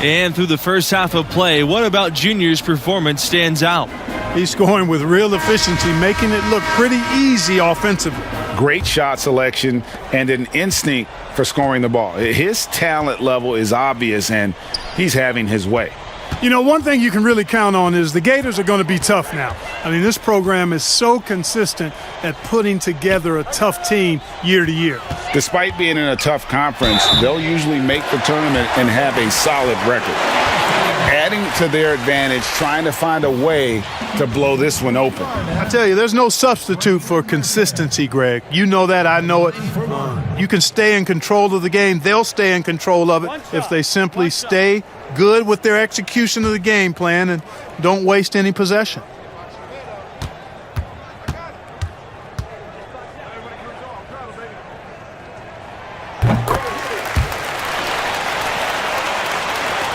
And through the first half of play, what about Junior's performance stands out? He's scoring with real efficiency, making it look pretty easy offensively. Great shot selection and an instinct for scoring the ball. His talent level is obvious, and he's having his way. You know, one thing you can really count on is the Gators are going to be tough now. I mean, this program is so consistent at putting together a tough team year to year. Despite being in a tough conference, they'll usually make the tournament and have a solid record. Adding to their advantage, trying to find a way to blow this one open. I tell you, there's no substitute for consistency, Greg. You know that, I know it. You can stay in control of the game. They'll stay in control of it if they simply stay good with their execution of the game plan and don't waste any possession.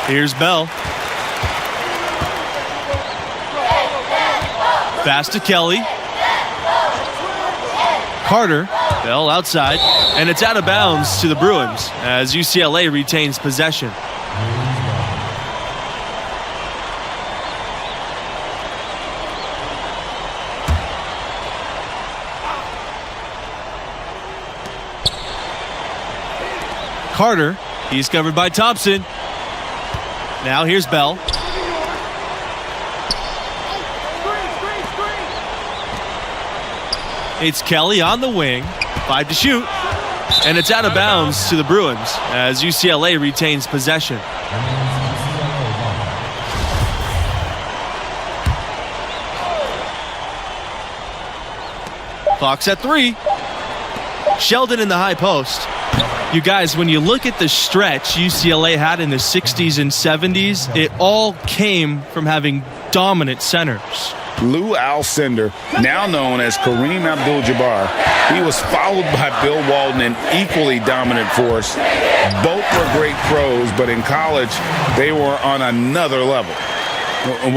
Here's Bell. Pass to Kelly. Carter. Bell outside. And it's out of bounds to the Bruins as UCLA retains possession. Carter. He's covered by Thompson. Now here's Bell. It's Kelly on the wing. 5 to shoot. And it's out of bounds to the Bruins as UCLA retains possession. Clock's at 3. Sheldon in the high post. You guys, when you look at the stretch UCLA had in the 60s and 70s, it all came from having dominant centers. Lou Alcindor, now known as Kareem Abdul-Jabbar. He was followed by Bill Walton, an equally dominant force. Both were great pros, but in college, they were on another level.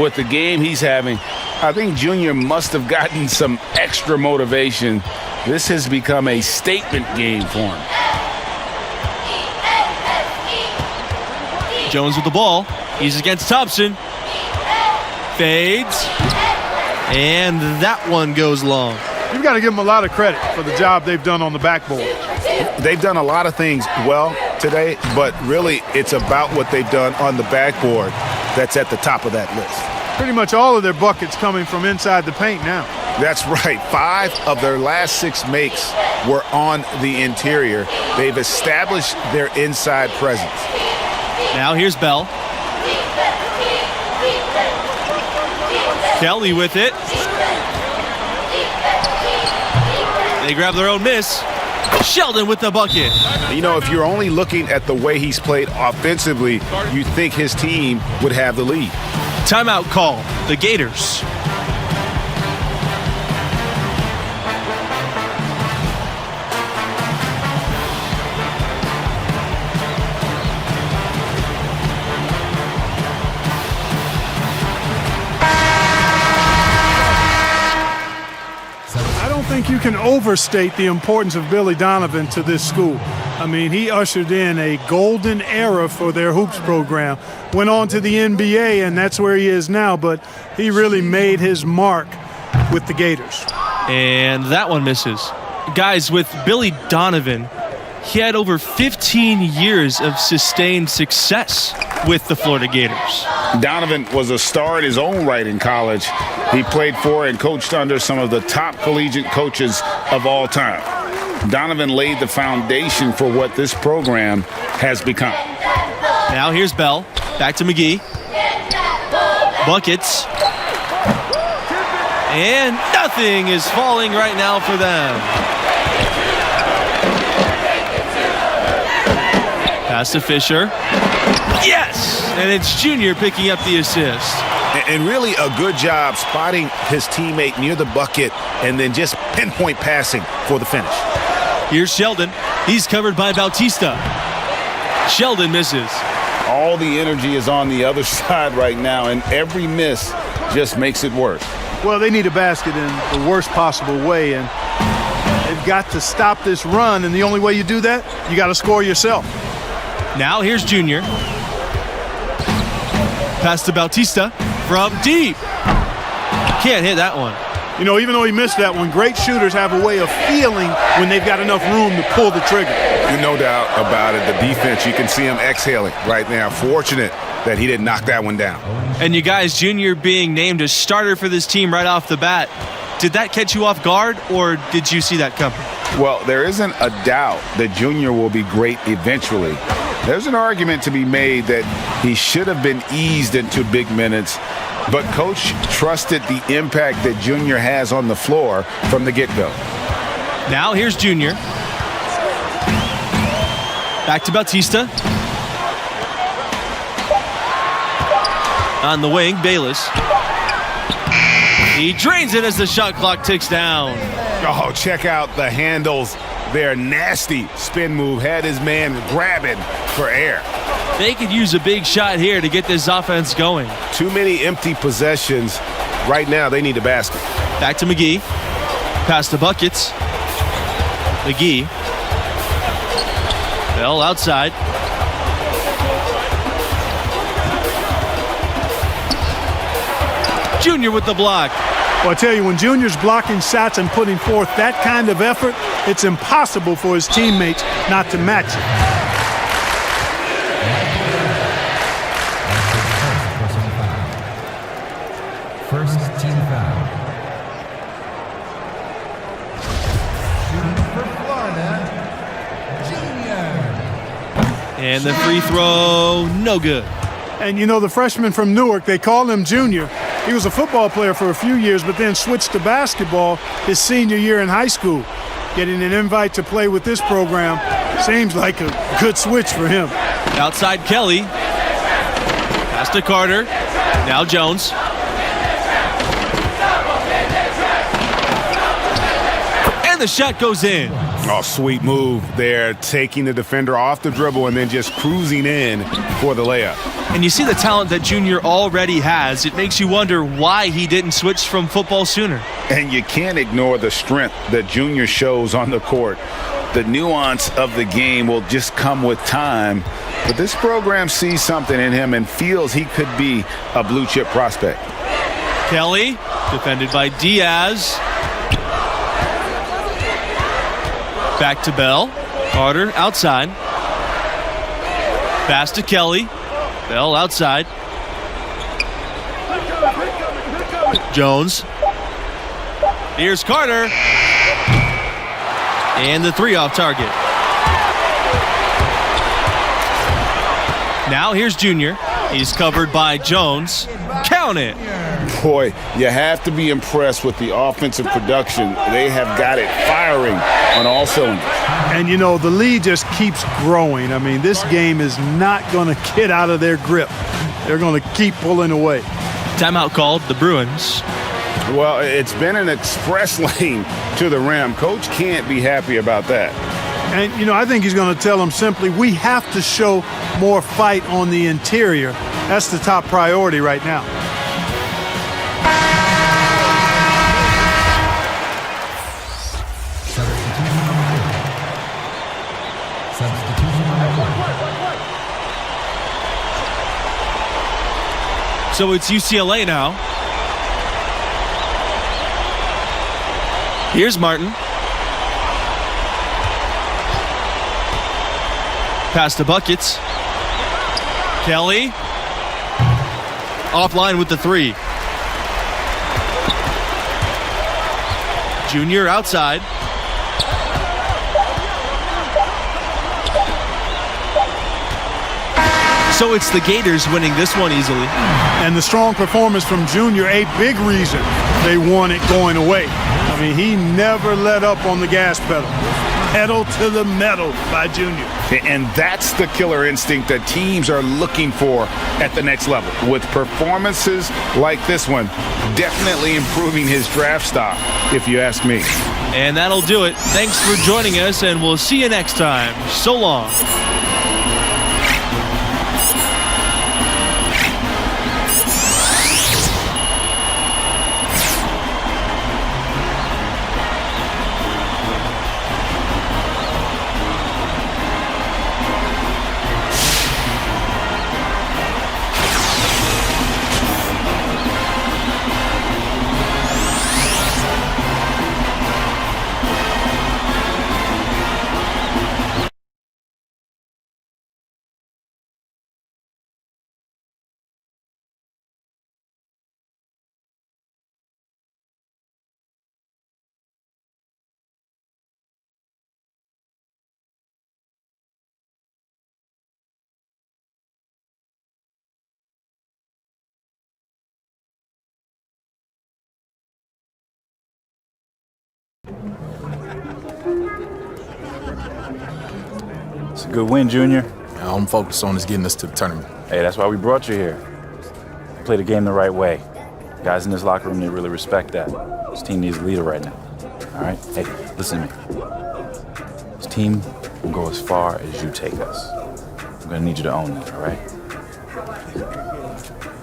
With the game he's having, I think Junior must have gotten some extra motivation. This has become a statement game for him. Jones with the ball. He's against Thompson. Fades. And that one goes long. You've got to give them a lot of credit for the job they've done on the backboard. They've done a lot of things well today, but really it's about what they've done on the backboard that's at the top of that list. Pretty much all of their buckets coming from inside the paint now. That's right. 5 of their last 6 makes were on the interior. They've established their inside presence. Now here's Bell. Kelly with it. They grab their own miss. Sheldon with the bucket. You know, if you're only looking at the way he's played offensively, you think his team would have the lead. Timeout call. The Gators. I think you can overstate the importance of Billy Donovan to this school. I mean, he ushered in a golden era for their hoops program. Went on to the NBA, and that's where he is now, but he really made his mark with the Gators. And that one misses. Guys, with Billy Donovan, he had over 15 years of sustained success with the Florida Gators. Donovan was a star in his own right in college. He played for and coached under some of the top collegiate coaches of all time. Donovan laid the foundation for what this program has become. Now here's Bell. Back to McGee. Buckets. And nothing is falling right now for them. Pass to Fisher. Yes! And it's Junior picking up the assist. And really a good job spotting his teammate near the bucket and then just pinpoint passing for the finish. Here's Sheldon. He's covered by Bautista. Sheldon misses. All the energy is on the other side right now, and every miss just makes it worse. Well, they need a basket in the worst possible way, and they've got to stop this run, and the only way you do that, you got to score yourself. Now here's Junior. Pass to Bautista from deep. Can't hit that one. You know, even though he missed that one, great shooters have a way of feeling when they've got enough room to pull the trigger. No doubt about it. The defense, you can see him exhaling right now. Fortunate that he didn't knock that one down. And you guys, Junior being named a starter for this team right off the bat, did that catch you off guard, or did you see that coming? Well, there isn't a doubt that Junior will be great eventually. There's an argument to be made that he should have been eased into big minutes, but Coach trusted the impact that Junior has on the floor from the get-go. Now here's Junior. Back to Bautista. On the wing, Bayless. He drains it as the shot clock ticks down. Oh, check out the handles. Their nasty spin move had his man grabbing for air. They could use a big shot here to get this offense going. Too many empty possessions. Right now, they need a basket. Back to McGee. Pass to Buckets. McGee. Bell outside. Junior with the block. Well, I tell you, when Junior's blocking shots and putting forth that kind of effort, it's impossible for his teammates not to match it. First team foul. Shooting for Florida, Junior. And the free throw, no good. And you know, the freshman from Newark, they call him Junior. He was a football player for a few years, but then switched to basketball his senior year in high school. Getting an invite to play with this program seems like a good switch for him. Outside Kelly. Pass to Carter. Now Jones. And the shot goes in. Oh, sweet move there, taking the defender off the dribble and then just cruising in for the layup. And you see the talent that Junior already has. It makes you wonder why he didn't switch from football sooner. And you can't ignore the strength that Junior shows on the court. The nuance of the game will just come with time. But this program sees something in him and feels he could be a blue chip prospect. Kelly, defended by Diaz. Back to Bell. Carter outside. Pass to Kelly. Bell outside. Jones. Here's Carter. And the three off target. Now here's Junior. He's covered by Jones. Count it. Boy, you have to be impressed with the offensive production. They have got it firing on all cylinders. And, you know, the lead just keeps growing. I mean, this game is not going to get out of their grip. They're going to keep pulling away. Timeout called, the Bruins. Well, it's been an express lane to the rim. Coach can't be happy about that. And, you know, I think he's going to tell them simply, we have to show more fight on the interior. That's the top priority right now. So it's UCLA now. Here's Martin. Pass to Buckets. Kelly. Offline with the three. Junior outside. So it's the Gators winning this one easily. And the strong performance from Junior, a big reason they won it going away. I mean, he never let up on the gas pedal. Pedal to the metal by Junior. And that's the killer instinct that teams are looking for at the next level. With performances like this one, definitely improving his draft stock, if you ask me. And that'll do it. Thanks for joining us, and we'll see you next time. So long. It's a good win, Junior. All I'm focused on is getting us to the tournament. Hey, that's why we brought you here. Play the game the right way. Guys in this locker room, they really respect that. This team needs a leader right now. All right? Hey, listen to me. This team will go as far as you take us. I'm gonna need you to own that, all right?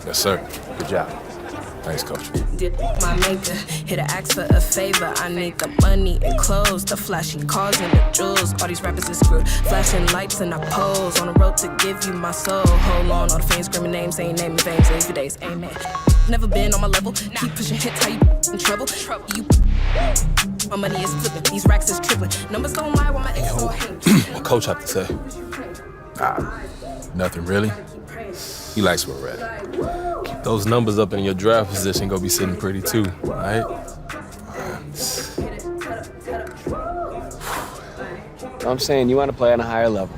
Yes, sir. Good job. Thanks, Coach. Did my maker hit an ask for a favor? I need the money and clothes, the flashy cars and the jewels. All these rappers is screwed. Flashing lights and I pose on the road to give you my soul. Hold on, all the fans screaming names, ain't naming names. Live your days, amen. Never been on my level. Keep pushing hits, how you in trouble? You. My money is flipping. These racks is tripling. Numbers don't lie while my ex don't hate. What Coach have to say? Nothing really. He likes where we're at. Keep those numbers up in your draft position, go be sitting pretty too, right? I'm saying you want to play on a higher level,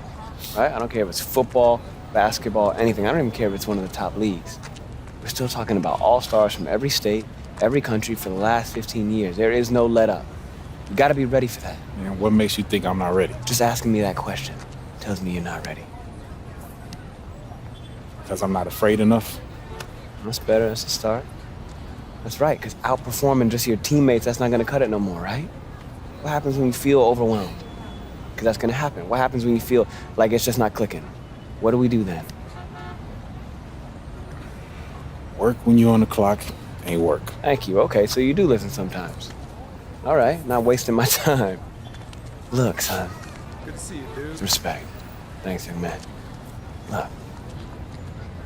right? I don't care if it's football, basketball, anything. I don't even care if it's one of the top leagues. We're still talking about all-stars from every state, every country for the last 15 years. There is no let-up. You got to be ready for that. Man, what makes you think I'm not ready? Just asking me that question tells me you're not ready. Because I'm not afraid enough? That's better. That's a start. That's right, because outperforming just your teammates, that's not going to cut it no more, right? What happens when you feel overwhelmed? Because that's going to happen. What happens when you feel like it's just not clicking? What do we do then? Work when you're on the clock ain't work. Thank you. Okay, so you do listen sometimes. All right, not wasting my time. Look, son. Good to see you, dude. Respect. Thanks, young man. Look,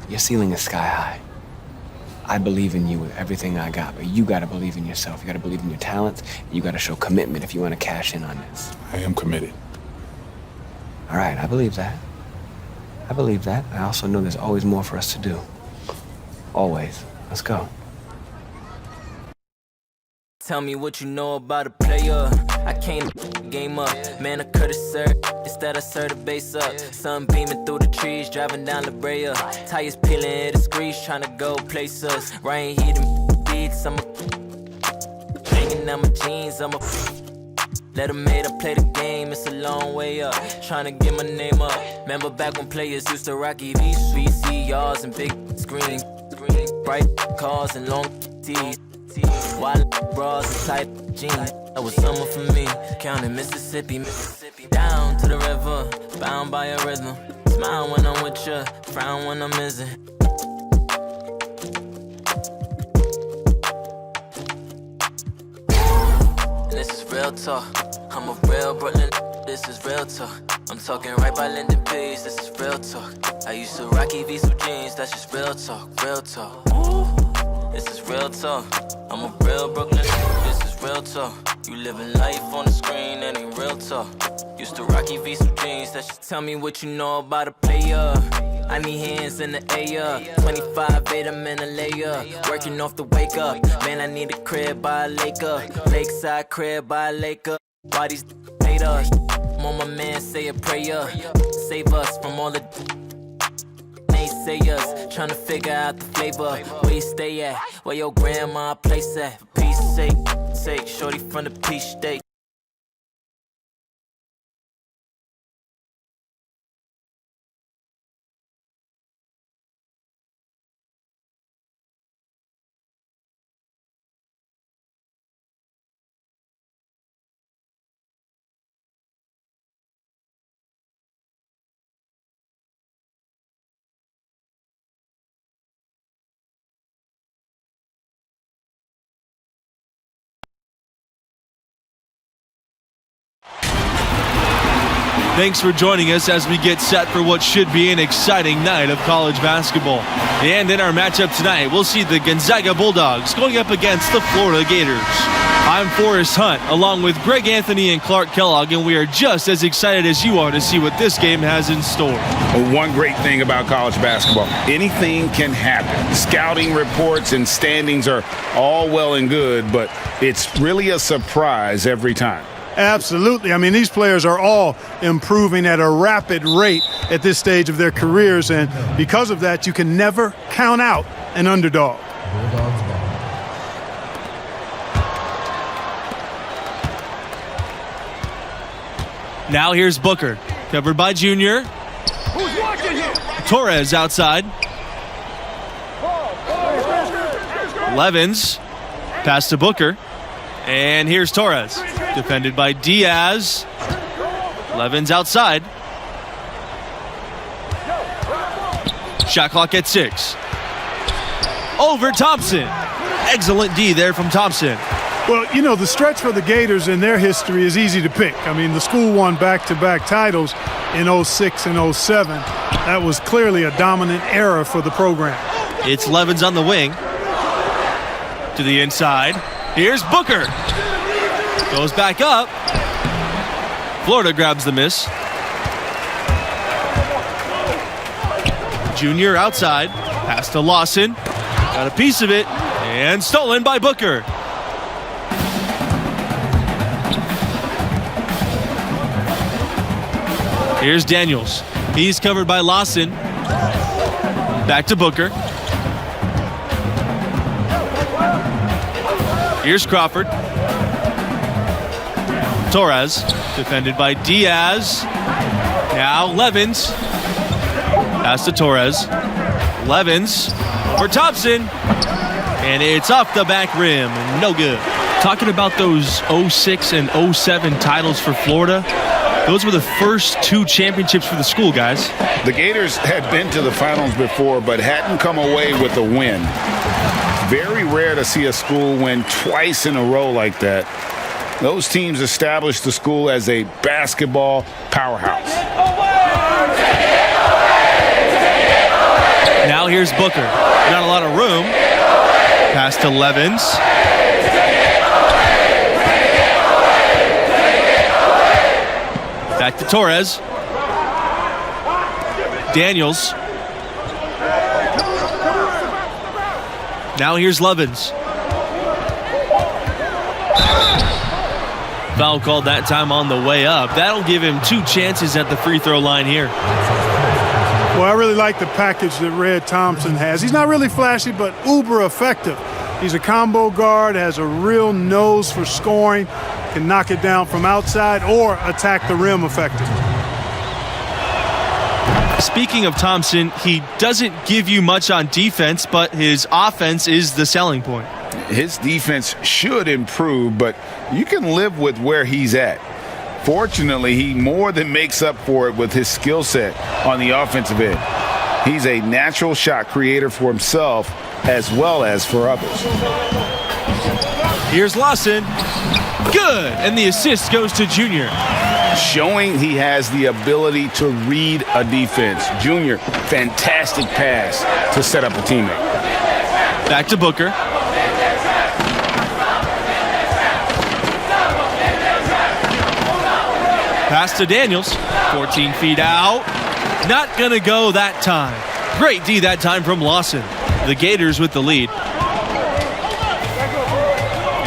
your ceiling is sky high. I believe in you with everything I got, but you gotta believe in yourself. You gotta believe in your talents, and you gotta show commitment if you wanna cash in on this. I am committed. All right, I believe that. I believe that. I also know there's always more for us to do. Always. Let's go. Tell me what you know about a player. I came game up, man, I could've served. Instead I served the base up. Sun beaming through the trees, driving down La Brea. Tires peeling, hit the screech, tryna go places. Rain heating beats, I'm hanging out my jeans, I'm let them made up play the game, it's a long way up. Tryna get my name up. Remember back when players used to rock these sweet CRs and big screens. Bright cars and long tees. Wild bras and tight jeans. That was summer for me. Counting Mississippi. Down to the river, bound by a rhythm. Smile when I'm with ya, frown when I'm missing. And this is real talk. I'm a real Brooklyn. This is real talk. I'm talking right by Linden Peace. This is real talk. I used to rock EVs with jeans. That's just real talk. Real talk. This is real talk. I'm a real Brooklyn. This is real talk. You living life on the screen, that ain't real talk. Used to rock EVs with jeans. That just tell me what you know about a player. I need hands in the air. 25-8, I'm in a layer. Working off the wake up. Man, I need a crib by a Laker. Lakeside crib by a Laker. Why these hate us? On my man, say a prayer. Save us from all the naysayers. Tryna figure out the flavor. Where you stay at? Where your grandma place at? For peace sake, shorty from the peach state. Thanks for joining us as we get set for what should be an exciting night of college basketball. And in our matchup tonight, we'll see the Gonzaga Bulldogs going up against the Florida Gators. I'm Forrest Hunt, along with Greg Anthony and Clark Kellogg, and we are just as excited as you are to see what this game has in store. Well, one great thing about college basketball, anything can happen. Scouting reports and standings are all well and good, but it's really a surprise every time. Absolutely. I mean, these players are all improving at a rapid rate at this stage of their careers, and because of that, you can never count out an underdog. Now here's Booker, covered by Junior. Torres outside. Levens, pass to Booker. And here's Torres, defended by Diaz. Levens outside. Shot clock at 6. Over Thompson. Excellent D there from Thompson. Well, you know, the stretch for the Gators in their history is easy to pick. I mean, the school won back-to-back titles in 06 and 07. That was clearly a dominant era for the program. It's Levens on the wing. To the inside. Here's Booker. Goes back up. Florida grabs the miss. Junior outside. Pass to Lawson. Got a piece of it. And stolen by Booker. Here's Daniels. He's covered by Lawson. Back to Booker. Here's Crawford. Torres, defended by Diaz. Now Levens. Pass to Torres. Levens for Thompson. And it's off the back rim. No good. Talking about those 06 and 07 titles for Florida, those were the first 2 championships for the school, guys. The Gators had been to the finals before, but hadn't come away with a win. Very rare to see a school win twice in a row like that. Those teams established the school as a basketball powerhouse. Now here's Booker. Not a lot of room. Pass to Levens. Back to Torres. Daniels. Now here's Levens. Foul called that time on the way up. That'll give him 2 chances at the free throw line here. Well, I really like the package that Red Thompson has. He's not really flashy, but uber effective. He's a combo guard, has a real nose for scoring, can knock it down from outside or attack the rim effectively. Speaking of Thompson, he doesn't give you much on defense, but his offense is the selling point. His defense should improve, but you can live with where he's at. Fortunately, he more than makes up for it with his skill set on the offensive end. He's a natural shot creator for himself as well as for others. Here's Lawson. Good. And the assist goes to Junior. Showing he has the ability to read a defense. Junior, fantastic pass to set up a teammate. Back to Booker. Pass to Daniels. 14 feet out. Not going to go that time. Great D that time from Lawson. The Gators with the lead.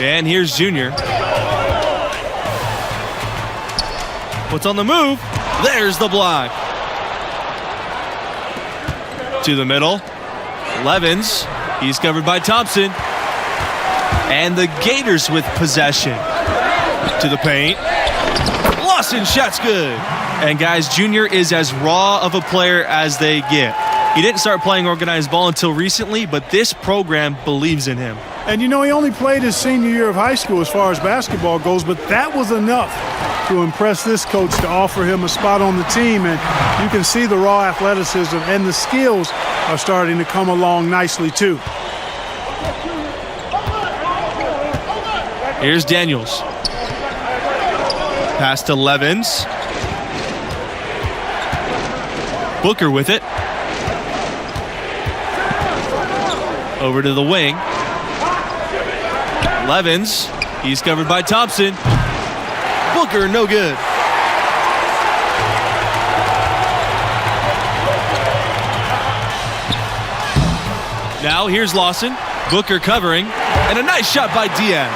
And here's Junior. What's on the move? There's the block. To the middle. Levens. He's covered by Thompson. And the Gators with possession. To the paint. Lawson shot's good. And guys, Junior is as raw of a player as they get. He didn't start playing organized ball until recently, but this program believes in him. And you know, he only played his senior year of high school as far as basketball goes, but that was enough to impress this coach to offer him a spot on the team. And you can see the raw athleticism and the skills are starting to come along nicely too. Here's Daniels. Pass to Levens. Booker with it. Over to the wing. Levens. He's covered by Thompson. Booker, no good. Now here's Lawson. Booker covering. And a nice shot by Diaz.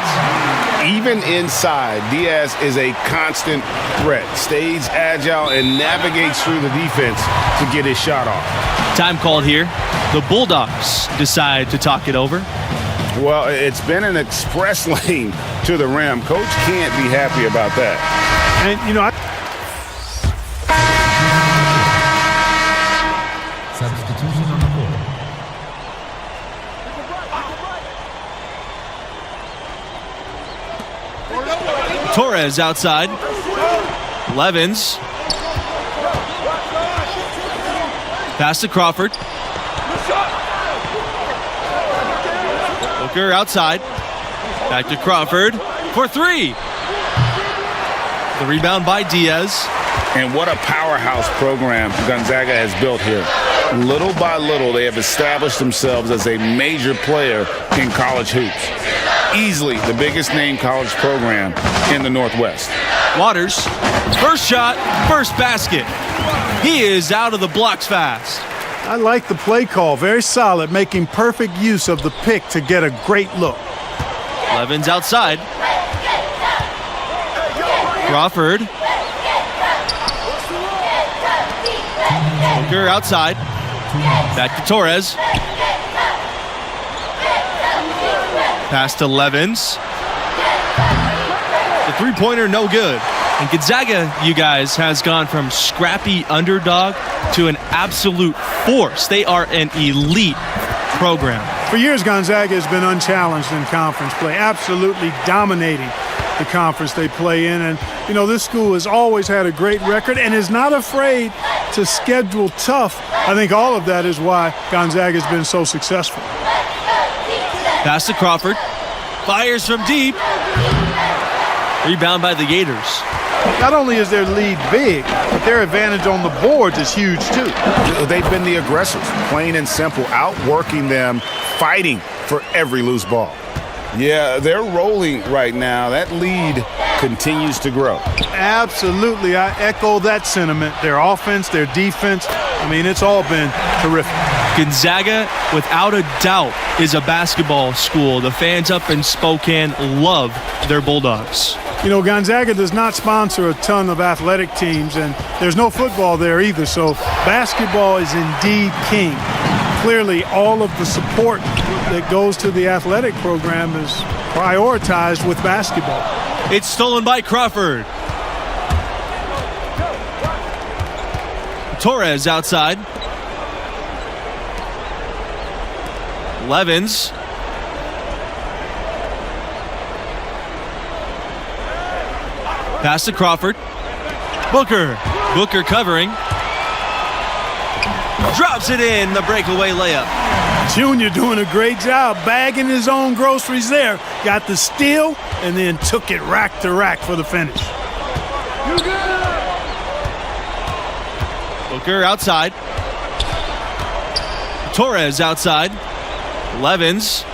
Even inside, Diaz is a constant threat. Stays agile and navigates through the defense to get his shot off. Time called here. The Bulldogs decide to talk it over. Well, it's been an express lane to the rim. Coach can't be happy about that. And, you know, Substitution on the court. Torres outside. Levens. Pass to Crawford. Booker outside. Back to Crawford for 3. The rebound by Diaz. And what a powerhouse program Gonzaga has built here. Little by little, they have established themselves as a major player in college hoops. Easily the biggest name college program in the Northwest. Waters, first shot, first basket. He is out of the blocks fast. I like the play call. Very solid, making perfect use of the pick to get a great look. Levens outside. Crawford. Booker outside. Back to Torres. Pass to Levens. The three-pointer no good. And Gonzaga, you guys, has gone from scrappy underdog to an absolute force. They are an elite program. For years, Gonzaga has been unchallenged in conference play, absolutely dominating the conference they play in. And, you know, this school has always had a great record and is not afraid to schedule tough. I think all of that is why Gonzaga has been so successful. Pass to Crawford. Fires from deep. Rebound by the Gators. Not only is their lead big, but their advantage on the boards is huge too. They've been the aggressors, plain and simple, outworking them, fighting for every loose ball. Yeah, they're rolling right now. That lead continues to grow. Absolutely. I echo that sentiment. Their offense, their defense, I mean, it's all been terrific. Gonzaga, without a doubt, is a basketball school. The fans up in Spokane love their Bulldogs. You know, Gonzaga does not sponsor a ton of athletic teams, and there's no football there either, so basketball is indeed king. Clearly, all of the support that goes to the athletic program is prioritized with basketball. It's stolen by Crawford. Torres outside. Levens. Pass to Crawford. Booker. Booker covering. Drops it in, the breakaway layup. Junior doing a great job bagging his own groceries there. Got the steal and then took it rack to rack for the finish. Booker outside. Torres outside. Levens.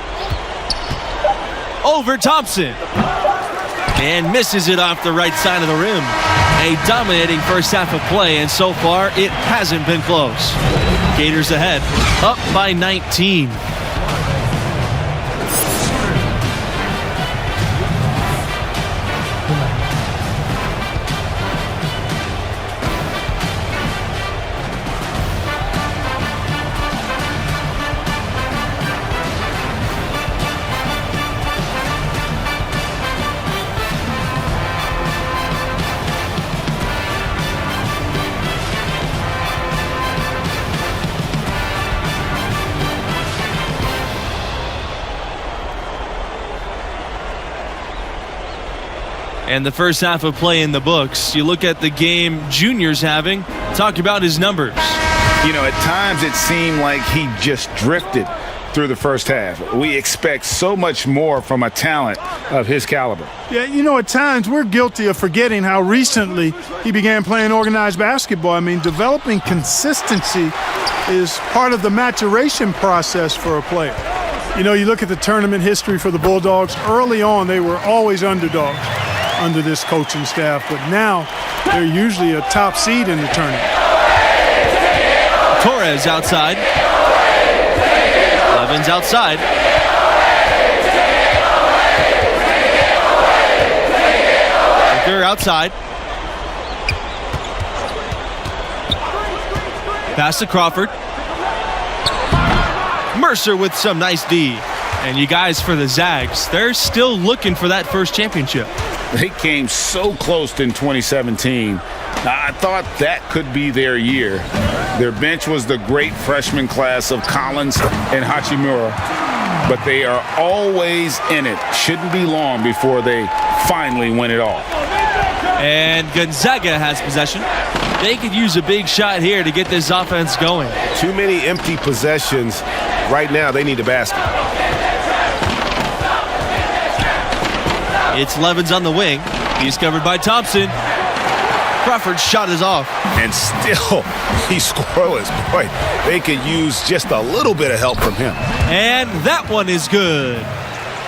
Over Thompson. And misses it off the right side of the rim. A dominating first half of play, and so far it hasn't been close. Gators ahead, up by 19. And the first half of play in the books. You look at the game Junior's having, talk about his numbers. You know, at times it seemed like he just drifted through the first half. We expect so much more from a talent of his caliber. Yeah, you know, at times we're guilty of forgetting how recently he began playing organized basketball. I mean, developing consistency is part of the maturation process for a player. You know, you look at the tournament history for the Bulldogs. Early on, they were always underdogs under this coaching staff, but now they're usually a top seed in the tournament. Torres outside. Levens outside. Booker outside. Pass to Crawford. Mercer with some nice D. And you guys, for the Zags, they're still looking for that first championship. They came so close in 2017. I thought that could be their year. Their bench was the great freshman class of Collins and Hachimura, but they are always in it. Shouldn't be long before they finally win it all. And Gonzaga has possession. They could use a big shot here to get this offense going. Too many empty possessions. Right now, they need a basket. It's Levens on the wing. He's covered by Thompson. Crawford's shot is off. And still, he's scoreless. Boy, they could use just a little bit of help from him. And that one is good.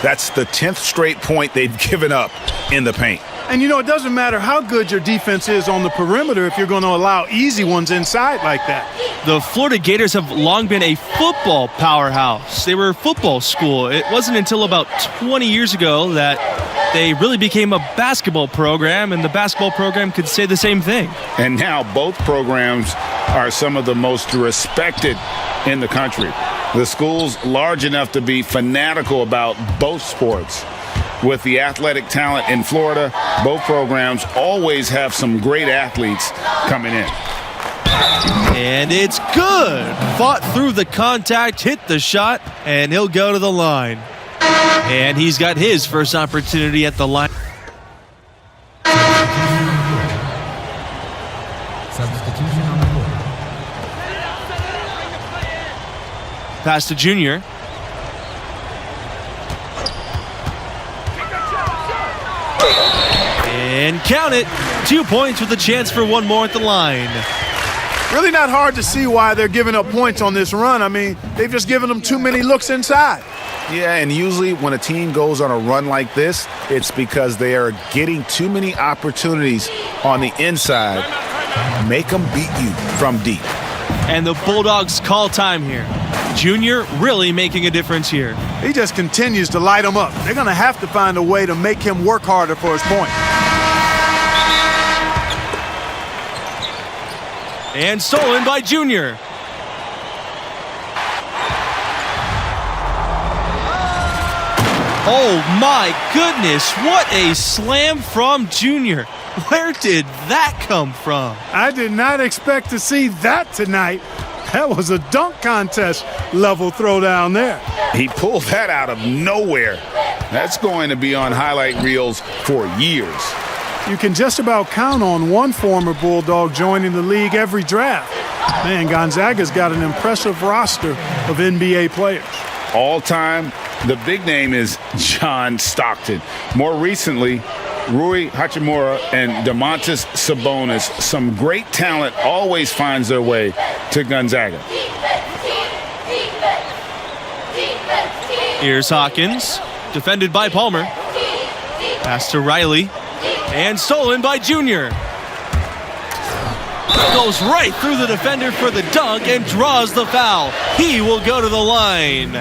That's the 10th straight point they've given up in the paint. And, you know, it doesn't matter how good your defense is on the perimeter if you're going to allow easy ones inside like that. The Florida Gators have long been a football powerhouse. They were a football school. It wasn't until about 20 years ago that they really became a basketball program, and the basketball program could say the same thing. And now both programs are some of the most respected in the country. The school's large enough to be fanatical about both sports. With the athletic talent in Florida, both programs always have some great athletes coming in. And it's good. Fought through the contact, hit the shot, and he'll go to the line. And he's got his first opportunity at the line. Substitution on the board. Pass to Junior. And count it. 2 points with a chance for one more at the line. Really not hard to see why they're giving up points on this run. I mean, they've just given them too many looks inside. Yeah, and usually when a team goes on a run like this, it's because they are getting too many opportunities on the inside. Make them beat you from deep. And the Bulldogs call time here. Junior really making a difference here. He just continues to light them up. They're going to have to find a way to make him work harder for his point. And stolen by Junior. Oh my goodness, what a slam from Junior. Where did that come from? I did not expect to see that tonight. That was a dunk contest level throwdown there. He pulled that out of nowhere. That's going to be on highlight reels for years. You can just about count on one former Bulldog joining the league every draft. Man, Gonzaga's got an impressive roster of NBA players. All time, the big name is John Stockton. More recently, Rui Hachimura and Domantas Sabonis. Some great talent always finds their way to Gonzaga. Here's Hawkins, defended by Palmer. Pass to Riley, and stolen by Junior. Goes right through the defender for the dunk and draws the foul. He will go to the line.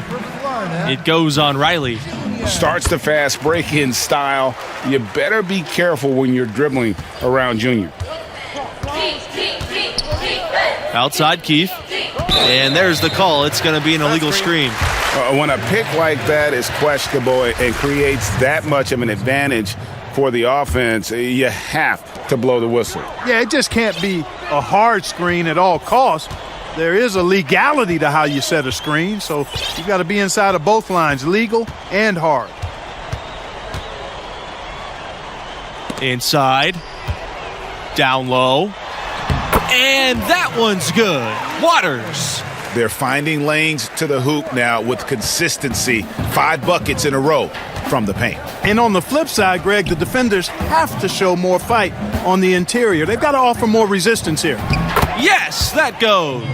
It goes on Riley. Starts the fast break-in style. You better be careful when you're dribbling around Junior. Outside Keefe. And there's the call. It's going to be an illegal screen. When a pick like that is questionable and creates that much of an advantage for the offense, you have to blow the whistle. Yeah, it just can't be a hard screen at all costs. There is a legality to how you set a screen, so you got to be inside of both lines, legal and hard. Inside. Down low. And that one's good. Waters. They're finding lanes to the hoop now with consistency. 5 buckets in a row from the paint. And on the flip side, Greg, the defenders have to show more fight on the interior. They've got to offer more resistance here. Yes, that goes.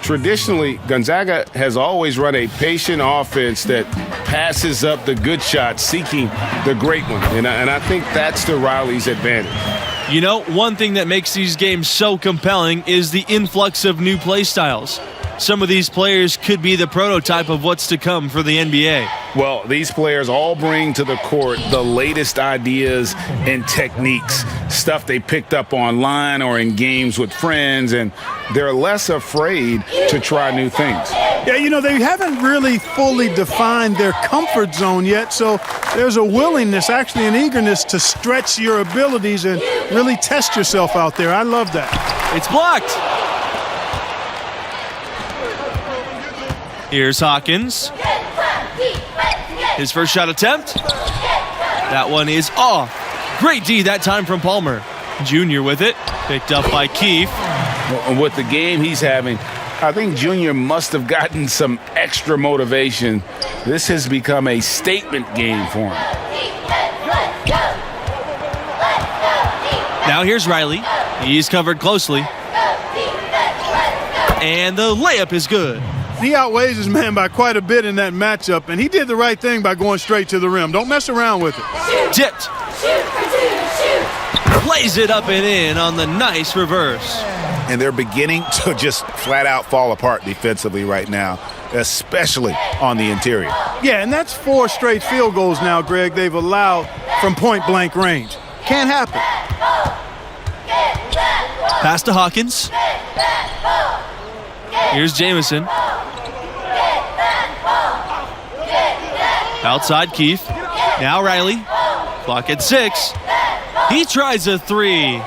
Traditionally, Gonzaga has always run a patient offense that passes up the good shots, seeking the great one. And I think that's to Riley's advantage. You know, one thing that makes these games so compelling is the influx of new play styles. Some of these players could be the prototype of what's to come for the NBA. Well, these players all bring to the court the latest ideas and techniques, stuff they picked up online or in games with friends, and they're less afraid to try new things. Yeah, you know, they haven't really fully defined their comfort zone yet, so there's a willingness, actually an eagerness to stretch your abilities and really test yourself out there. I love that. It's blocked. Here's Hawkins. His first shot attempt. That one is off. Great D that time from Palmer. Junior with it. Picked up by Keefe. Well, with the game he's having, I think Junior must have gotten some extra motivation. This has become a statement game for him. Now here's Riley. He's covered closely. And the layup is good. He outweighs his man by quite a bit in that matchup, and he did the right thing by going straight to the rim. Don't mess around with it. Tipped. Plays it up and in on the nice reverse. And they're beginning to just flat out fall apart defensively right now, especially on the interior. Yeah, and that's 4 straight field goals now, Greg, they've allowed from point-blank range. Can't happen. Pass to Hawkins. Here's Jamison. Outside Keefe. Now Riley. Clock at 6. He tries a 3.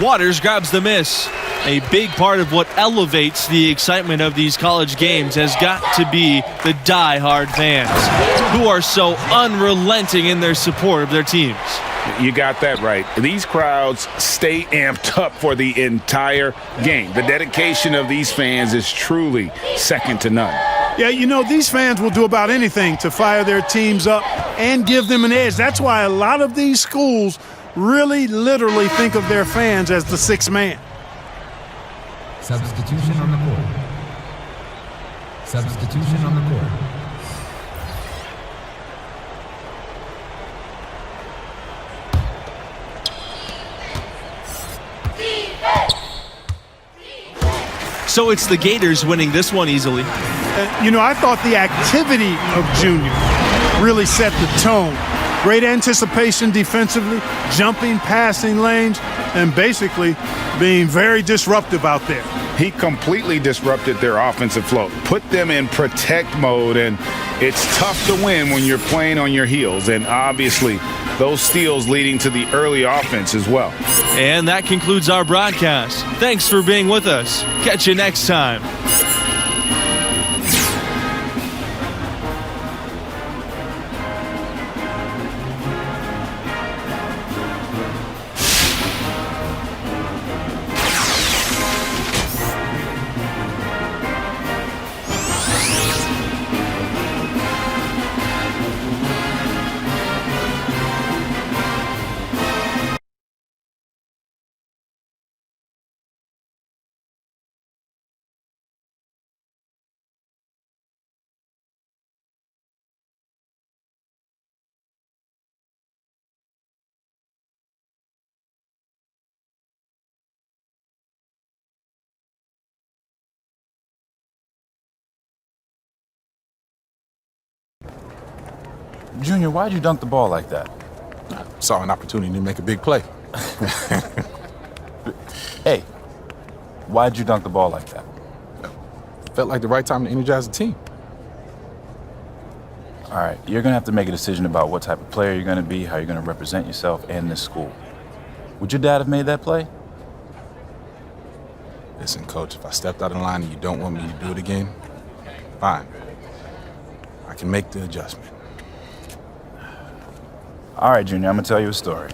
Waters grabs the miss. A big part of what elevates the excitement of these college games has got to be the die-hard fans who are so unrelenting in their support of their teams. You got that right. These crowds stay amped up for the entire game. The dedication of these fans is truly second to none. Yeah, you know, these fans will do about anything to fire their teams up and give them an edge. That's why a lot of these schools really literally think of their fans as the sixth man. Substitution on the court. Substitution on the court. So it's the Gators winning this one easily. You know, I thought the activity of Junior really set the tone. Great anticipation defensively, jumping, passing lanes, and basically being very disruptive out there. He completely disrupted their offensive flow, put them in protect mode, and it's tough to win when you're playing on your heels. And obviously, those steals leading to the early offense as well. And that concludes our broadcast. Thanks for being with us. Catch you next time. Junior, why'd you dunk the ball like that? I saw an opportunity to make a big play. Hey, why'd you dunk the ball like that? Felt like the right time to energize the team. All right, you're going to have to make a decision about what type of player you're going to be, how you're going to represent yourself and this school. Would your dad have made that play? Listen, Coach, if I stepped out of line and you don't want me to do it again, fine. I can make the adjustment. All right, Junior, I'm going to tell you a story.